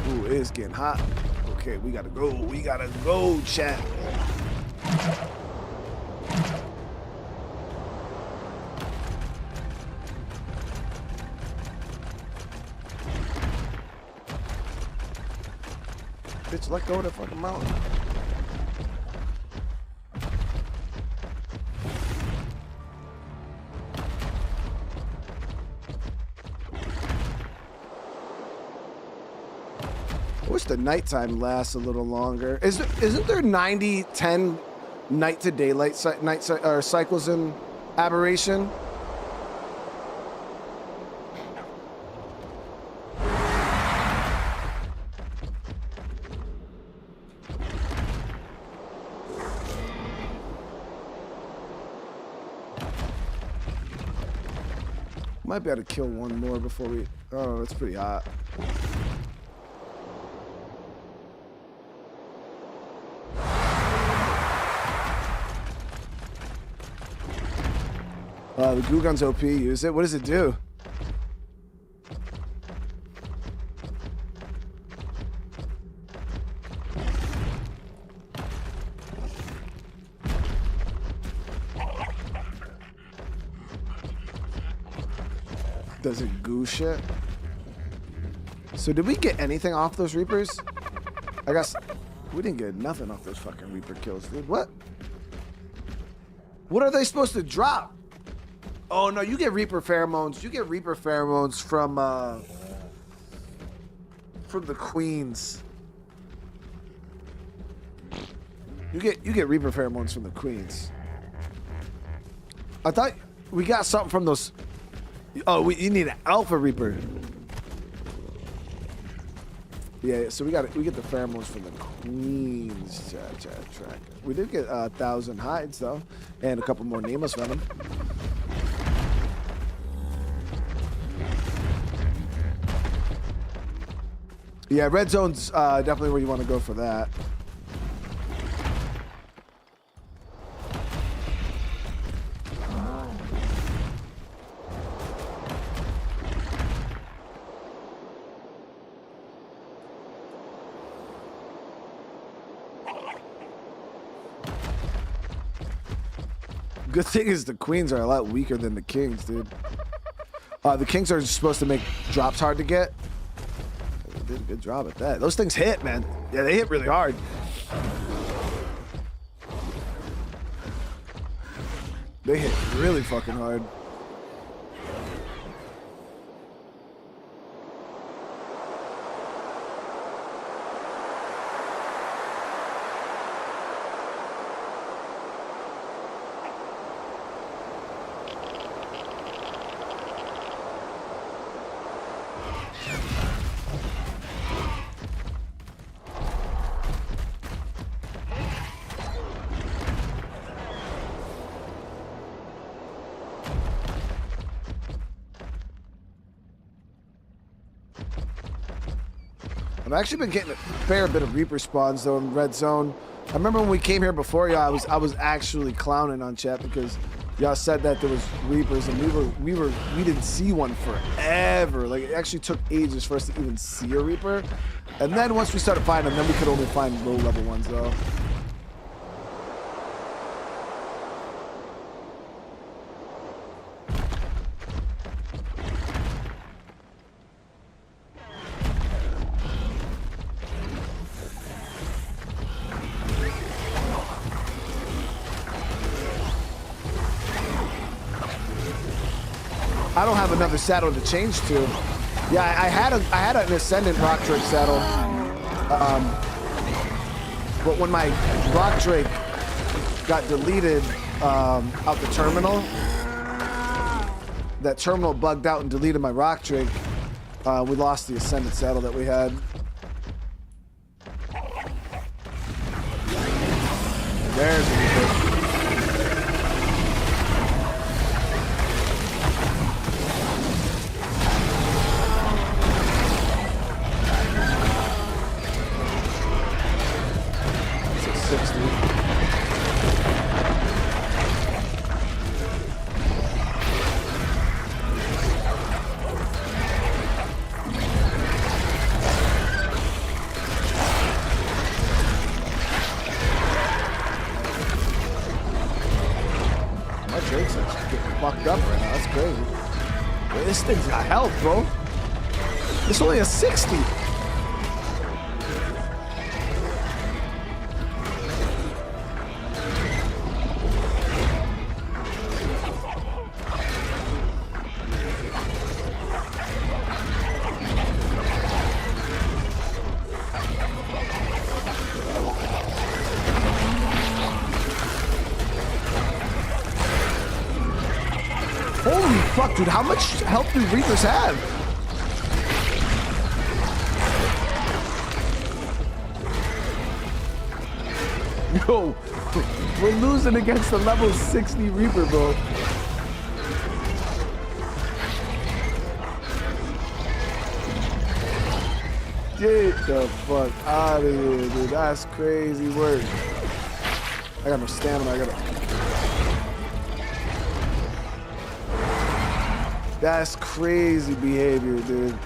A: Ooh, it's getting hot. Okay, we gotta go. We gotta go, chat. Bitch, let go of that fucking mountain. I wish the nighttime lasts a little longer. Isn't there 90-10 night to daylight cycles in Aberration? Might be able to kill one more before we... Oh, it's pretty hot. The goo gun's OP. Use it. What does it do? Does it goo shit? So did we get anything off those Reapers? I guess we didn't get nothing off those fucking Reaper kills, dude. What? What are they supposed to drop? Oh no, you get Reaper pheromones. You get Reaper pheromones from the queens. You get Reaper pheromones from the queens. I thought we got something from those. Oh, you need an Alpha Reaper. Yeah, so we get the pheromones from the queens. Track. We did get 1,000 hides though, and a couple more nameless venom. Yeah, red zone's definitely where you want to go for that. Good thing is the queens are a lot weaker than the kings, dude. The kings are supposed to make drops hard to get. They did a good job at that. Those things hit, man. Yeah, they hit really hard. They hit really fucking hard. I've actually been getting a fair bit of Reaper spawns though in red zone. I remember when we came here before y'all, I was actually clowning on chat because y'all said that there was Reapers and we didn't see one forever. Like it actually took ages for us to even see a Reaper. And then once we started finding them, then we could only find low level ones though. I don't have another saddle to change to. Yeah, I had an Ascendant Rock Drake saddle. But when my Rock Drake got deleted out the terminal, that terminal bugged out and deleted my Rock Drake. We lost the Ascendant saddle that we had. There's the Reaper. This thing's got health, bro. It's only a 60. Dude, how much health do Reapers have? Yo, we're losing against the level 60 Reaper, bro. Get the fuck out of here, dude. That's crazy work. I got no stamina. That's crazy behavior, dude.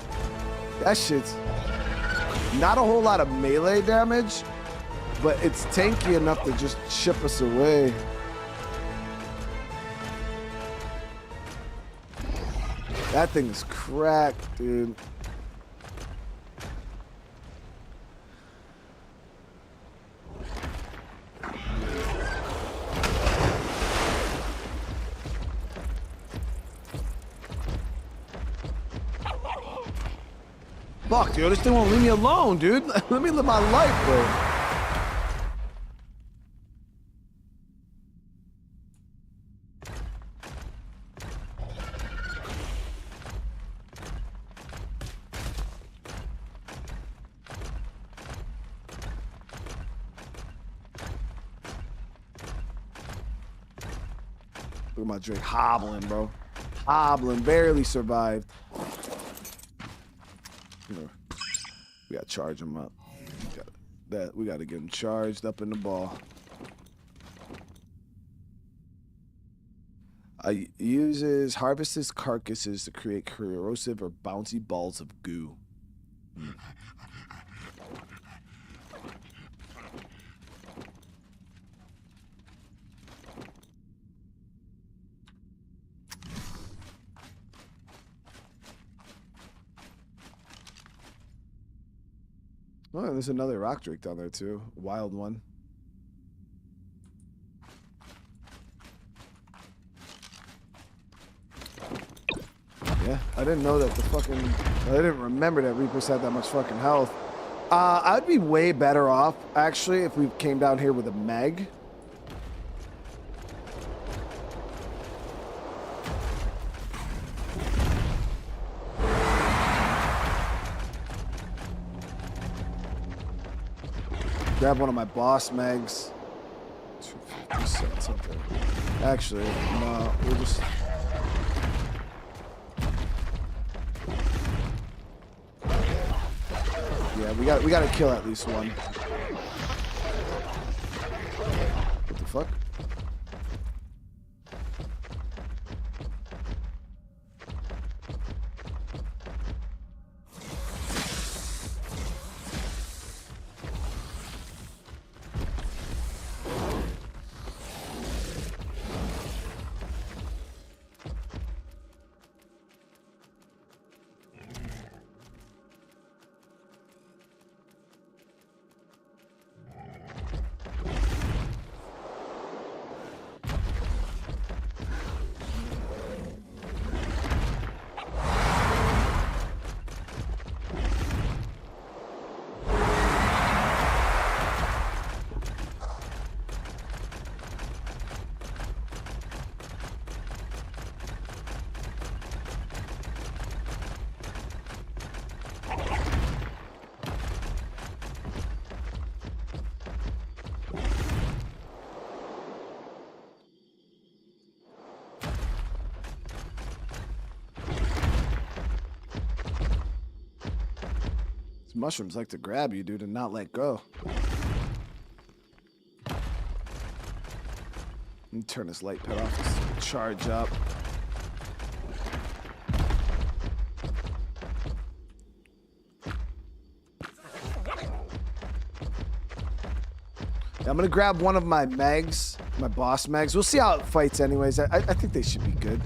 A: That shit's not a whole lot of melee damage, but it's tanky enough to just chip us away. That thing is cracked, dude. Fuck, dude, this thing won't leave me alone, dude. Let me live my life, bro. Look at my Drake hobbling, bro. Hobbling, barely survived. We gotta charge him up. We gotta get him charged up in the ball. Harvests carcasses to create corrosive or bouncy balls of goo. Oh, there's another rock drake down there too. Wild one. Yeah, I didn't know that I didn't remember that Reapers had that much fucking health. I'd be way better off, actually, if we came down here with a Meg. Grab one of my boss megs. 250 something. Actually, no, we'll just. Yeah, we gotta kill at least one. What the fuck? These mushrooms like to grab you, dude, and not let go. Let me turn this light pit off to charge up. I'm gonna grab one of my megs, my boss megs. We'll see how it fights anyways. I think they should be good.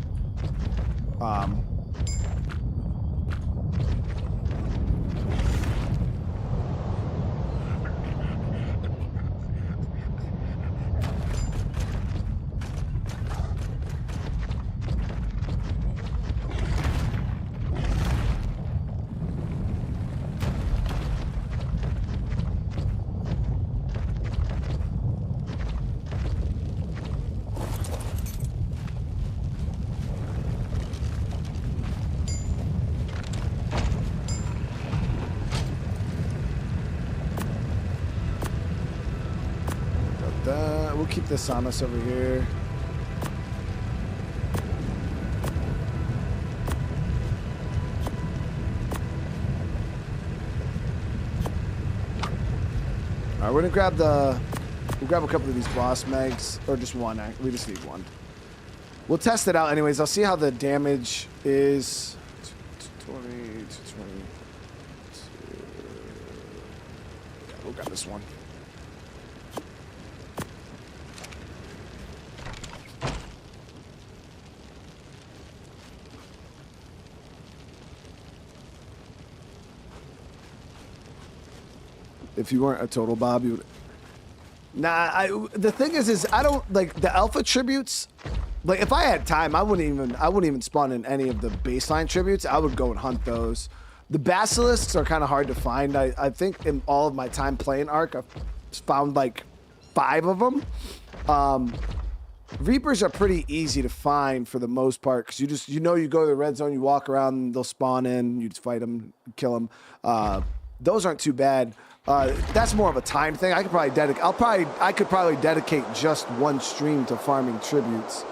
A: that. We'll keep this on us over here. All right, we're gonna grab the. We'll grab a couple of these boss mags, or just one. We just need one. We'll test it out anyways. I'll see how the damage is. 20, 20. We'll grab this one. If you weren't a total Bob, you would. Nah, the thing is I don't like the alpha tributes. Like if I had time, I wouldn't even spawn in any of the baseline tributes. I would go and hunt those. The basilisks are kind of hard to find. I think in all of my time playing ARK, I've found like 5 of them. Reapers are pretty easy to find for the most part because you go to the red zone, you walk around, they'll spawn in, you just fight them, kill them. Those aren't too bad. That's more of a time thing. I could probably dedicate just one stream to farming tributes,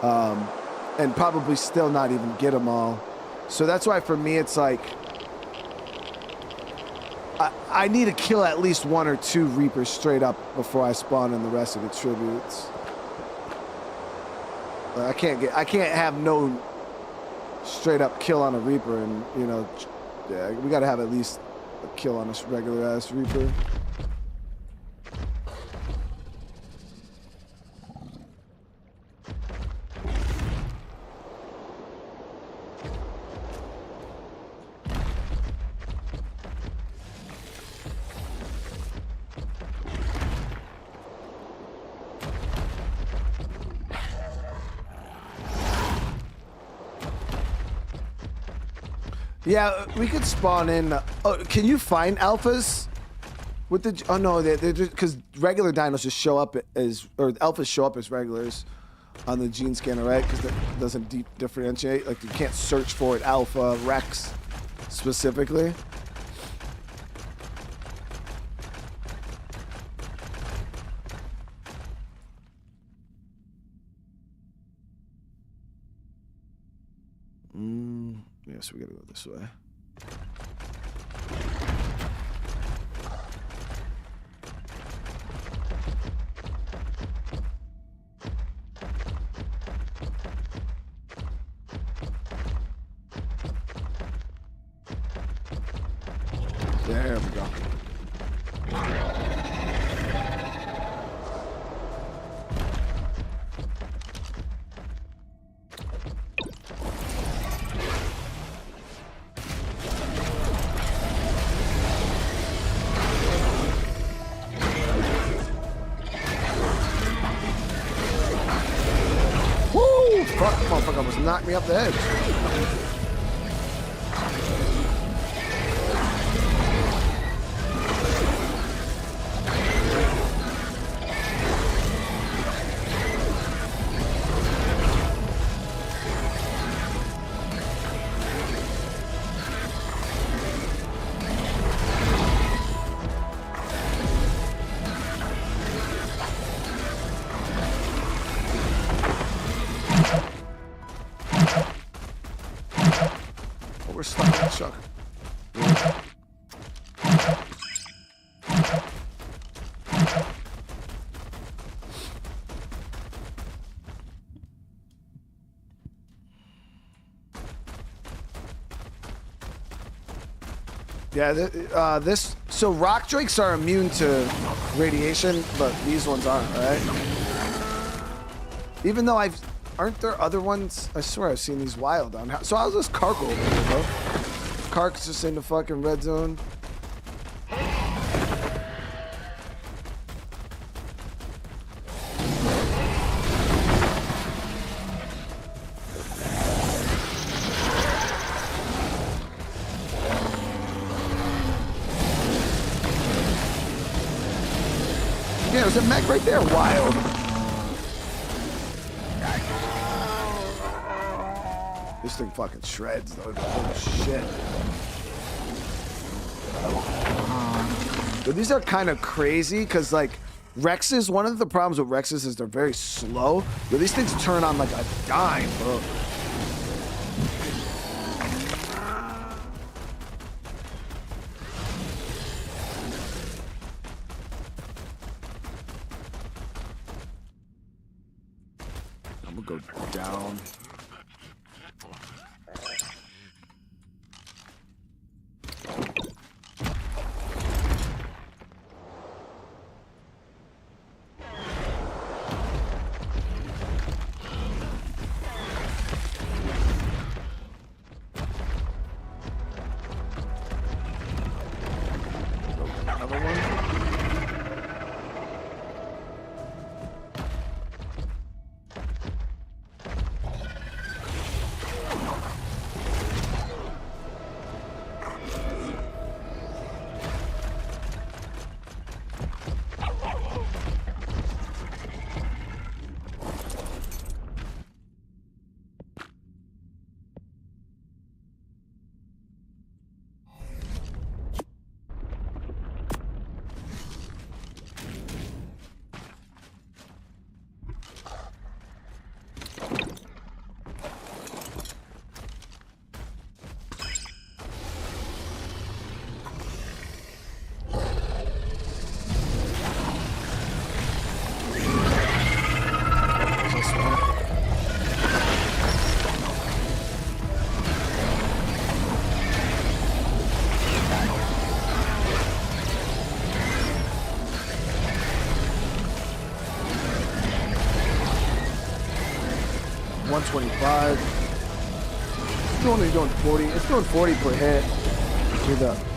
A: and probably still not even get them all. So that's why for me it's like I need to kill at least 1 or 2 Reapers straight up before I spawn in the rest of the tributes. I can't have no straight up kill on a Reaper, and yeah, we gotta have at least a kill on a regular ass Reaper. Yeah, we could spawn in. Oh, can you find alphas with the? Oh no, they're just because regular dinos just show up as, or alphas show up as regulars on the gene scanner, right? Because that doesn't differentiate. Like you can't search for it, alpha, Rex, specifically. Yes, we gotta go this way. There we go. Fuck, motherfucker almost knocked me off the edge. We're stuck in the truck. Yeah, so rock drakes are immune to radiation, but these ones aren't, right? Even though aren't there other ones? I swear I've seen these wild on. So how's this Kark over here, bro? Kark's just in the fucking red zone. Yeah, there's a mech right there. Wild. This thing fucking shreds, though. Holy shit. But these are kind of crazy, because, like, Rexes, one of the problems with Rexes is they're very slow. But these things turn on like a dime, bro. I'm gonna go down. Another one. This one. $125. It's only doing 40. It's doing 40 per hit. With a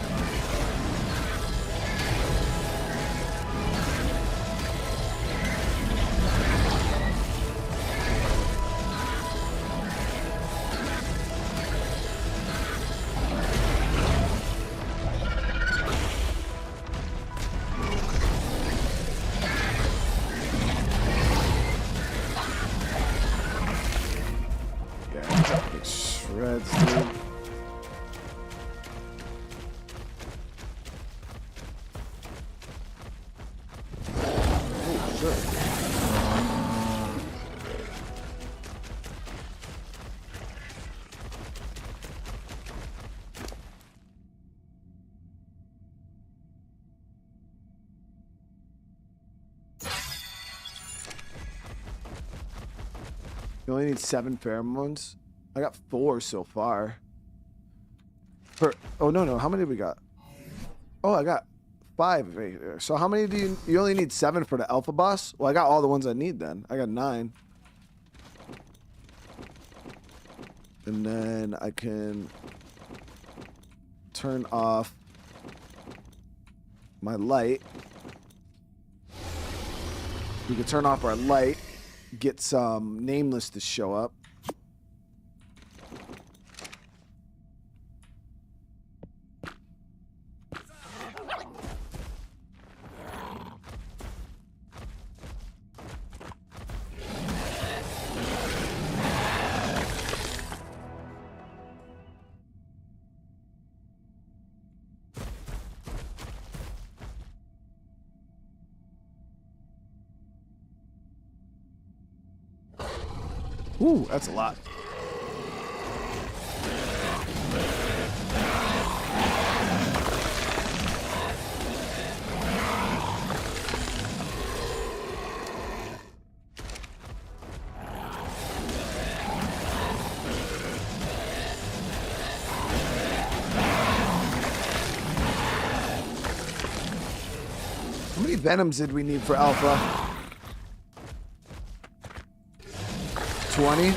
A: shreds, dude. Oh, sure. You only need 7 pheromones. I got 4 so far. Oh no, how many we got? Oh, I got 5 right here. So how many do you only need 7 for the alpha boss? Well, I got all the ones I need then. I got 9. And then I can turn off my light. We can turn off our light, get some nameless to show up. Ooh, that's a lot. How many venoms did we need for alpha? 20?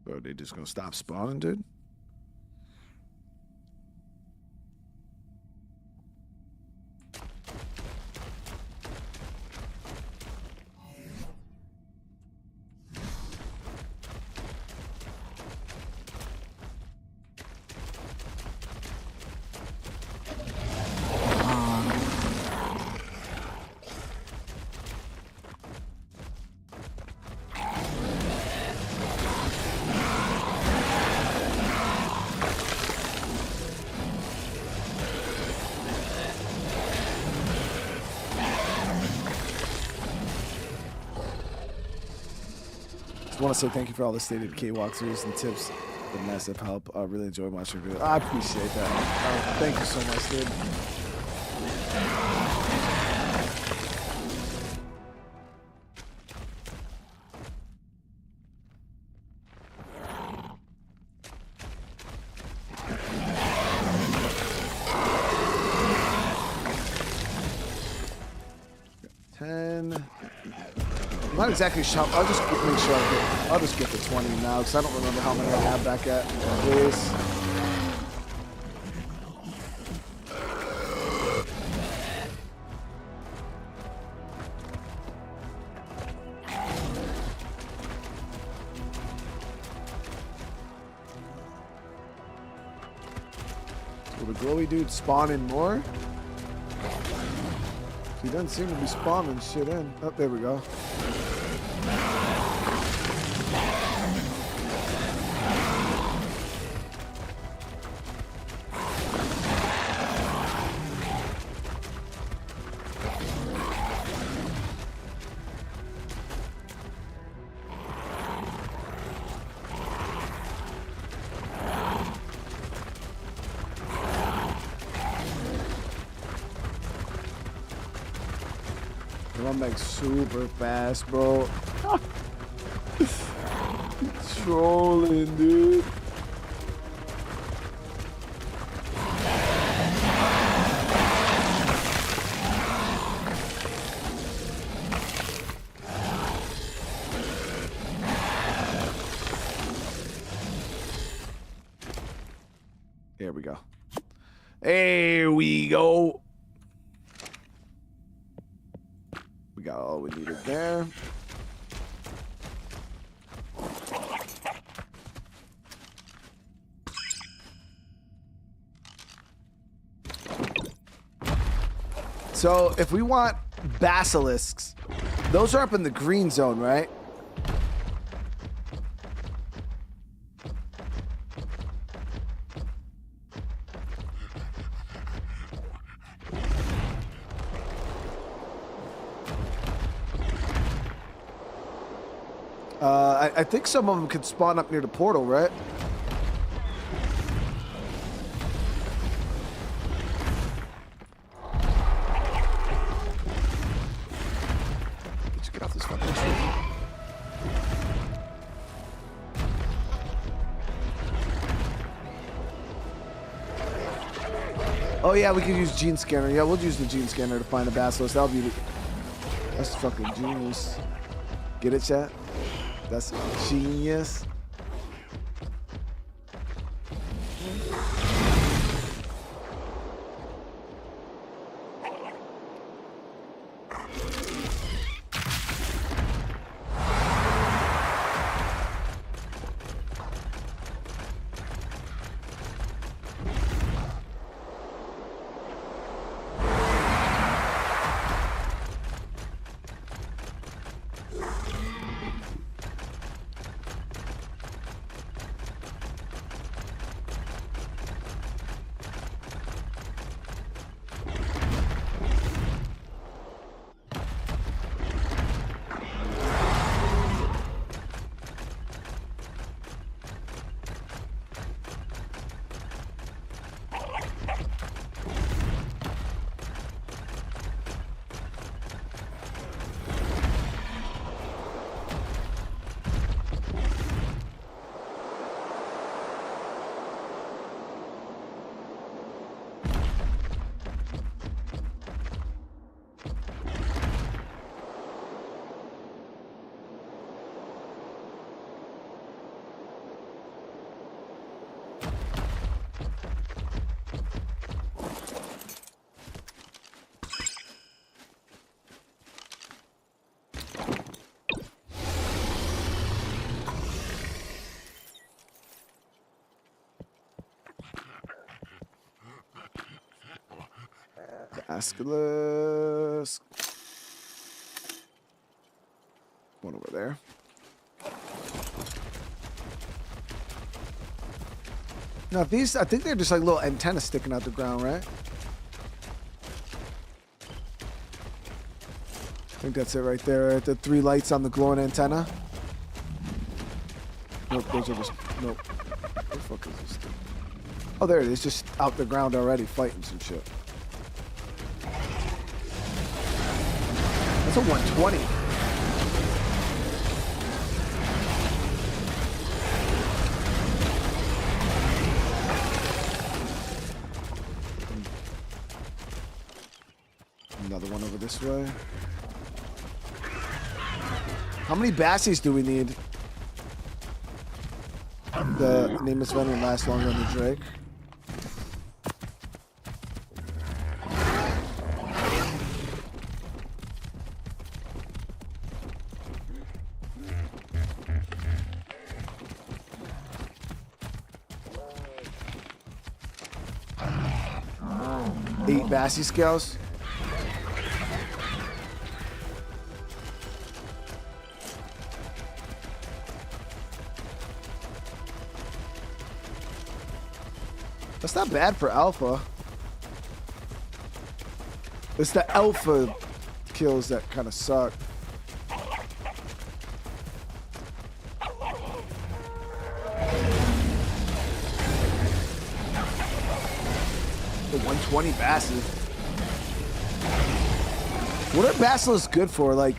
A: Are they just gonna stop spawning, dude? want to say thank you for all the State of Decay walkthroughs and tips. The massive help. I really enjoy watching your videos. I appreciate that. Thank you so much, dude. I'm not exactly sure. I'll just make sure I'll just get the 20 now because I don't remember how many I have back at base. Will the glowy dude spawn in more? He doesn't seem to be spawning shit in. Oh, there we go. I'm like super fast, bro. Trolling, dude. Here we go. There we go. We got all we needed there. So if we want basilisks, those are up in the green zone, right? I think some of them could spawn up near the portal, right? Let's get off this fucking tree. Oh yeah, we could use gene scanner. Yeah, we'll use the gene scanner to find a basilisk. That'll be that's fucking genius. Get it, chat? That's genius. Basilisk. One over there. Now these, I think they're just like little antennas sticking out the ground, right? I think that's it right there. The 3 lights on the glowing antenna. Nope, those are just... Nope. What the fuck is this thing? Oh, there it is. Just out the ground already, fighting some shit. That's a 120. Another one over this way. How many bassies do we need? The nameless venom lasts longer than the Drake. Eight Bassie scales. That's not bad for alpha. It's the alpha kills that kind of suck. The 120 Basilisk. What are Basilisks good for? Like,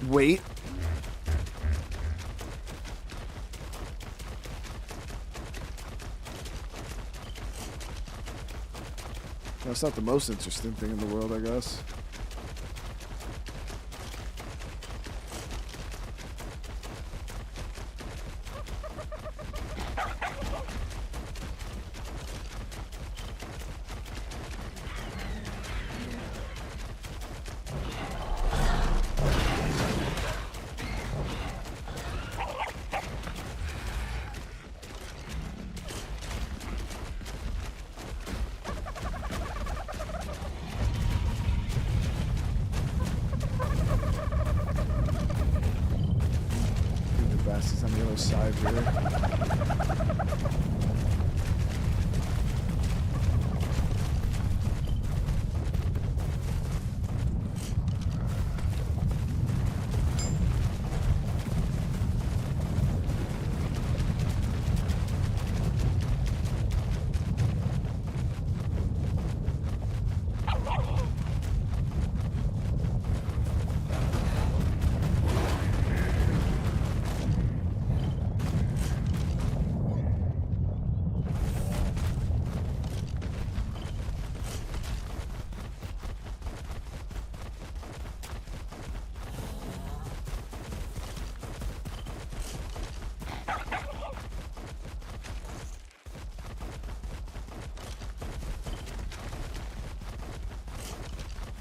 A: wait. That's not the most interesting thing in the world, I guess. Is on the other side here.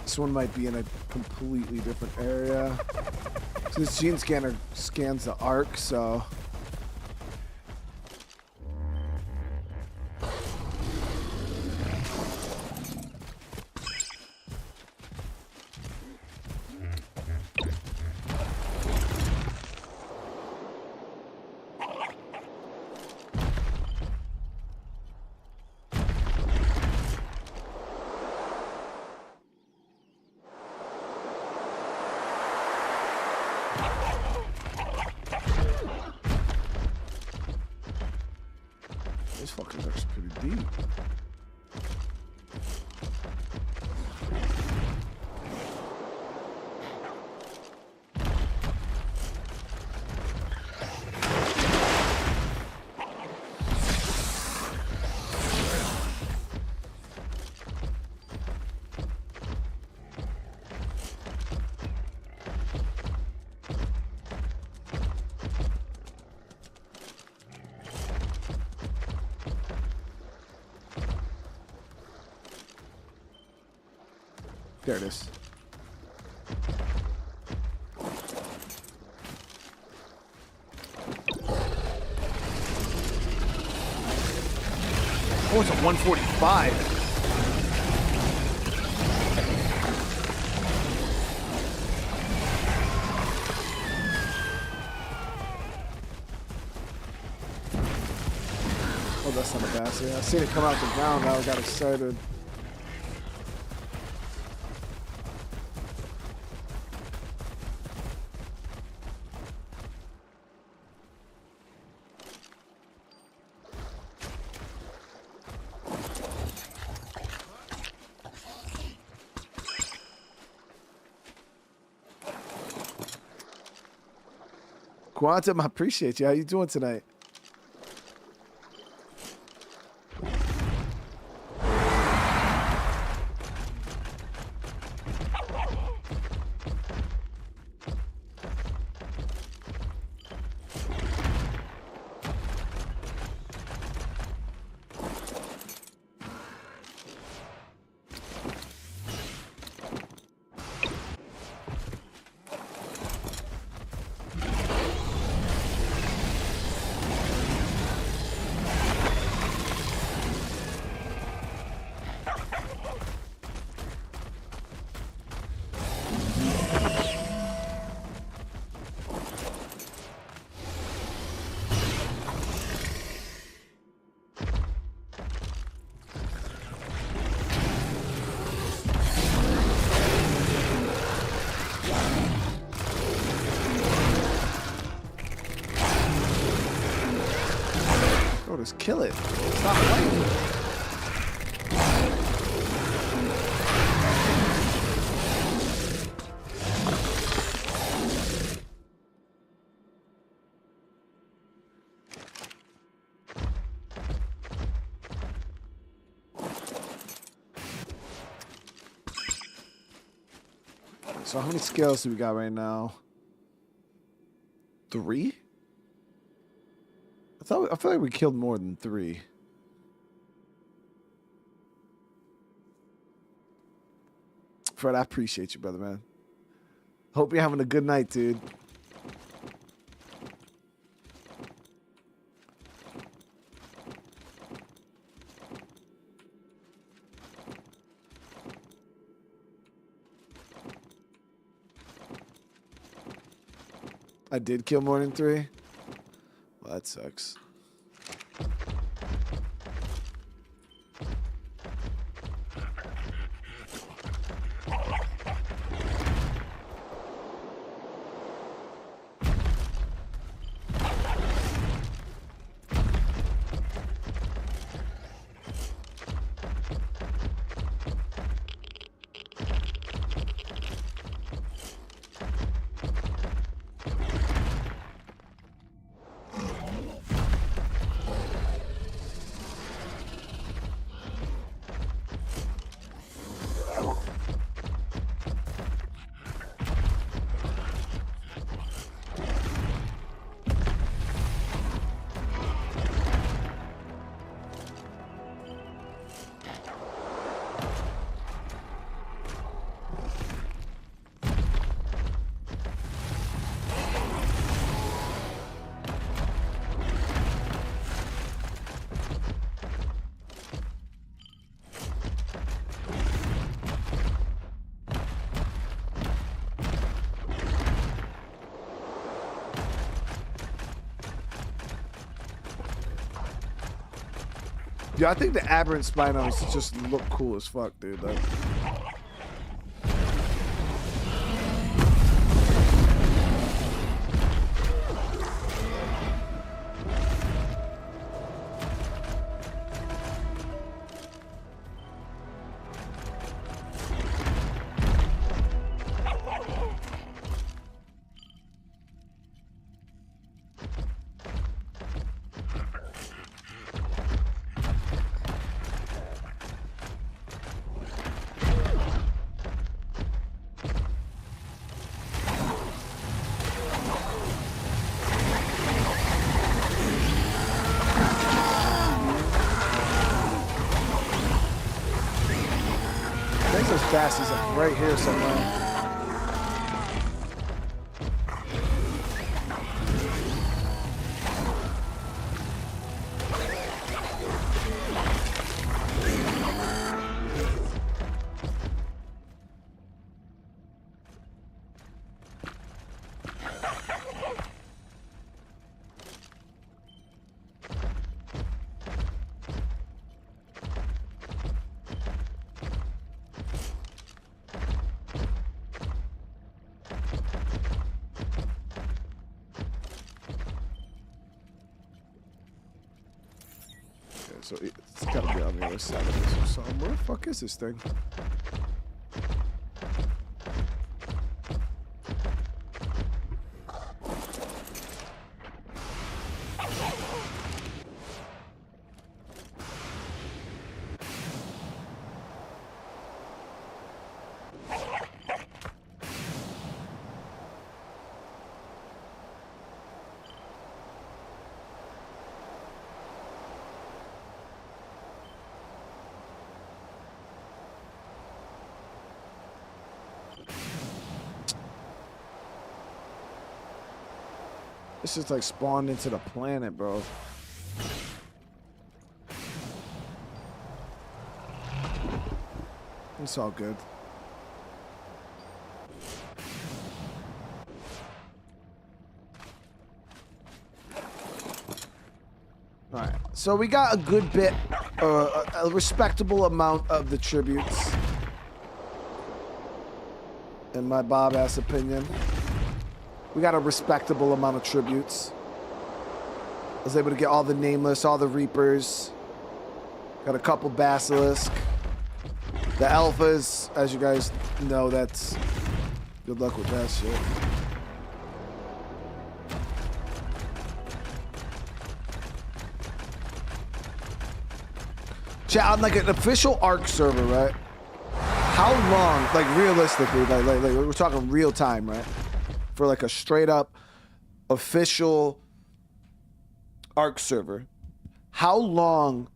A: This one might be in a completely different area. So this gene scanner scans the ARK, so... This fucker's actually pretty deep. There it is. Oh, it's a 145. fast. Yeah, I seen it come out the ground. I got excited. Quantum, I appreciate you. How you doing tonight? Just kill it. Stop fighting. So how many scales do we got right now? 3? I feel like we killed more than 3. Fred, I appreciate you, brother, man. Hope you're having a good night, dude. I did kill more than 3? Well, that sucks. Yeah, I think the aberrant spinos just look cool as fuck, dude. Like, fast as like right here somewhere. So it's gotta be on the other side of this or something. Where the fuck is this thing? This just like spawned into the planet, bro. It's all good. All right, so we got a good bit, a respectable amount of the tributes, in my Bob-ass opinion. We got a respectable amount of tributes. I was able to get all the Nameless, all the Reapers. Got a couple Basilisk. The Alphas, as you guys know, that's... Good luck with that shit. Chat, on like an official ARK server, right? How long, like realistically, like we're talking real time, right? For like a straight up official ARK server, how long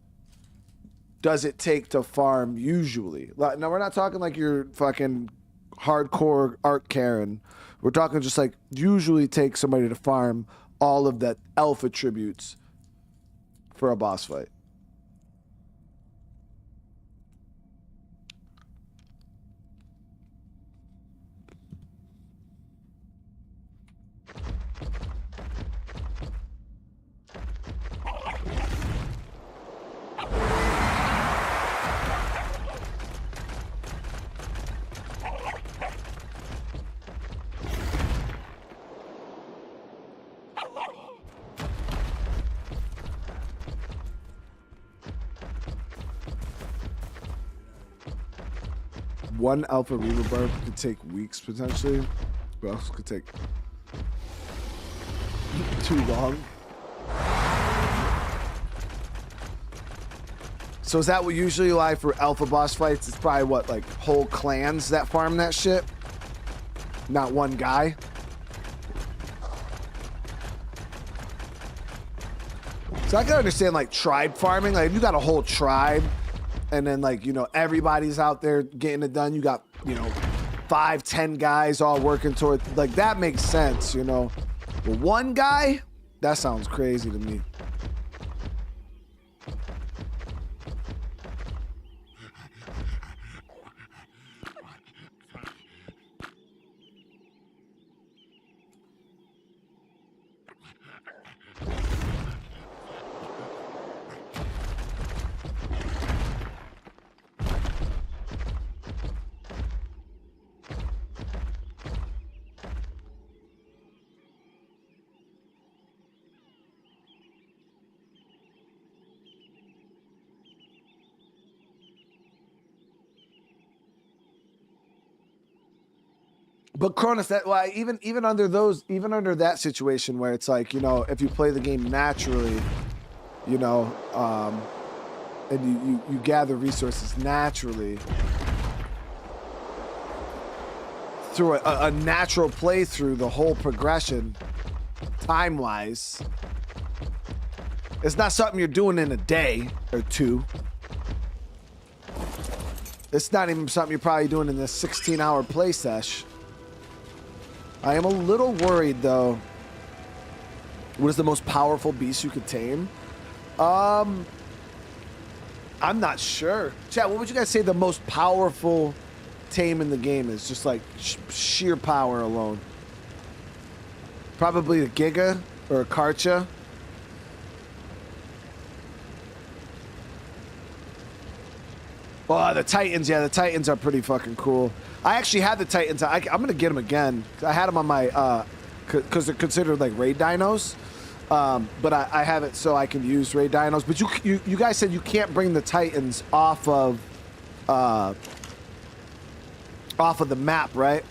A: does it take to farm usually? Now we're not talking like your fucking hardcore ARK Karen. We're talking just like usually take somebody to farm all of that alpha tributes for a boss fight. One alpha Reaver barb could take weeks potentially, but also could take too long. So is that what usually like for alpha boss fights? It's probably what, like whole clans that farm that shit? Not one guy? So I can understand like tribe farming. Like if you got a whole tribe and then like, you know, everybody's out there getting it done. You got, you know, 5-10 guys all working toward, like that makes sense, you know. But one guy, that sounds crazy to me. But Cronus, that well, even under that situation where it's like, you know, if you play the game naturally, you know, and you gather resources naturally through a natural playthrough, the whole progression, time-wise, it's not something you're doing in a day or two. It's not even something you're probably doing in this 16-hour play sesh. I am a little worried, though. What is the most powerful beast you could tame? I'm not sure. Chat, what would you guys say the most powerful tame in the game is? Just like sheer power alone. Probably a Giga or a Karcha. Oh, the Titans. Yeah, the Titans are pretty fucking cool. I actually had the Titans. I'm going to get them again. I had them on my, because they're considered like raid dinos. But I have it so I can use raid dinos. But you guys said you can't bring the Titans off of the map, right?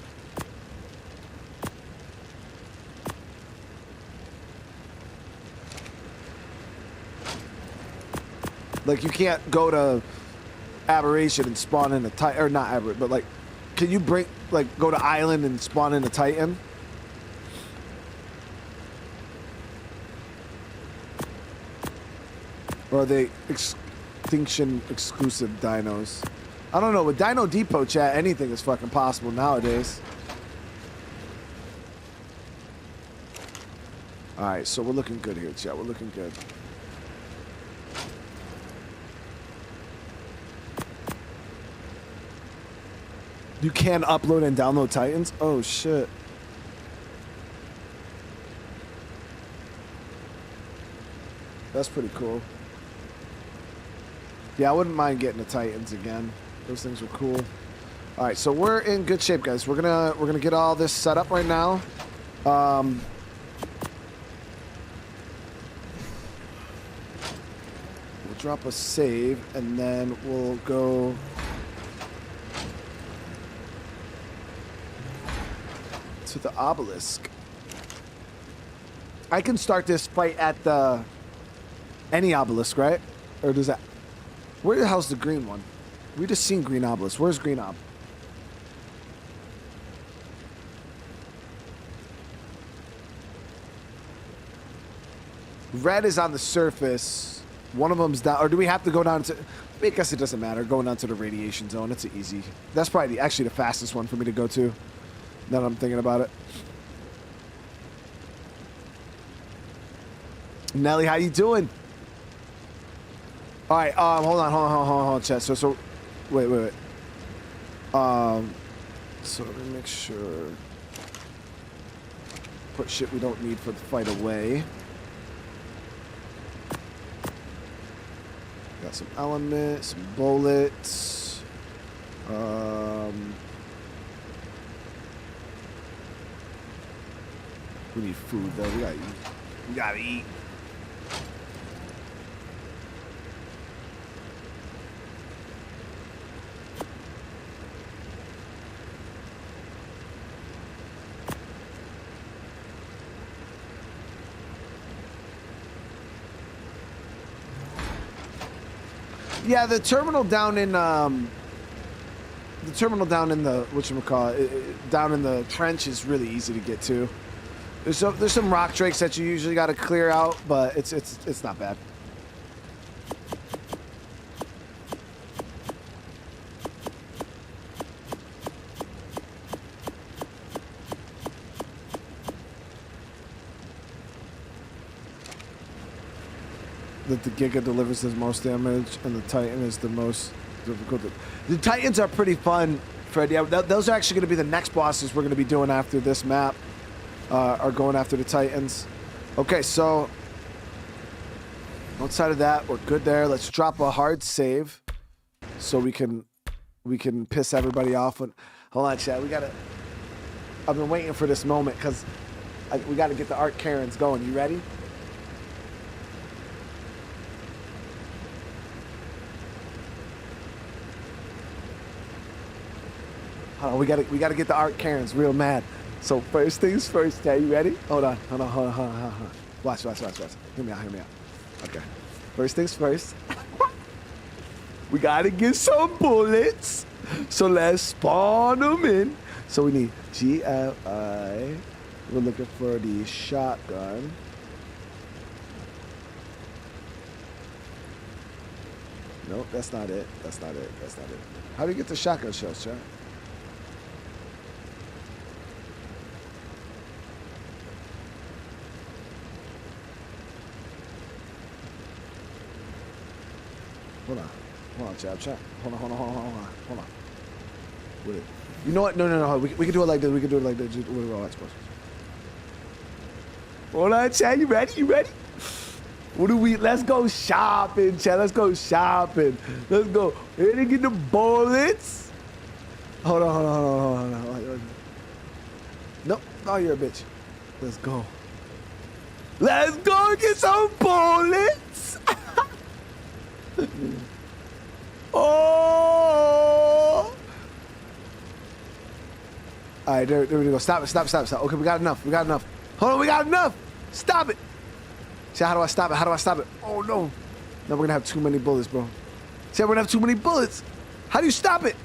A: Like you can't go to Aberration and spawn in a Titan, or not Aberration, but like, can you bring go to Island and spawn in a Titan? Or are they extinction exclusive dinos? I don't know. With Dino Depot, chat, anything is fucking possible nowadays. All right, so we're looking good here, chat. We're looking good. You can upload and download Titans? Oh, shit. That's pretty cool. Yeah, I wouldn't mind getting the Titans again. Those things were cool. All right, so we're in good shape, guys. We're gonna get all this set up right now. We'll drop a save, and then we'll go. To the obelisk. I can start this fight at the any obelisk, right? Or does that? Where the hell's the green one? We just seen green obelisk. Where's green ob? Red is on the surface. One of them's down. Or do we have to go down to? I guess it doesn't matter. Going down to the radiation zone. It's easy. That's probably actually the fastest one for me to go to. Now that I'm thinking about it. Nelly, how you doing? All right, hold on, chat. So, wait. So let me make sure. Put shit we don't need for the fight away. Got some elements, some bullets. We need food though. We gotta eat. We gotta eat. Yeah, the terminal down in the whatchamacallit, down in the trench is really easy to get to. There's some rock drakes that you usually got to clear out, but it's not bad. That the Giga delivers the most damage and the Titan is the most difficult. The Titans are pretty fun, Fred. Yeah, those are actually going to be the next bosses we're going to be doing after this map. Are going after the Titans. Okay, so outside of that, we're good there. Let's drop a hard save so we can piss everybody off. Hold on, chat. I've been waiting for this moment because we got to get the ARK Karens going. You ready? Hold on, we gotta get the ARK Karens real mad. So first things first, chat. You ready? Hold on. Watch. Hear me out. Okay. First things first. We gotta get some bullets. So let's spawn them in. So we need GFI. We're looking for the shotgun. Nope, that's not it. How do you get the shotgun shells, chat? Hold on, chat. Hold on. With it. You know what? No. We can do it like this. Watch. Hold on, chat. You ready? Let's go shopping, chat. Let's go. Ready to get the bullets? Hold on. Nope. Oh, you're a bitch. Let's go. Let's go get some bullets. Oh. All right, there we go. Stop it. Okay, we got enough. Hold on, we got enough. Stop it. See, how do I stop it? Oh, no. Now we're going to have too many bullets, bro. See, we're going to have too many bullets. How do you stop it?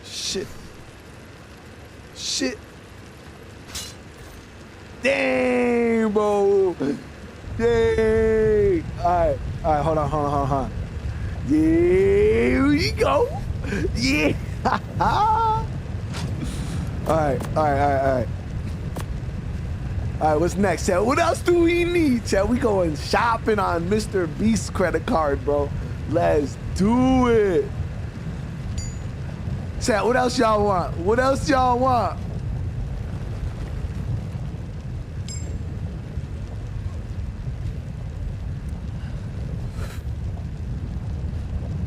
A: Shit. Dang, bro. Dang. All right, hold on. Yeah, here we go. Yeah. All right. All right, what's next, chat? What else do we need, chat? We going shopping on Mr. Beast's credit card, bro. Let's do it. Chat, what else y'all want? What else y'all want?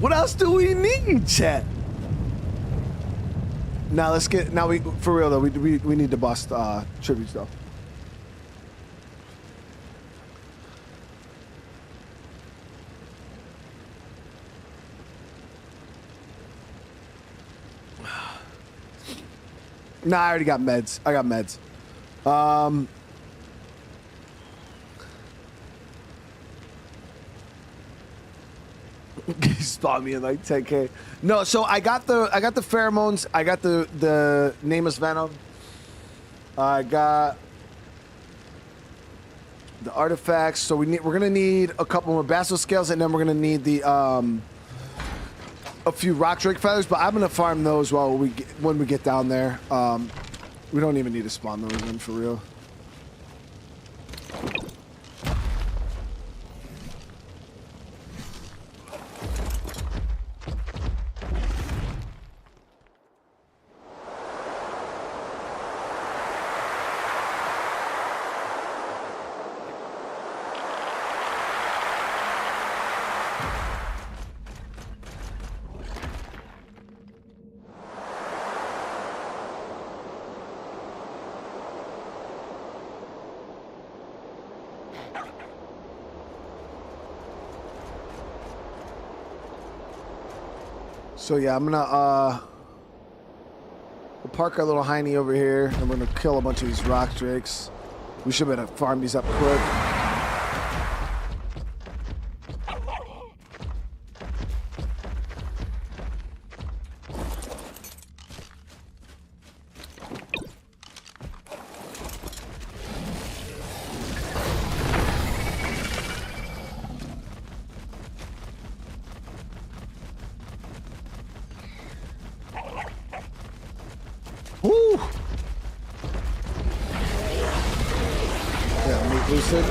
A: What else do we need, chat? Now let's get, now we, for real though, we need to bust tributes though. Nah, I already got meds. I got meds. Spawn me in like 10K. No, so I got the pheromones. I got the nameless venom. I got the artifacts. So we're gonna need a couple more basilisk scales, and then we're gonna need the a few rock drake feathers. But I'm gonna farm those when we get down there. We don't even need to spawn those in for real. So yeah, I'm gonna we'll park our little hiney over here, and we're gonna kill a bunch of these rock drakes. We should be able to farm these up quick. Woo! Yeah, meat lucid.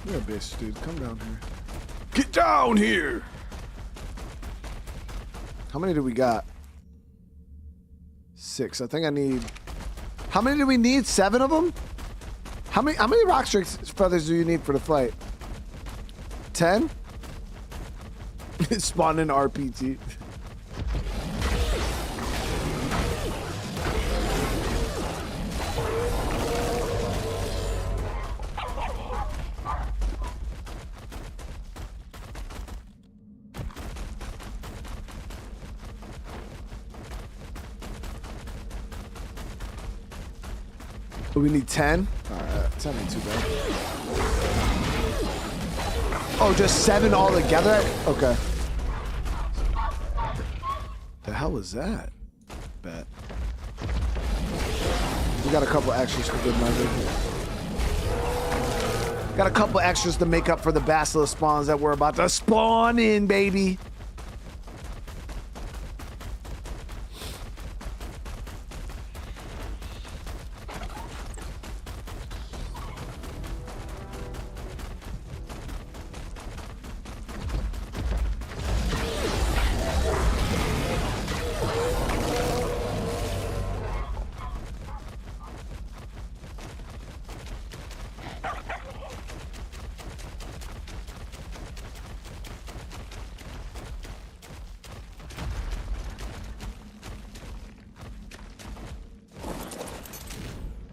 A: You're a bitch, dude. Come down here. Get down here! How many do we got? 6. I think I need... How many do we need? 7 of them? How many rock drake feathers do you need for the fight? 10? Spawn in RPG. We need 10? Alright, 10 ain't too bad. Oh, just 7 all together? Okay. The hell was that? Bet. We got a couple extras for good measure. Got a couple extras to make up for the basilisk spawns that we're about to spawn in, baby.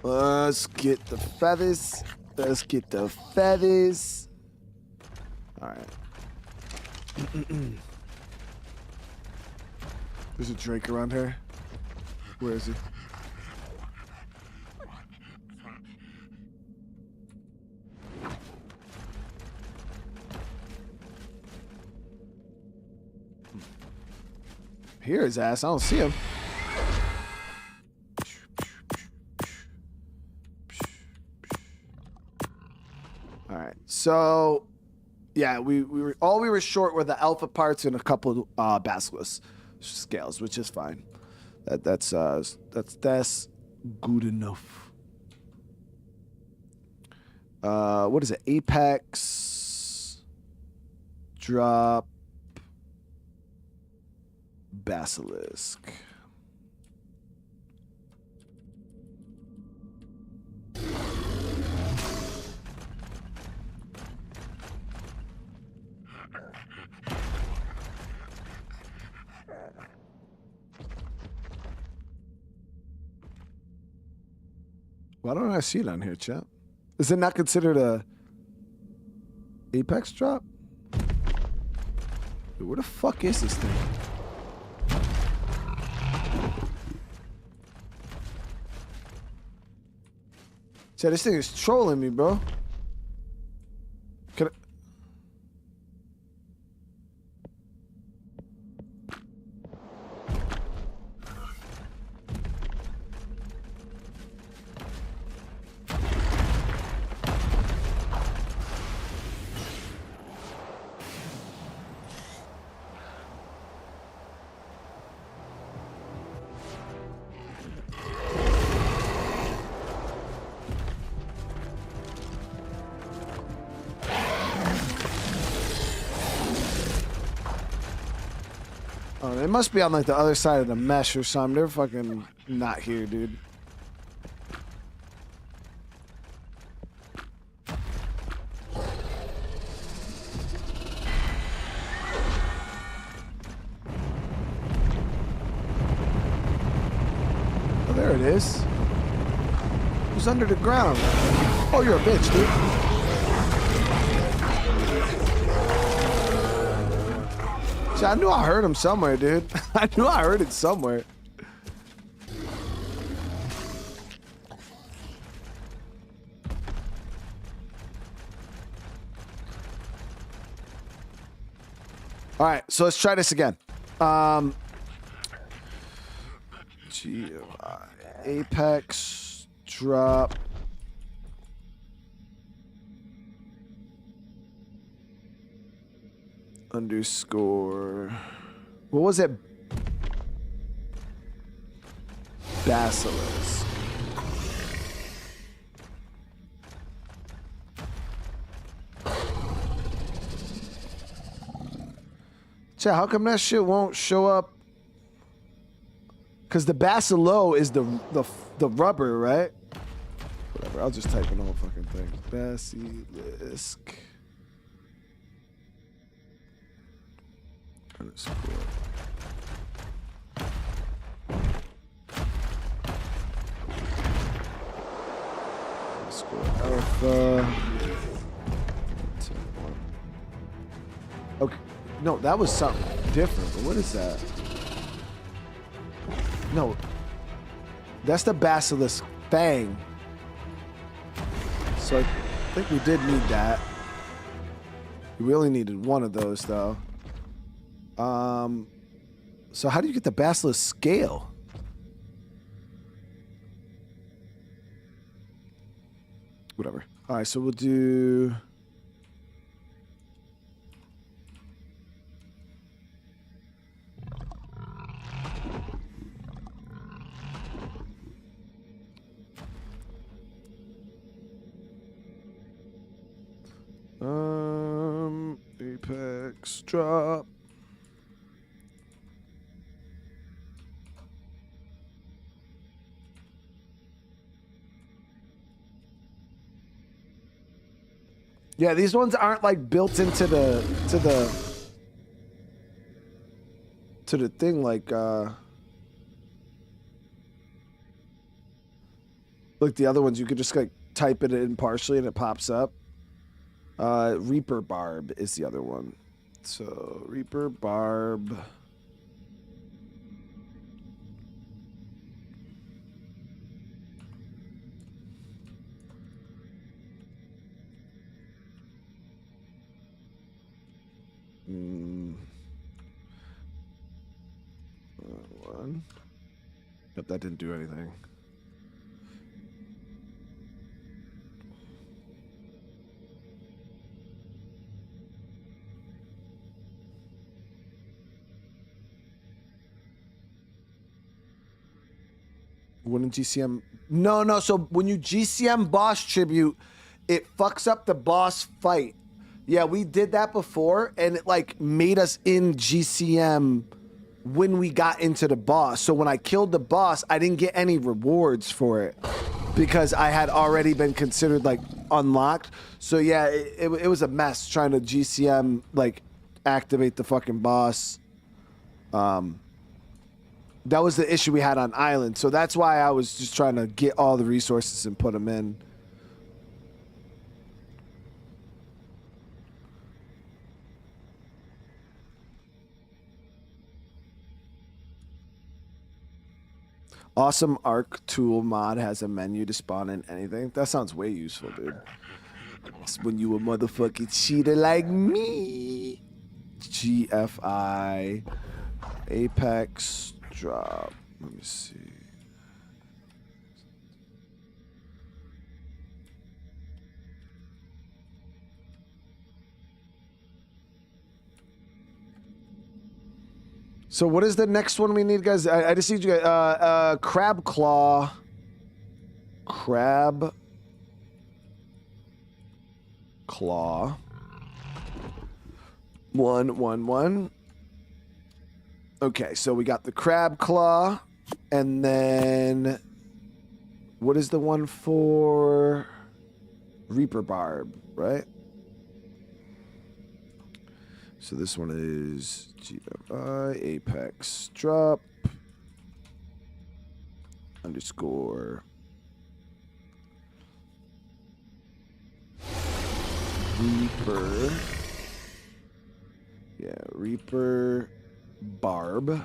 A: Let's get the feathers. Let's get the feathers. All right. There's a Drake around here. Where is he? Here his ass. I don't see him. All right. So, yeah, we were short were the alpha parts and a couple basilisk scales, which is fine. That's good enough. What is it? Apex drop basilisk. Why don't I see it on here, chat? Is it not considered a Apex drop? Dude, where the fuck is this thing? Chat, this thing is trolling me, bro. Can I... Oh, they must be on like the other side of the mesh or something. They're fucking not here, dude. Oh, there it is. Who's under the ground? Oh, you're a bitch, dude. See, I knew I heard him somewhere, dude. I knew I heard it somewhere. All right, so let's try this again. Apex drop. Underscore. What was it? Basilisk. Chat, how come that shit won't show up? Because the basilo is the rubber, right? Whatever, I'll just type in the whole fucking thing. Basilisk. Underscore. Underscore alpha. Okay. No, that was something different. But what is that? No. That's the basilisk fang. So I think we did need that. We only needed one of those though. So how do you get the basilisk scale? Whatever. All right, so we'll do... Apex drop. Yeah, these ones aren't like built into the thing like the other ones. You could just like type it in partially and it pops up. Reaper Barb is the other one. So Reaper Barb. One. Yep, that didn't do anything. Wouldn't GCM? No. So when you GCM boss tribute, it fucks up the boss fight. Yeah, we did that before, and it like made us in GCM when we got into the boss. So when I killed the boss, I didn't get any rewards for it because I had already been considered like unlocked. So yeah, it was a mess trying to GCM like activate the fucking boss. That was the issue we had on Island. So that's why I was just trying to get all the resources and put them in. Awesome ARK tool mod has a menu to spawn in anything. That sounds way useful, dude. It's when you a motherfucking cheater like me. GFI. Apex drop. Let me see. So what is the next one we need, guys? I just need you guys. Crab claw. Crab claw. 111. Okay, so we got the crab claw, and then what is the one for Reaper Barb, right? So this one is GFI Apex drop underscore Reaper. Yeah, Reaper Barb.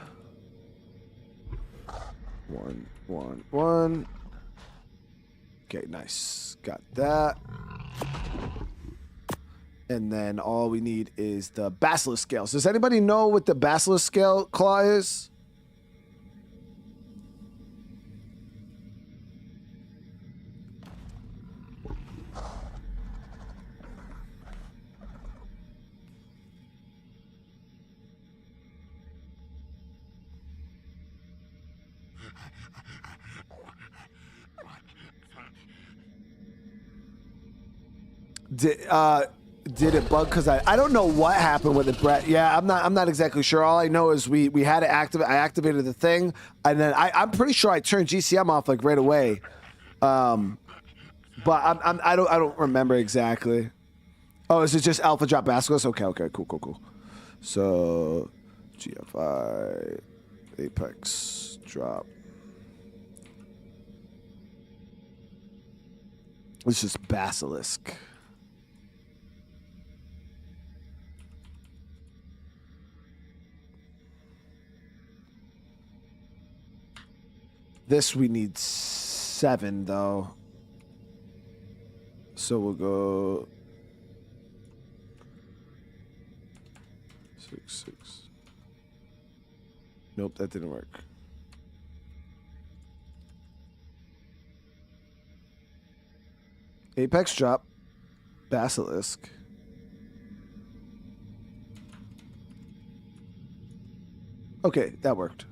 A: 111. Okay, nice. Got that. And then all we need is the basilisk scales. Does anybody know what the basilisk scale claw is? Did it bug? Because I don't know what happened with it, Brett. Yeah, I'm not exactly sure. All I know is we had to activate. I activated the thing, and then I'm pretty sure I turned GCM off like right away. But I don't remember exactly. Oh, is it just alpha drop basilisk? Okay, cool. So GFI Apex drop. It's just basilisk. This we need 7 though. So we'll go 6. Nope, that didn't work. Apex drop. Basilisk. Okay, that worked.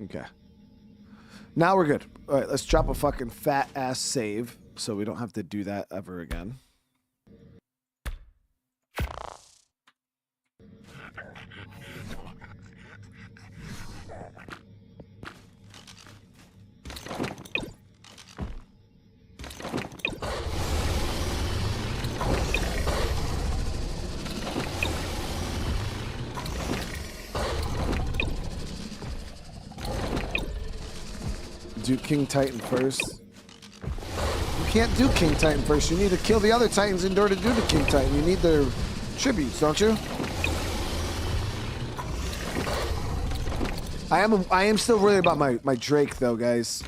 A: Okay. Now we're good. All right, let's drop a fucking fat ass save so we don't have to do that ever again. Do King Titan first. You can't do King Titan first. You need to kill the other Titans in order to do the King Titan. You need their tributes, don't you? I am still worried about my Drake though, guys.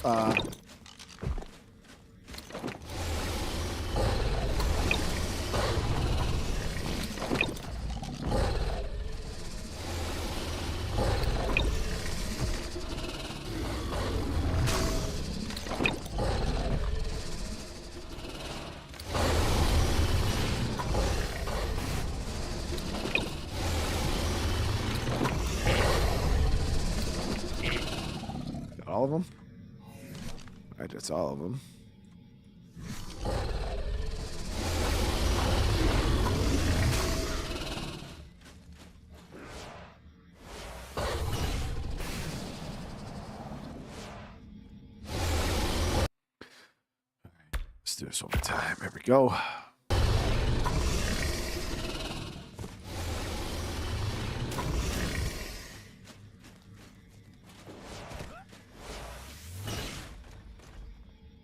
A: All of them? All right, that's all of them. Let's do this one more time. Here we go.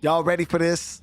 A: Y'all ready for this?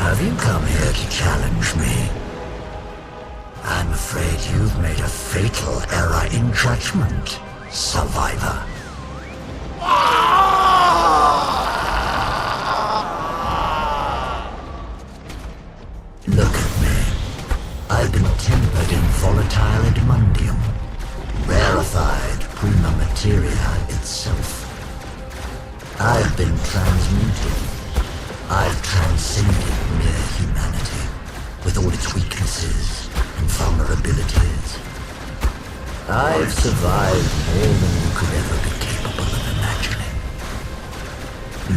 C: Have you come here to challenge me? I'm afraid you've made a fatal error in judgment, survivor. Look at me. I've been tempered in volatile adamantium, rarefied prima materia itself. I've been transmuted. I've transcended mere humanity, with all its weaknesses and vulnerabilities. I've survived more than you could ever be capable of imagining.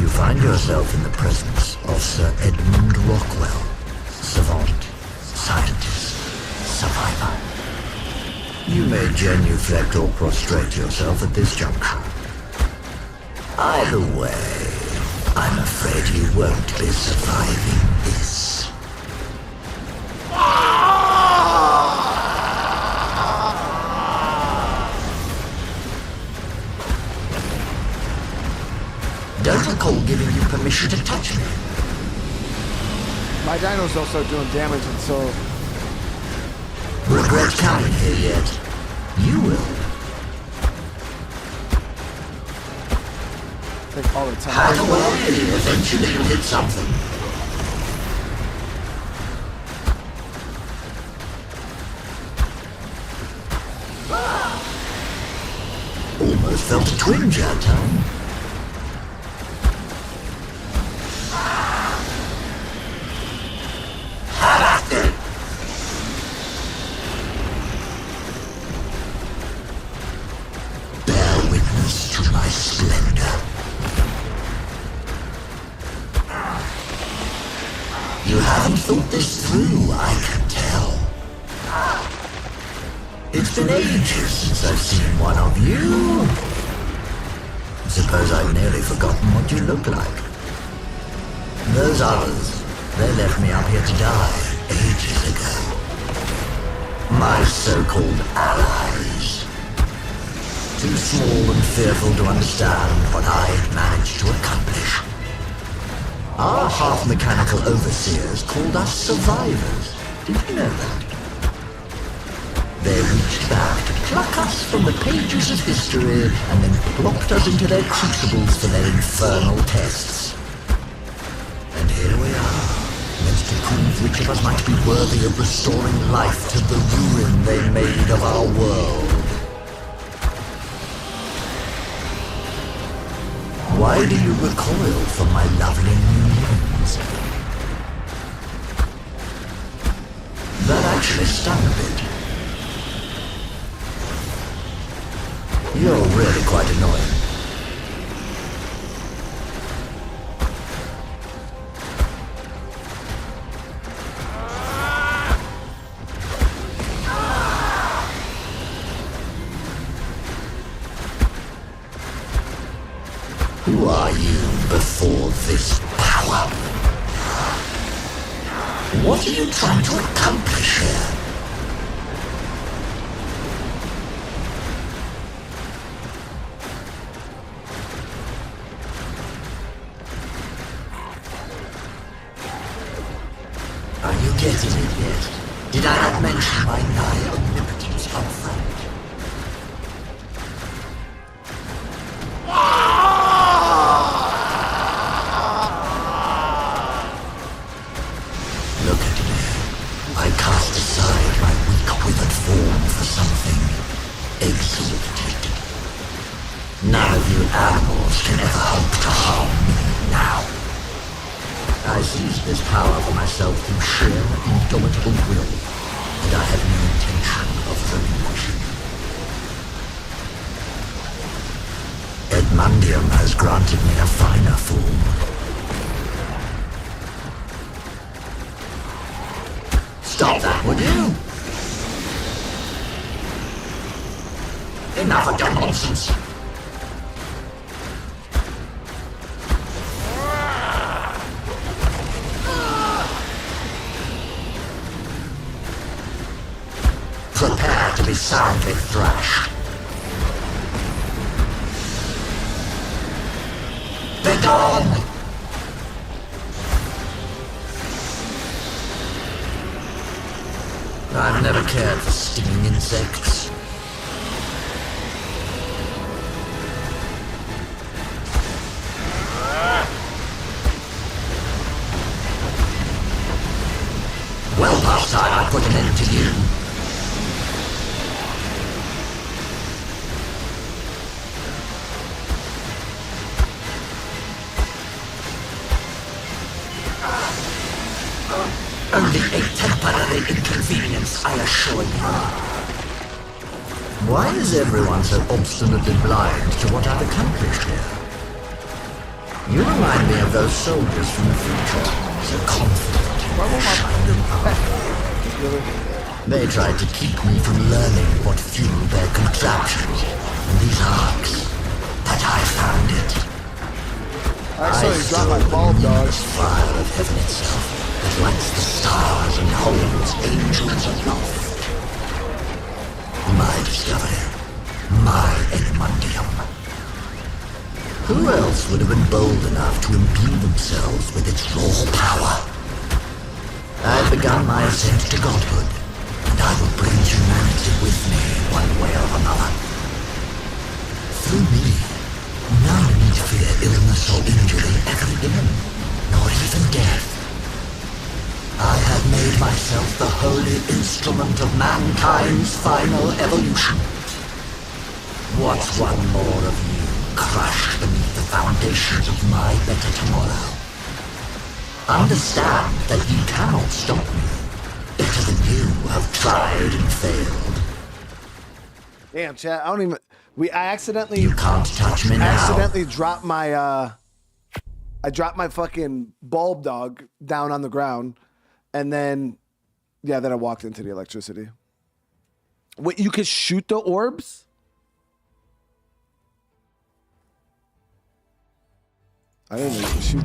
C: You find yourself in the presence of Sir Edmund Rockwell, savant, scientist, survivor. You may genuflect or prostrate yourself at this juncture. Either way, I'm afraid you won't be surviving this. Don't recall giving you permission to touch me.
A: My dinos don't start doing damage until...
C: Regret coming here yet? You will.
A: Like all the time.
C: Hack away, eventually you'll hit something. Almost felt a twinge that time. Bear witness to my splendor. You haven't thought this through, I can tell. It's been ages since I've seen one of you. Suppose I've nearly forgotten what you look like. Those others, they left me up here to die ages ago. My so-called allies. Too small and fearful to understand what I had managed to accomplish. Our half-mechanical overseers called us survivors. Did you know that? They reached back to pluck us from the pages of history and then plopped us into their crucibles for their infernal tests. And here we are, meant to prove which of us might be worthy of restoring life to the ruin they made of our world. Why do you recoil from my lovely new limbs? That actually stung a bit. You're really quite annoying. Who are you before this power? What are you trying to accomplish here? Are you getting it yet? Did I not mention my nigh omnipotence up front? Look at me. I cast aside my weak withered form for something exalted. None of you animals can ever hope to harm me now. I seized this power for myself through sheer, indomitable will, and I have no intention of relinquishing. Edmundium has granted me a finer form. Stop that, would you? Enough of your nonsense. Prepare to be soundly thrashed. Be gone! I've never cared for stinging insects. Well past time I put an end to you. Only a temporary inconvenience, I assure you. Why is everyone so obstinately blind to what I've accomplished here? You remind me of those soldiers from the future, so confident in their shining armor. They tried to keep me from learning what fueled their contraptions, and these arcs, that I found it.
A: I saw you drop my bulb, dog.
C: The fire of heaven itself that lights the stars and holds angels aloft. My discovery, my Edmundium. Who else would have been bold enough to imbue themselves with its raw power? I've begun my ascent to godhood, and I will bring humanity with me one way or another. Through me, none need fear illness or injury ever again, nor even death. I have made myself the holy instrument of mankind's final evolution. What's one more of you crushed beneath the foundations of my better tomorrow? Understand that you cannot stop me. Better than you have tried and failed.
A: Damn, chat. I don't even. I accidentally.
C: You can't touch me now.
A: Accidentally dropped my. I dropped my fucking bulb dog down on the ground, and then, yeah, then I walked into the electricity. Wait, you could shoot the orbs? I didn't know you could shoot.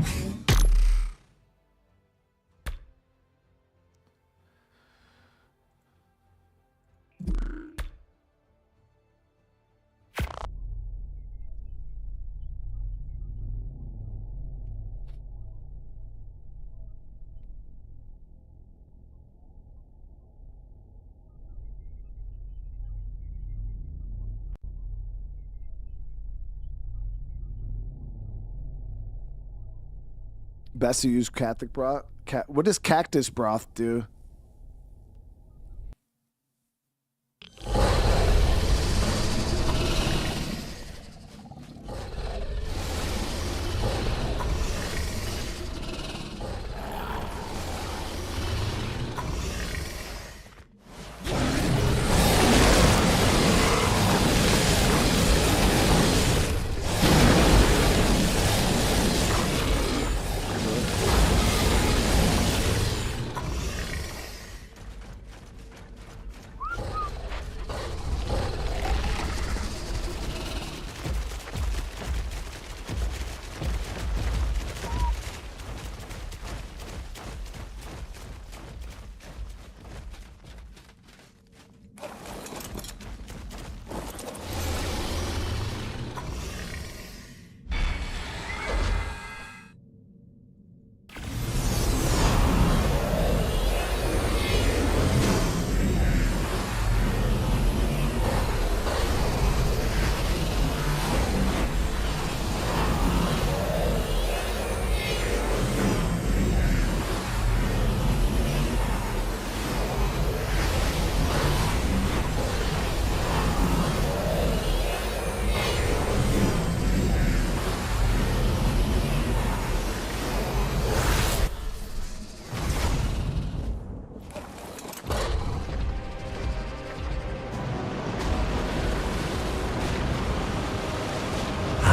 A: Best to use Catholic broth. What does cactus broth do?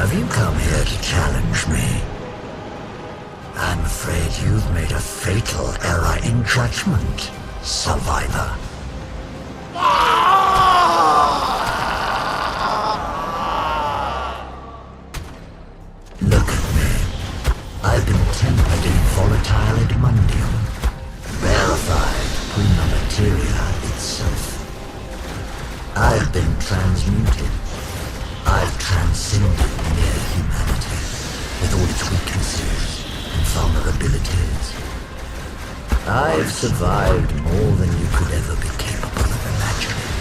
C: Have you come here to challenge me? I'm afraid you've made a fatal error in judgment, survivor. Look at me. I've been tempered in volatile edmundium, rarefied prima materia itself. I've been transmuted. I've transcended mere humanity, with all its weaknesses and vulnerabilities. I've survived more than you could ever be capable of imagining.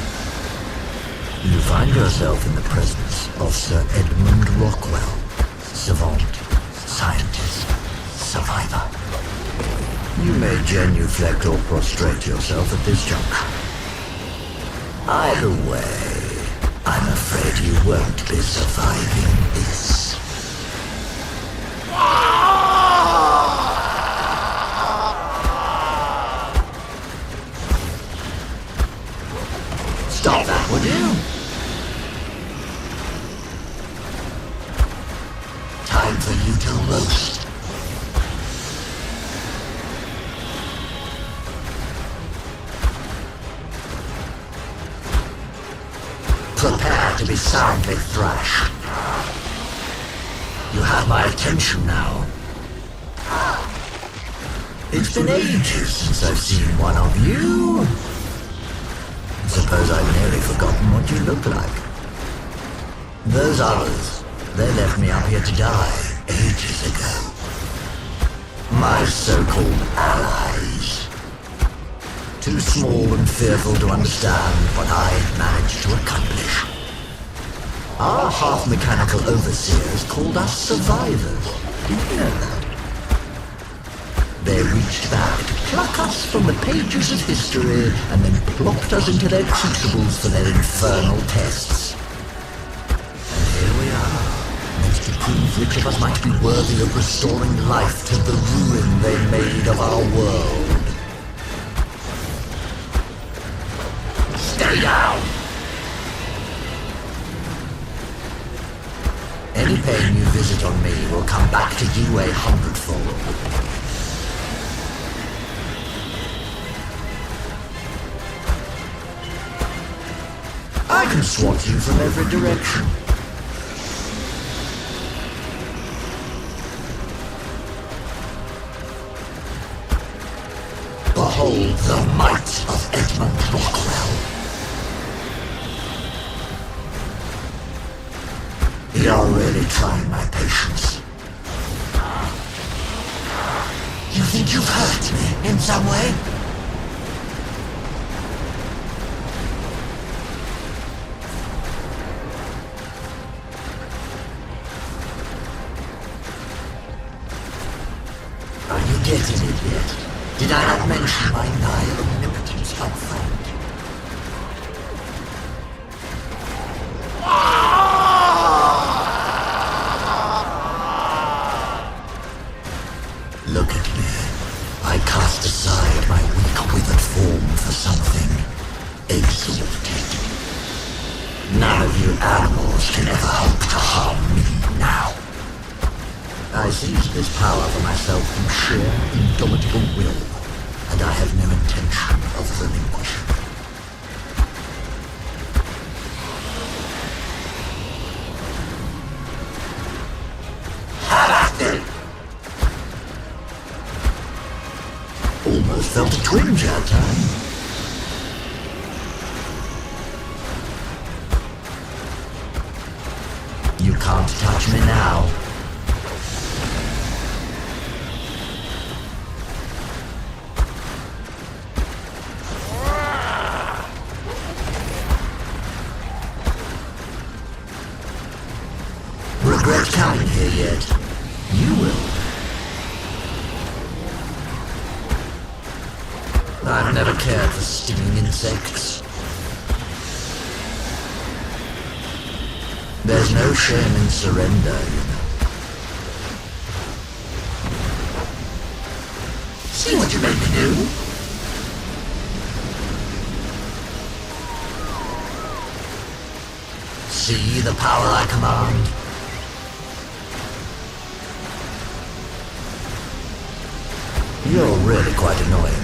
C: You find yourself in the presence of Sir Edmund Rockwell, savant, scientist, survivor. You may genuflect or prostrate yourself at this juncture. Either way, I'm afraid you won't be surviving this. Stop that, would you? Time for you to roast. Prepare to be soundly thrashed. You have my attention now. It's been ages since I've seen one of you. Suppose I've nearly forgotten what you look like. Those others, they left me up here to die ages ago. My so-called allies. Too small and fearful to understand what I had managed to accomplish. Our half-mechanical overseers called us survivors. Did you know that? They reached back to pluck us from the pages of history and then plopped us into their crucibles for their infernal tests. And here we are, meant to prove which of us might be worthy of restoring life to the ruin they made of our world. Stay down! Any pain you visit on me will come back to you 100-fold. swat you from every direction. Behold the might of Edmund Rockwell. You're really trying my patience. You think you've hurt me in some way? Are you getting it yet? Did I not mention my nigh omnipotence up front? Look at me. I cast aside my weak withered form for something exalted. None of you animals can ever hope to harm me now. I seized this power for myself from sheer, indomitable will, and I have no intention of relinquishing. Have at it! Almost felt a twinge that time. You can't touch me now. Regret coming here yet? You will. I've never cared for stinging insects. There's no shame in surrender, you know. See what you made me do? See the power I command? You're really quite annoying.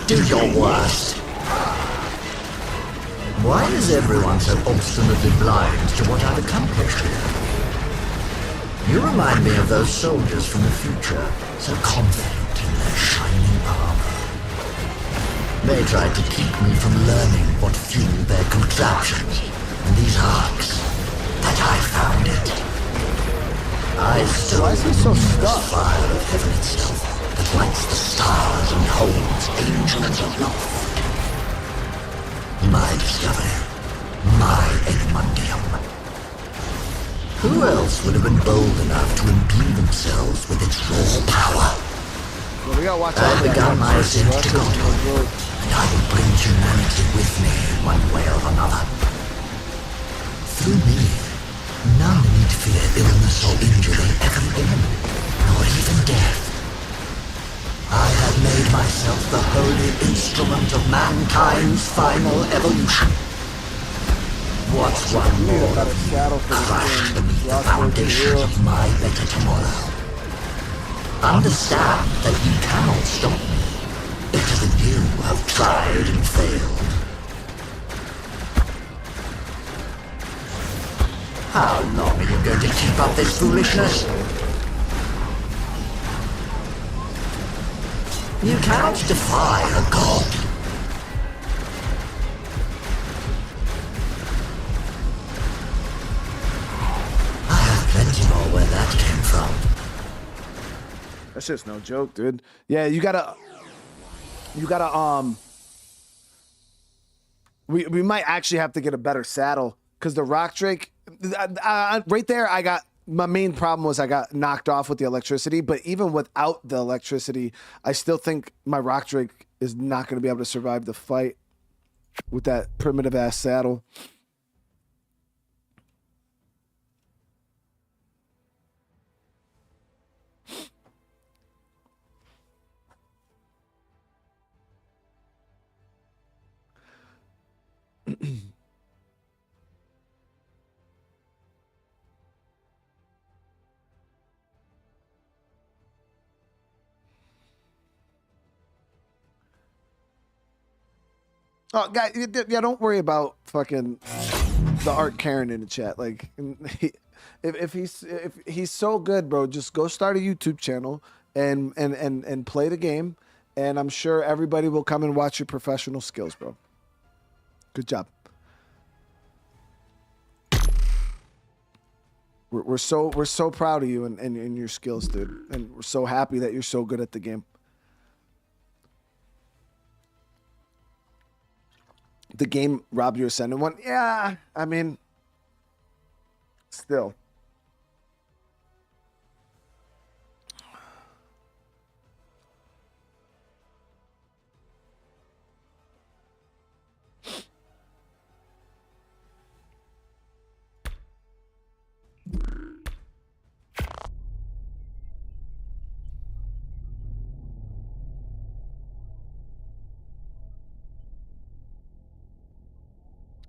C: Do your worst. Why is everyone so obstinately blind to what I've accomplished here? You remind me of those soldiers from the future, so confident in their shining armor. They tried to keep me from learning what fueled their contraptions, and these arcs, that I found it. I still
A: Why is he so stuck?
C: fire of heaven itself that lights the stars and holds angels aloft. My discovery, my Edmundium. Who else would have been bold enough to imbue themselves with its raw power?
A: Well, we gotta watch out.
C: I've begun my ascent to godhood, and I will bring humanity with me one way or another. Through me, none need fear illness or injury ever again, nor even death. I have made myself the holy instrument of mankind's final evolution. What's one more crushed beneath the foundations of my better tomorrow? Understand that you cannot stop me. Because you have tried and failed. How long are you going to keep up this foolishness? You cannot defy a god. I have plenty more where that came from.
A: That's just no joke, dude. Yeah, you gotta, we might actually have to get a better saddle because the rock drake, right there, my main problem was I got knocked off with the electricity, but even without the electricity, I still think my rock drake is not going to be able to survive the fight with that primitive ass saddle. Oh, guy, yeah, don't worry about fucking the ARK Karen in the chat. Like, if he's so good, bro, just go start a YouTube channel and play the game, and I'm sure everybody will come and watch your professional skills, bro. Good job. We're so proud of you and your skills, dude, and we're so happy that you're so good at the game. The game robbed your ascendant one. Yeah, I mean, still.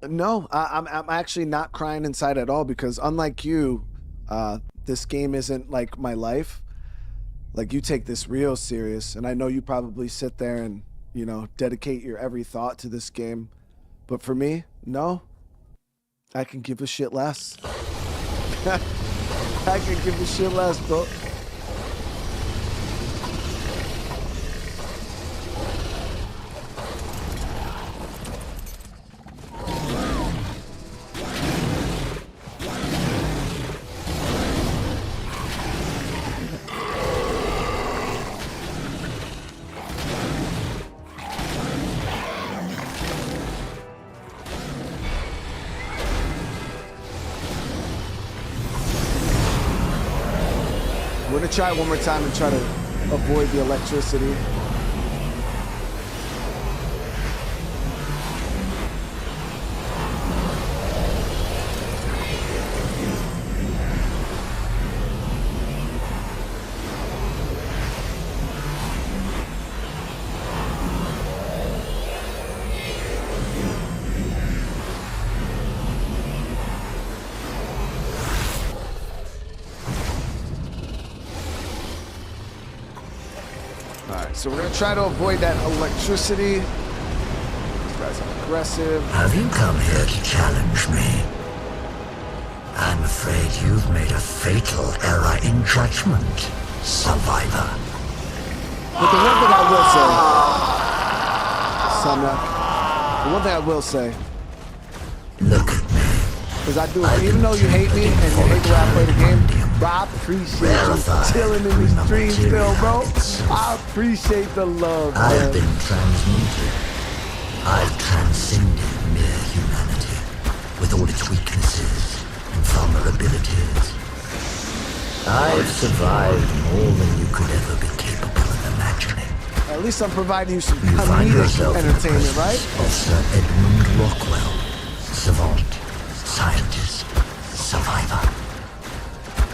A: No, I'm actually not crying inside at all because unlike you, this game isn't like my life. Like, you take this real serious, and I know you probably sit there and, you know, dedicate your every thought to this game. But for me, no, I can give a shit less. I can give a shit less, bro. We're gonna try it one more time and try to avoid the electricity. So we're gonna try to avoid that electricity. These guys are aggressive.
C: Have you come here to challenge me? I'm afraid you've made a fatal error in judgment, survivor.
A: But the one thing I will say, Samra, the one thing I will say,
C: look at me.
A: is I do it, even though you hate me and you hate the way I play the game, bro, I appreciate you chilling in these streams still, bro. I appreciate the love, man.
C: I've been transmuted. I've transcended mere humanity, with all its weaknesses and vulnerabilities. I've survived more than you could ever be capable of imagining.
A: At least I'm providing you some
C: You find
A: comedic
C: yourself in the
A: entertainment,
C: presence
A: right?
C: of Sir Edmund Rockwell, savant, scientist, survivor.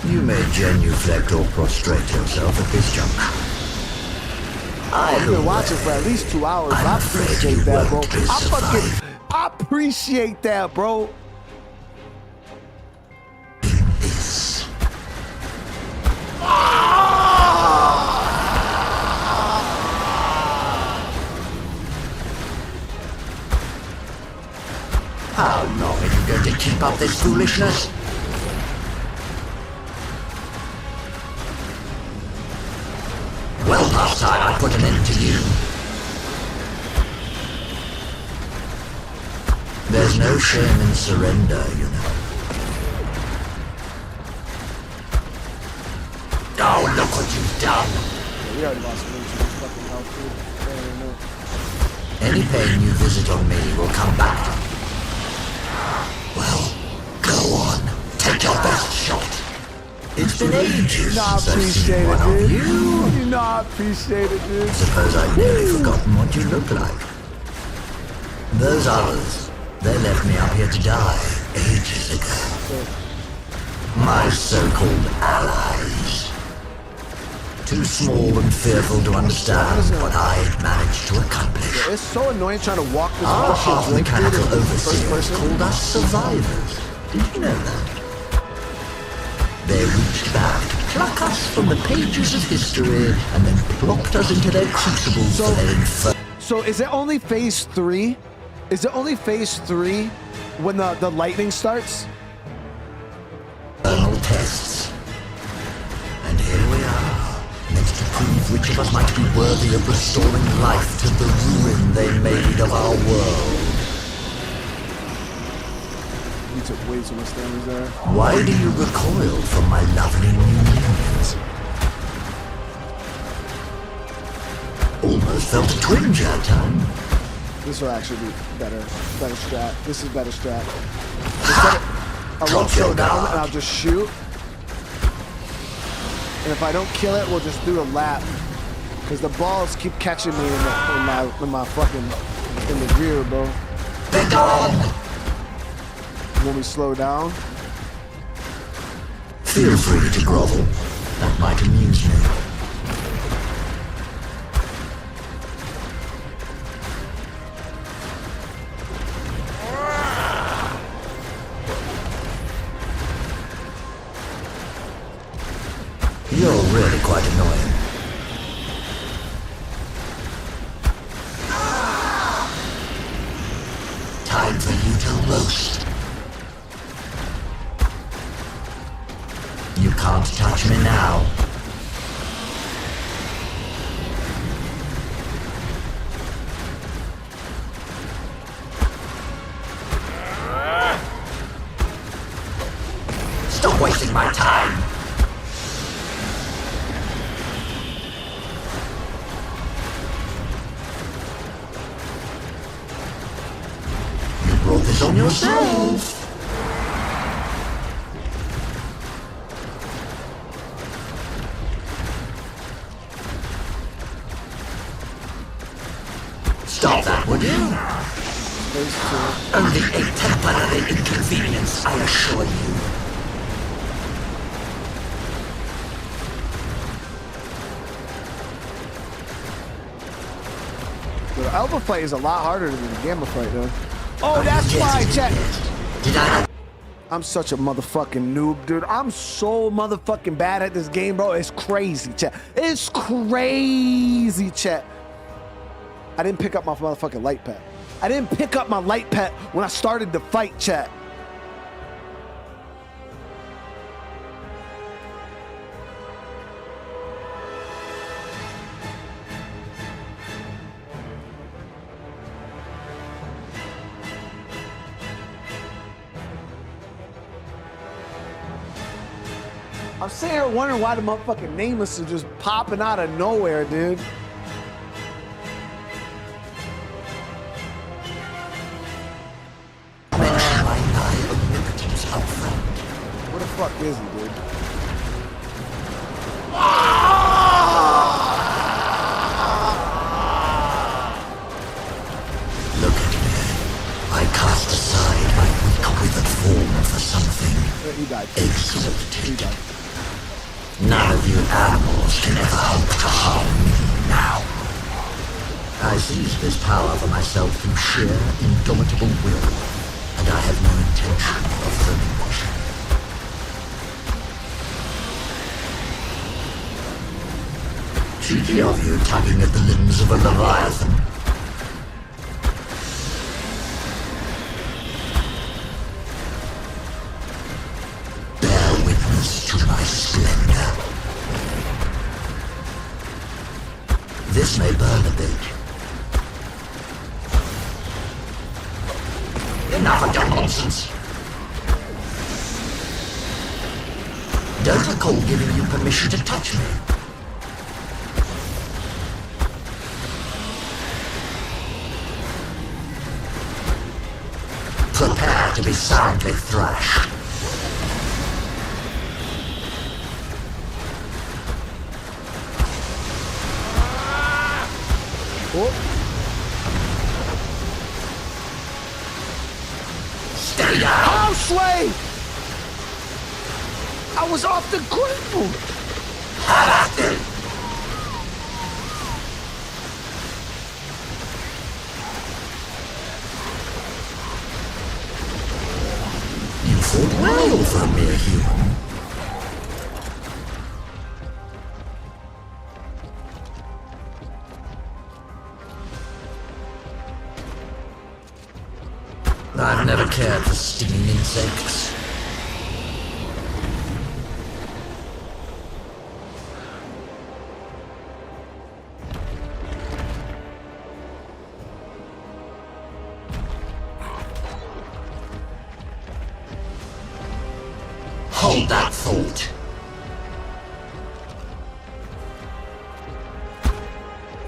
C: You may genuflect or prostrate yourself at this juncture.
A: I've been watching for at least 2 hours. I appreciate that, bro. I appreciate that, bro.
C: This. How long are you going to keep up this foolishness? Well past time I put an end to you. There's no shame in surrender, you know. Oh, look what you've done!
A: We already lost way too much fucking health, dude.
C: Any pain you visit on me will come back to me. Well, go on. Take your best shot. It's been ages
A: I
C: since I've
A: appreciate
C: seen one
A: it,
C: of
A: dude.
C: you.
A: You know I appreciate it, dude.
C: Suppose I've nearly forgotten what you look like. Those others, they left me up here to die ages ago. My so-called allies. Too small and fearful to understand what I'd managed to accomplish.
A: It's so annoying trying to walk this
C: Our
A: bullshit drink, dude,
C: half-mechanical
A: in first
C: overseers
A: person.
C: called us survivors. Did you know that? They reached back to pluck us from the pages of history and then plopped us into their crucibles for their infernal.
A: So is it only phase 3? Is it only phase 3 when the lightning starts?
C: Final tests. And here we are, meant to prove which of us might be worthy of restoring life to the ruin they made of our world.
A: You took way too much damage there.
C: Why do you recoil from my lovely new minions? Almost felt a twinge at time.
A: This will actually be better. Better strat. This is better strat. I won't slow down and I'll just shoot. And if I don't kill it, we'll just do a lap. Because the balls keep catching me in my fucking in the rear, bro.
C: They're gone!
A: When we slow down.
C: Feel free to grovel. That might amuse me. You're really quite annoying. Time for you to roast. You can't touch me now. Stop wasting my time. You brought this on yourself. Stop that, would you? Only a temporary inconvenience, I assure you.
A: The alpha fight is a lot harder than the gamma fight, though. Oh, that's why, chat.
C: Did I?
A: I'm such a motherfucking noob, dude. I'm so motherfucking bad at this game, bro. It's crazy, chat. It's crazy, chat. I didn't pick up my motherfucking light pet. I didn't pick up my light pet when I started the fight, chat. I'm sitting here wondering why the motherfucking nameless is just popping out of nowhere, dude. Where the fuck is he, dude?
C: Look at me. I cast aside my weak withered form for something
A: He died.
C: exalted.
A: He died.
C: None of you animals can ever hope to harm me now. I seized this power for myself through sheer, indomitable will, and I have no intention of relinquishing. Cheeky of you tugging at the limbs of a leviathan. Bear witness to my splendor. This may burn a bit. Enough of your nonsense. Don't recall giving you permission to touch me. Prepare to be soundly thrashed.
A: Oh.
C: Stay down!
A: Houseway! I was off the ground!
C: Have at it! You fought well for a mere human. never cared for stinging insects. Hold that thought.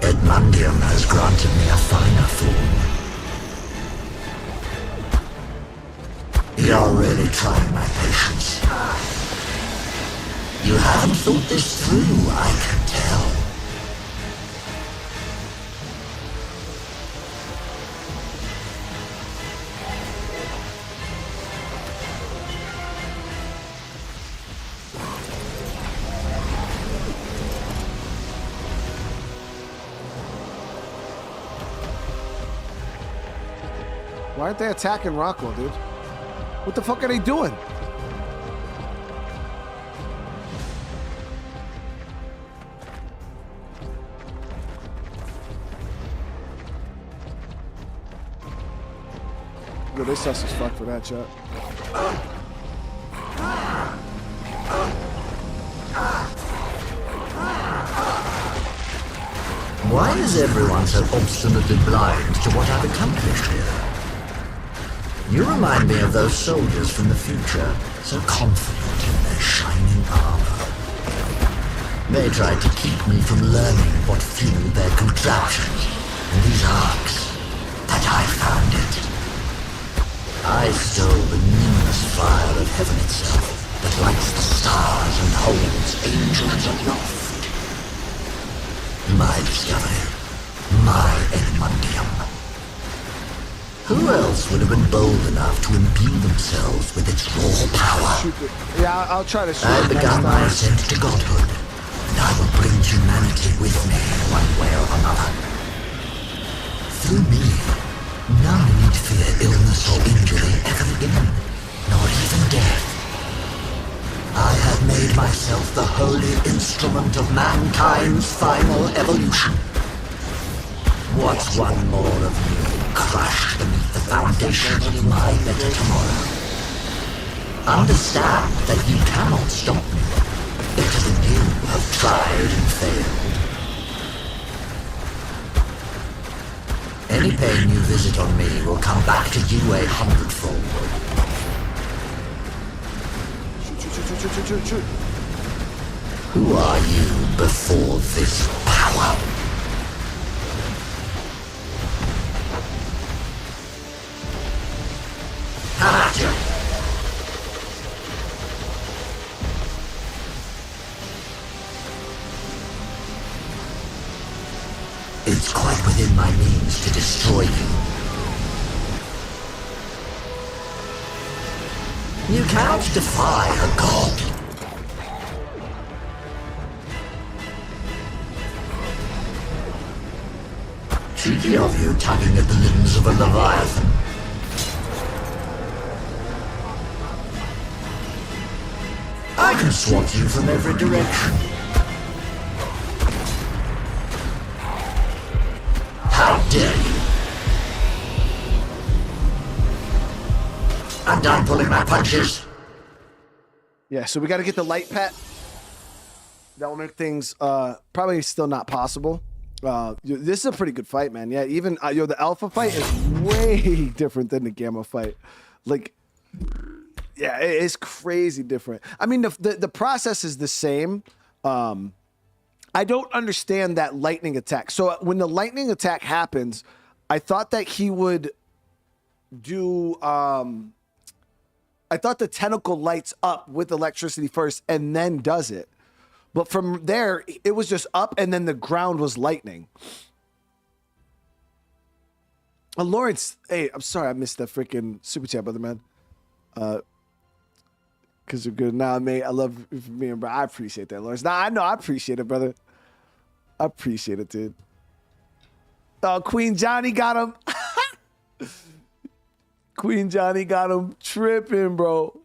C: Edmundium has granted me a finer form. You're really trying my patience. You haven't thought this through, I can tell.
A: Why aren't they attacking Rockwell, dude? What the fuck are they doing? Yo, they sus as fuck for that, chat.
C: Why is everyone so obstinately blind to what I've accomplished here? You remind me of those soldiers from the future, so confident in their shining armor. They tried to keep me from learning what fueled their contraptions and these arcs, but I found it. I stole the luminous fire of heaven itself that lights the stars and holds angels aloft. My discovery, my Edmundium. Who else would have been bold enough to imbue themselves with its raw power?
A: Yeah, I'll try to shoot
C: I've
A: it next
C: begun my
A: time.
C: ascent to godhood, and I will bring humanity with me one way or another. Through me, none need fear illness or injury ever again, nor even death. I have made myself the holy instrument of mankind's final evolution. What's one more of you crushed beneath the foundations of my better tomorrow? Understand that you cannot stop me. Better than you have tried and failed. Any pain you visit on me will come back to you 100-fold.
A: Shoot.
C: Who are you before this power? Come at you. It's quite within my means to destroy you. You cannot defy a god. Cheeky of you tugging at the limbs of a leviathan. I can swat you from every direction. How dare you? I'm done pulling my punches.
A: Yeah, so we got to get the light pet. That will make things probably still not possible. This is a pretty good fight, man. Yeah, even the alpha fight is way different than the gamma fight. Like, yeah, it's crazy different. I mean, the process is the same. I don't understand that lightning attack. So when the lightning attack happens, I thought that he would do. I thought the tentacle lights up with electricity first and then does it. But from there, it was just up and then the ground was lightning. Lawrence, hey, I'm sorry I missed that freaking super chat, brother, man. Because you're good. Nah, mate, I love me and bro. I appreciate that, Lawrence. Nah, I know, I appreciate it, brother. I appreciate it, dude. Oh, Queen Johnny got him. Queen Johnny got him tripping, bro.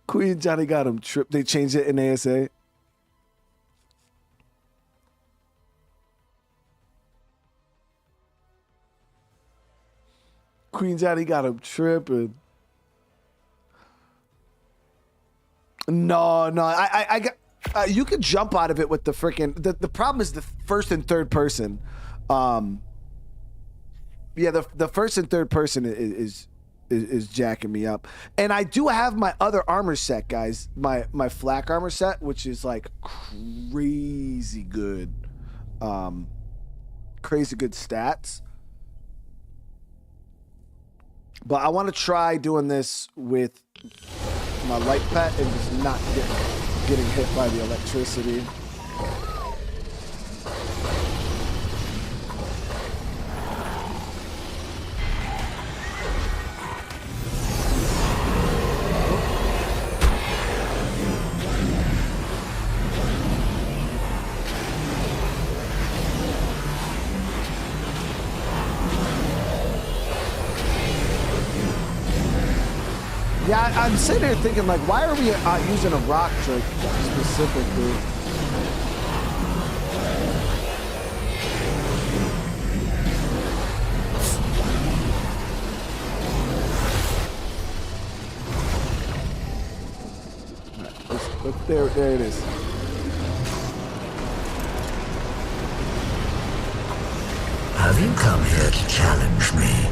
A: Queen Johnny got him tripped. They changed it in ASA. Queen Daddy got him tripping. No, I got. You could jump out of it with the freaking. The problem is the first and third person. Yeah, the first and third person is jacking me up. And I do have my other armor set, guys. My flak armor set, which is like crazy good. Crazy good stats. But I want to try doing this with my light pet and just not getting hit by the electricity. Yeah, I'm sitting here thinking, like, why are we using a rock trick specifically? Right, there it is.
C: Have you come here to challenge me?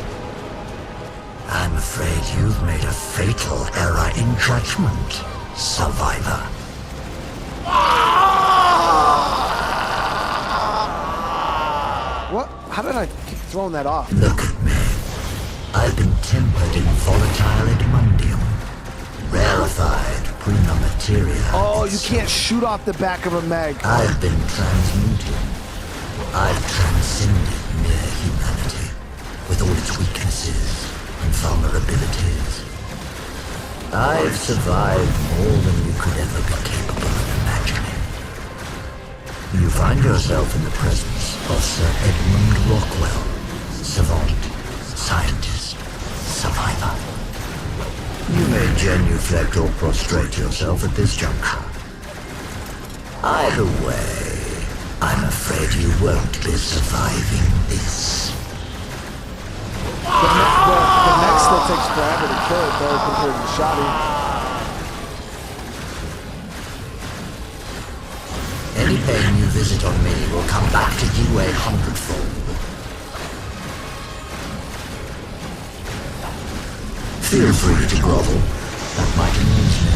C: I'm afraid you've made a fatal error in judgment, survivor.
A: What? How did I keep throwing that off?
C: Look at me. I've been tempered in volatile adamantium, rarefied prima materia.
A: Oh, you can't shoot off the back of a mag.
C: I've been transmuted. I've transcended mere humanity, with all its weaknesses and vulnerabilities. I've survived more than you could ever be capable of imagining. You find yourself in the presence of Sir Edmund Rockwell, savant, scientist, survivor. You may genuflect or prostrate yourself at this juncture. Either way, I'm afraid you won't be surviving this.
A: The next still takes forever to kill it, though, compared to Shoddy.
C: Any pain you visit on me will come back to you 100-fold. Feel free to grovel. That might amuse me.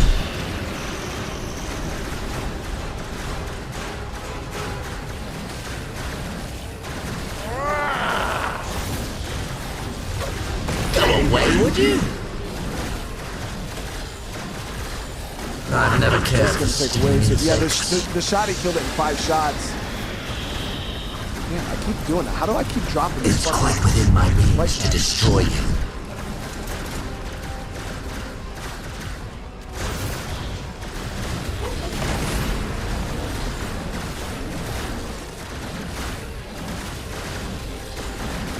C: Away, would you? I've never cared for
A: waves. Yeah, the Shoddy killed it in 5 shots. Yeah, I keep doing that. How do I keep dropping this?
C: It's quite within my means to destroy you.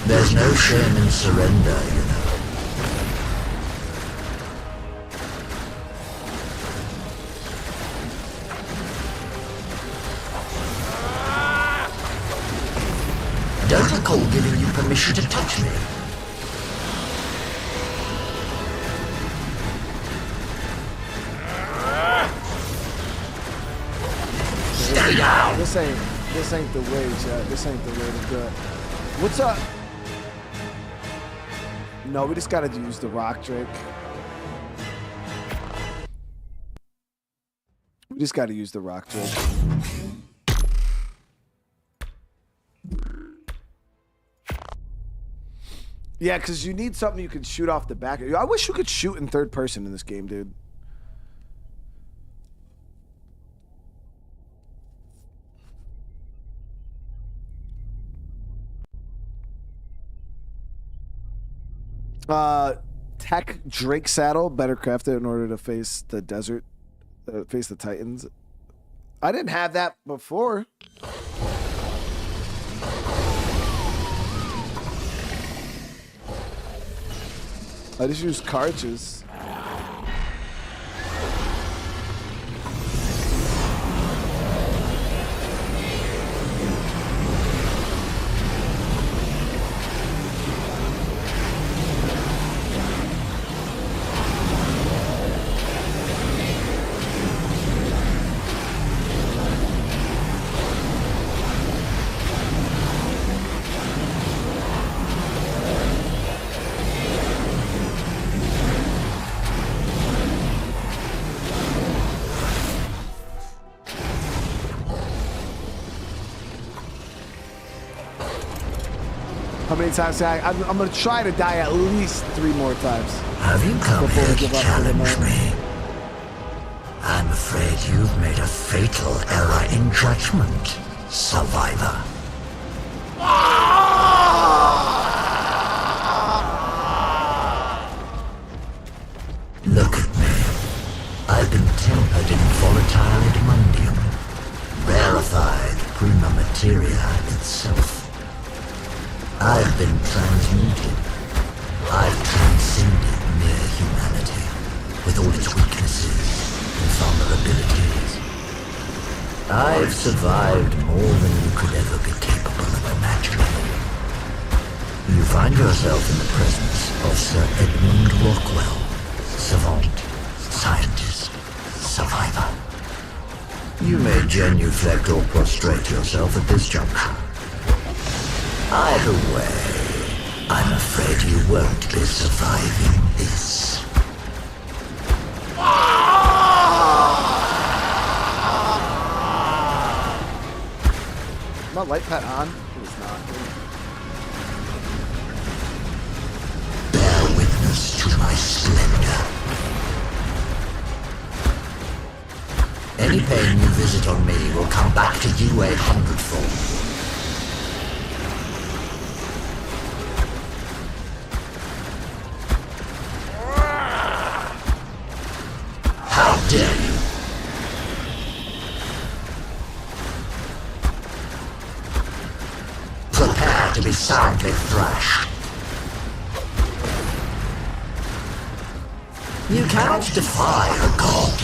C: There's no shame in surrender, you know. Don't recall giving you permission to touch me. Stay down!
A: This ain't the way, chat. This ain't the way to do it. What's up? No, we just gotta use the rock trick. We just gotta use the rock trick. Yeah, because you need something you can shoot off the back. I wish you could shoot in third person in this game, dude. Tech Drake saddle, better crafted in order to face the desert, face the Titans. I didn't have that before. I just use cartridges. many times. I'm going to try to die at least 3 more times.
C: Have you come
A: Before we
C: here to
A: give up for the
C: challenge
A: night.
C: me? I'm afraid you've made a fatal error in judgment, survivor. Look at me. I've been tempered in volatile adamantium, rarefied prima materia itself. I've been transmuted. I've transcended mere humanity, with all its weaknesses and vulnerabilities. I've survived more than you could ever be capable of imagining. You find yourself in the presence of Sir Edmund Rockwell, savant, scientist, survivor. You may genuflect or prostrate yourself at this juncture. Either way, I'm afraid you won't be surviving this.
A: My light pad on? It is not.
C: Bear witness to my splendor. Any pain you visit on me will come back to you 100-fold. How dare you! Prepare to be soundly thrashed. You cannot defy a god.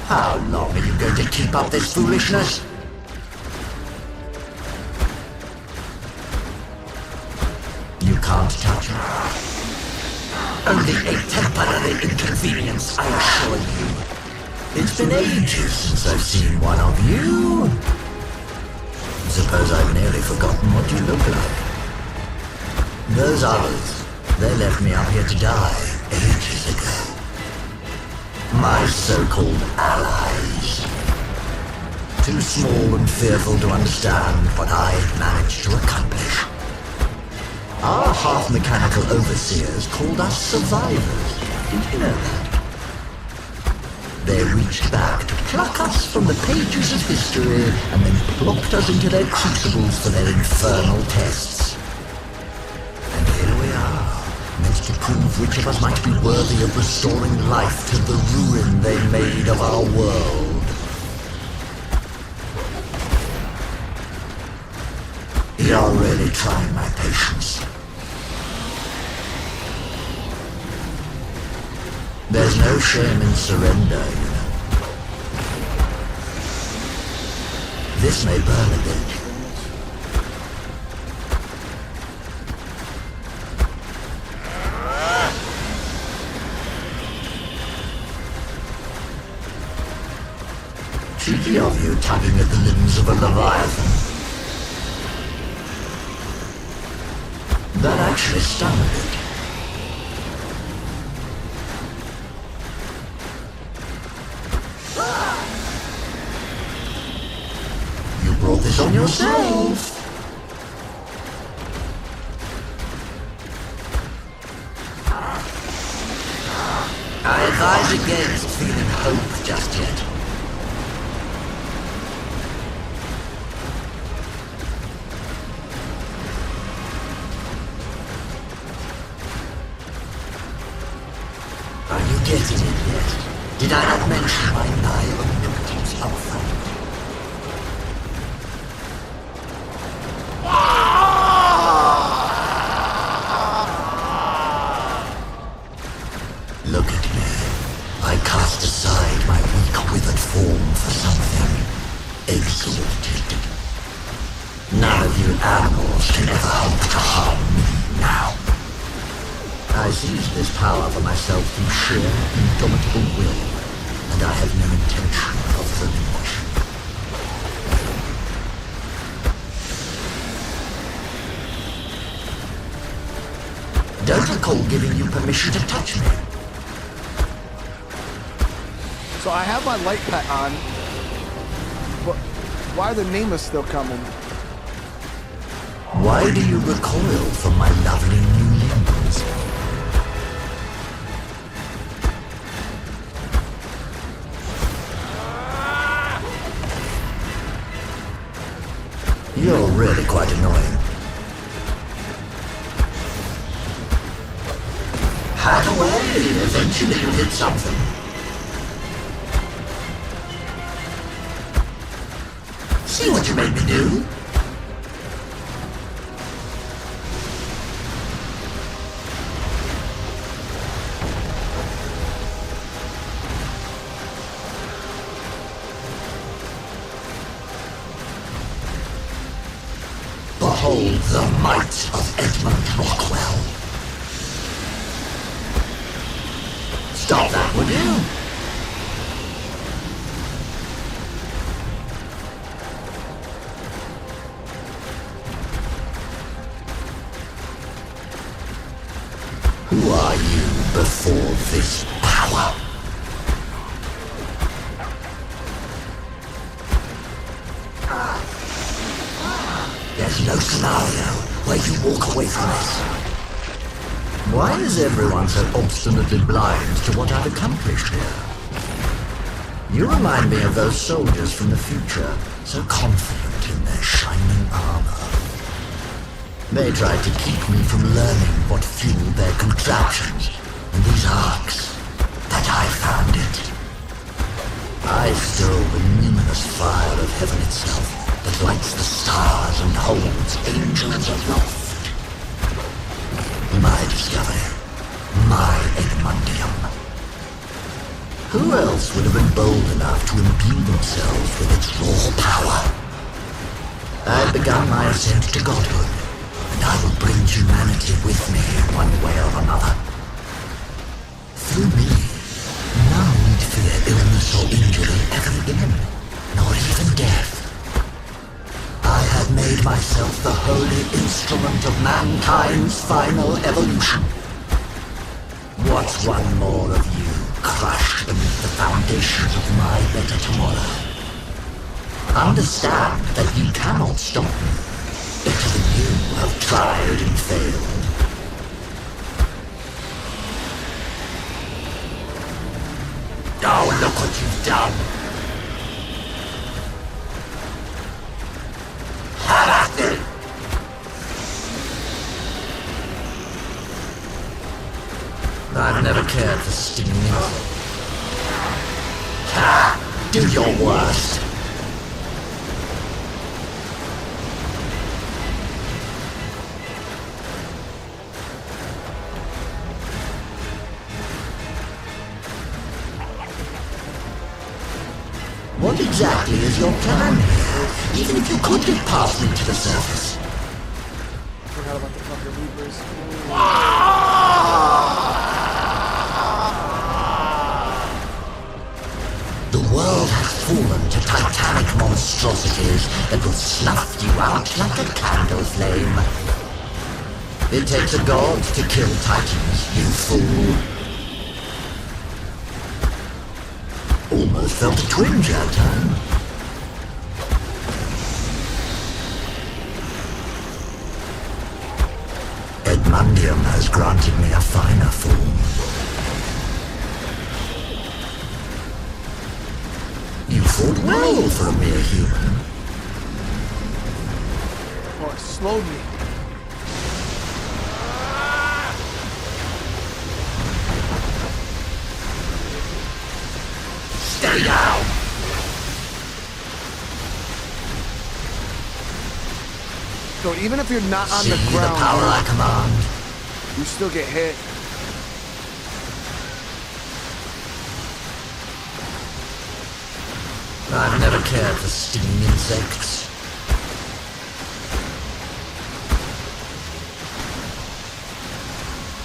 C: How long are you going to keep up this foolishness? You can't touch me. Only a temporary inconvenience, I assure you. It's been ages since I've seen one of you. Suppose I've nearly forgotten what you look like. Those others, they left me up here to die ages ago. My so-called allies. Too small and fearful to understand what I've managed to accomplish. Our half-mechanical overseers called us survivors. Did you know that? They reached back to pluck us from the pages of history and then plopped us into their crucibles for their infernal tests. And here we are, meant to prove which of us might be worthy of restoring life to the ruin they made of our world. You're really trying my patience. There's no shame in surrender, you know. This may burn a bit. Cheeky of you tugging at the limbs of a leviathan. That actually stung a bit. You brought this on yourself. I advise against feeling hope just yet. Are you getting it yet? Did I not mention my nigh omnipotence up front? Look at me. I cast aside my weak withered form for something exalted. None of you animals can ever hope to harm me now. I seized this power for myself through sheer, indomitable will, and I have no intention of relinquishing. Don't recall giving you permission to touch me.
A: So I have my light pet on, but why are the nameless still coming?
C: Why do you recoil from my lovely new limbs? You're really quite annoying. Hack away! Eventually you'll hit something. See what you made me do? Behold the might of Edmund Rockwell. Stop that, would you? Who are you before this power? There's no scenario where you walk away from this. Why is everyone so obstinately blind to what I've accomplished here? You remind me of those soldiers from the future, so confident in their shining armor. They tried to keep me from learning what fueled their contraptions, and these arcs, that I found it. I stole the luminous fire of heaven itself that lights the stars and holds angels aloft. My discovery, my Edmundium. Who else would have been bold enough to imbue themselves with its raw power? I've begun my ascent to godhood, and I will bring humanity with me in one way or another. Through me, none need fear illness or injury ever again, nor even death. I have made myself the holy instrument of mankind's final evolution. What's one more of you crushed beneath the foundations of my better tomorrow? Understand that you cannot stop me. Better than you have tried and failed. Oh, look what you've done! I've never cared for stinging anything. Ha! Do your worst! What exactly is your plan here? Even if you could get past me to the surface.
A: Forgot about the fucking Reapers.
C: The world has fallen to titanic monstrosities that will snuff you out like a candle flame. It takes a god to kill titans, you fool. Almost felt a twinge that time. Edmundium has granted me a finer form. You fought well for a mere human.
A: Oh, it slowed me.
C: Stay down!
A: So even if you're not on
C: See
A: the ground,
C: the power I command.
A: you still get hit.
C: I've never cared for stinging insects.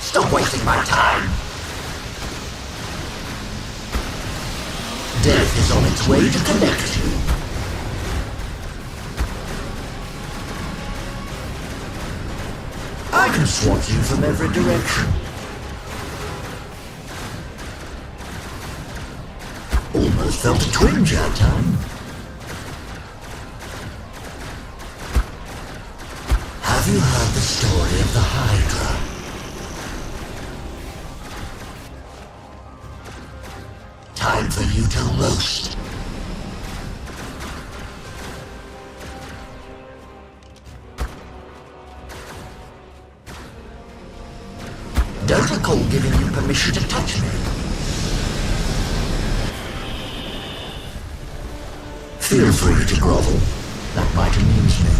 C: Stop wasting my time! Death is on its way to collect you. I can swat you from every direction. almost felt a twinge that time. Have you heard the story of the Hydra? Time for you to roast. Don't recall giving you permission to touch me. Feel free to grovel. That might amuse me.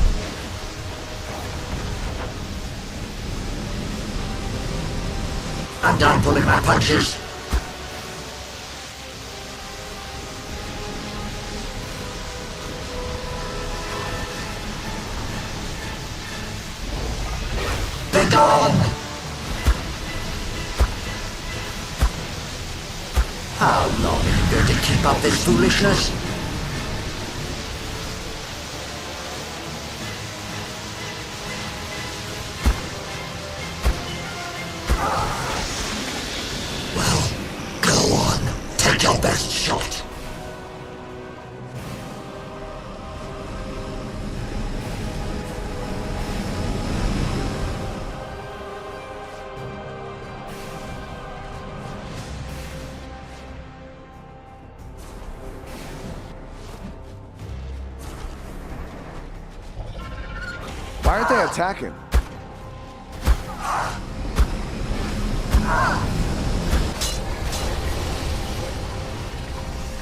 C: I'm done pulling my punches. Be gone! How long are you going to keep up this foolishness? Well, go on. Take your best shot.
A: Why aren't they attacking?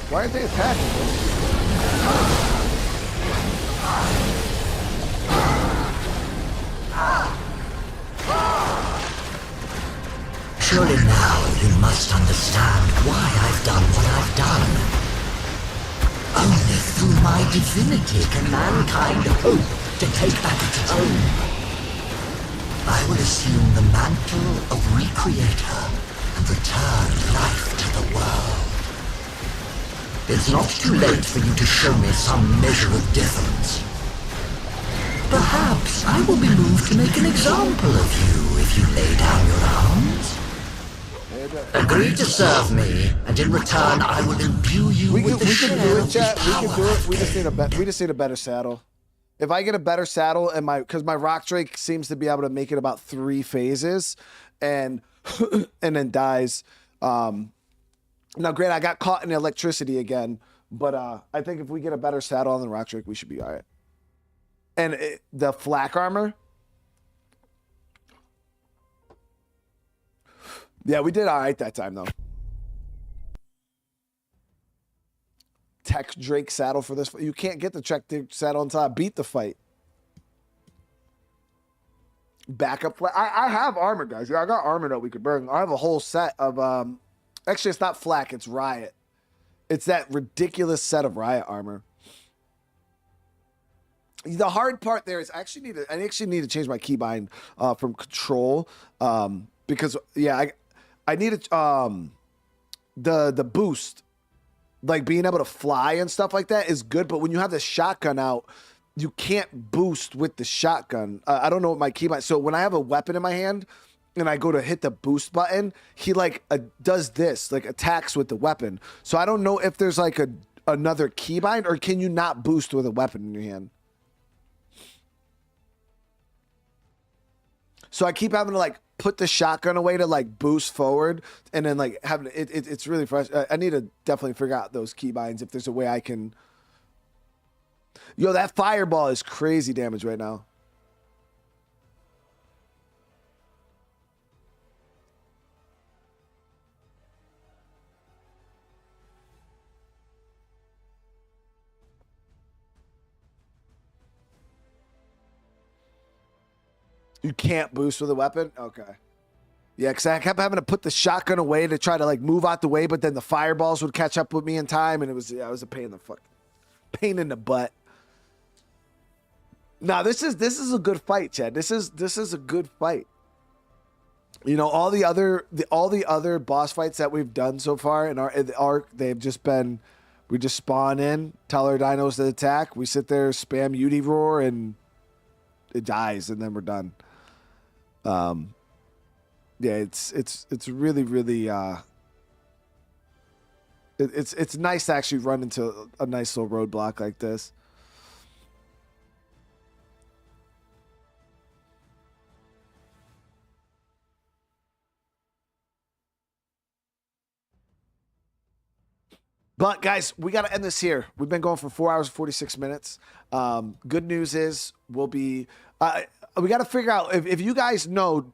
A: Why aren't they attacking?
C: Surely now you must understand why I've done what I've done. Only through my divinity can mankind hope to take back its own. I will assume the mantle of Recreator and return life to the world. It's not too late for you to show me some measure of difference. Perhaps I will be moved to make an example of you if you lay down your arms. Agree to serve me, and in return I will imbue you with the share of this power.
A: We can do it. We just need a better saddle. If I get a better saddle and because my Rock Drake seems to be able to make it about 3 phases, and and then dies. Now, granted, I got caught in electricity again, but I think if we get a better saddle on the Rock Drake, we should be all right. And the flak armor. Yeah, we did all right that time, though. Tech Drake saddle for this. You can't get the Tech Drake saddle until I beat the fight. Backup flak. I have armor, guys. I got armor that we could burn. I have a whole set of... Actually, it's not flak. It's riot. It's that ridiculous set of riot armor. The hard part there is I actually need to change my keybind from control because yeah, I need the boost, like being able to fly and stuff like that is good, but when you have the shotgun out, you can't boost with the shotgun. I don't know what my keybind. So when I have a weapon in my hand and I go to hit the boost button, he like does this, like attacks with the weapon. So I don't know if there's like another keybind, or can you not boost with a weapon in your hand? So I keep having to like put the shotgun away to like boost forward, and then like having it's really frustrating. I need to definitely figure out those keybinds if there's a way I can. Yo, that fireball is crazy damage right now. You can't boost with a weapon? Okay. Yeah, because I kept having to put the shotgun away to try to like move out the way, but then the fireballs would catch up with me in time, and it was a pain in the butt. Now this is a good fight, Chad. This is a good fight. You know, all the other boss fights that we've done so far in the ARK, they've just been, we just spawn in, tell our dinos to attack, we sit there, spam UD roar, and it dies, and then we're done. Yeah, it's really It's nice to actually run into a nice little roadblock like this. But guys, we got to end this here. We've been going for 4 hours and 46 minutes. Good news is we'll be. We got to figure out if you guys know.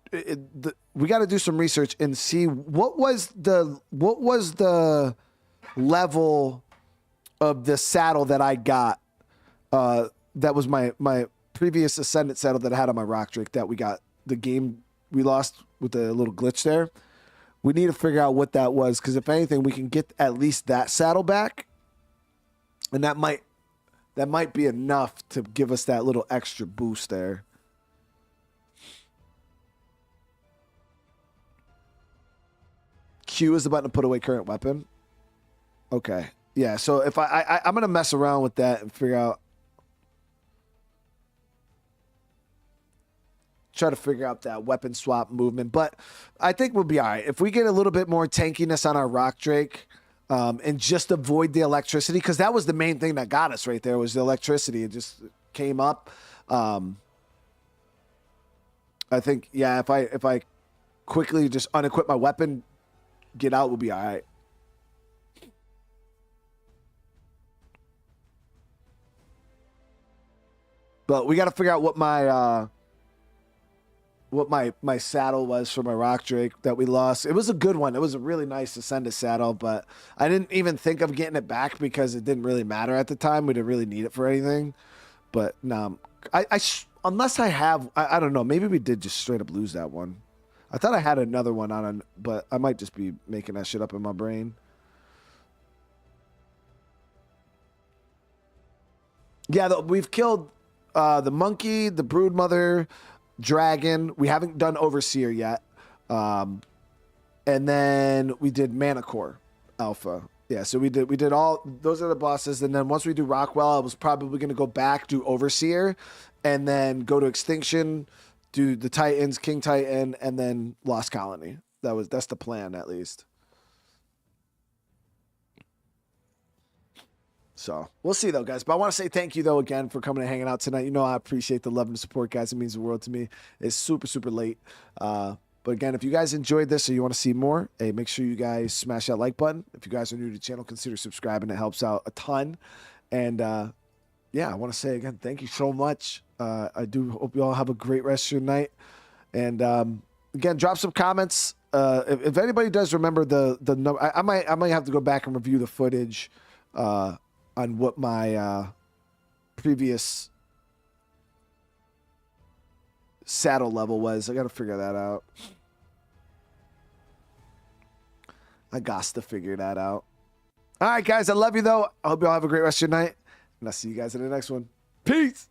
A: We got to do some research and see what was the level of the saddle that I got. That was my previous Ascendant saddle that I had on my Rock Drake that we got the game we lost with the little glitch there. We need to figure out what that was, because if anything, we can get at least that saddle back, and that might be enough to give us that little extra boost there. Q is the button to put away current weapon. Okay, yeah. So if I'm gonna mess around with that and figure out, try to figure out that weapon swap movement, but I think we'll be all right if we get a little bit more tankiness on our Rock Drake, and just avoid the electricity, because that was the main thing that got us right there, was the electricity. It just came up. I think, yeah, if I quickly just unequip my weapon, get out, we'll be all right. But we got to figure out what my saddle was for my Rock Drake that we lost. It was a good one. It was a really nice Ascendant saddle, but I didn't even think of getting it back because it didn't really matter at the time. We didn't really need it for anything. But no, unless I have, I don't know. Maybe we did just straight up lose that one. I thought I had another one on, but I might just be making that shit up in my brain. Yeah, we've killed the monkey, the broodmother, dragon. We haven't done Overseer yet. And then we did Manicore Alpha. Yeah, so we did all those are the bosses, and then once we do Rockwell, I was probably gonna go back, do Overseer, and then go to Extinction, do the Titans, King Titan, and then Lost Colony. That's the plan, at least. So we'll see though, guys. But I want to say thank you though again for coming and hanging out tonight. You know I appreciate the love and support, guys. It means the world to me. It's super, super late. But again, if you guys enjoyed this or you want to see more, hey, make sure you guys smash that like button. If you guys are new to the channel, consider subscribing. It helps out a ton. And yeah, I want to say again, thank you so much. I do hope you all have a great rest of your night. And again, drop some comments. If anybody does remember the number, I might have to go back and review the footage on what my previous saddle level was. I got to figure that out. I got to figure that out. All right, guys. I love you, though. I hope you all have a great rest of your night. And I'll see you guys in the next one. Peace.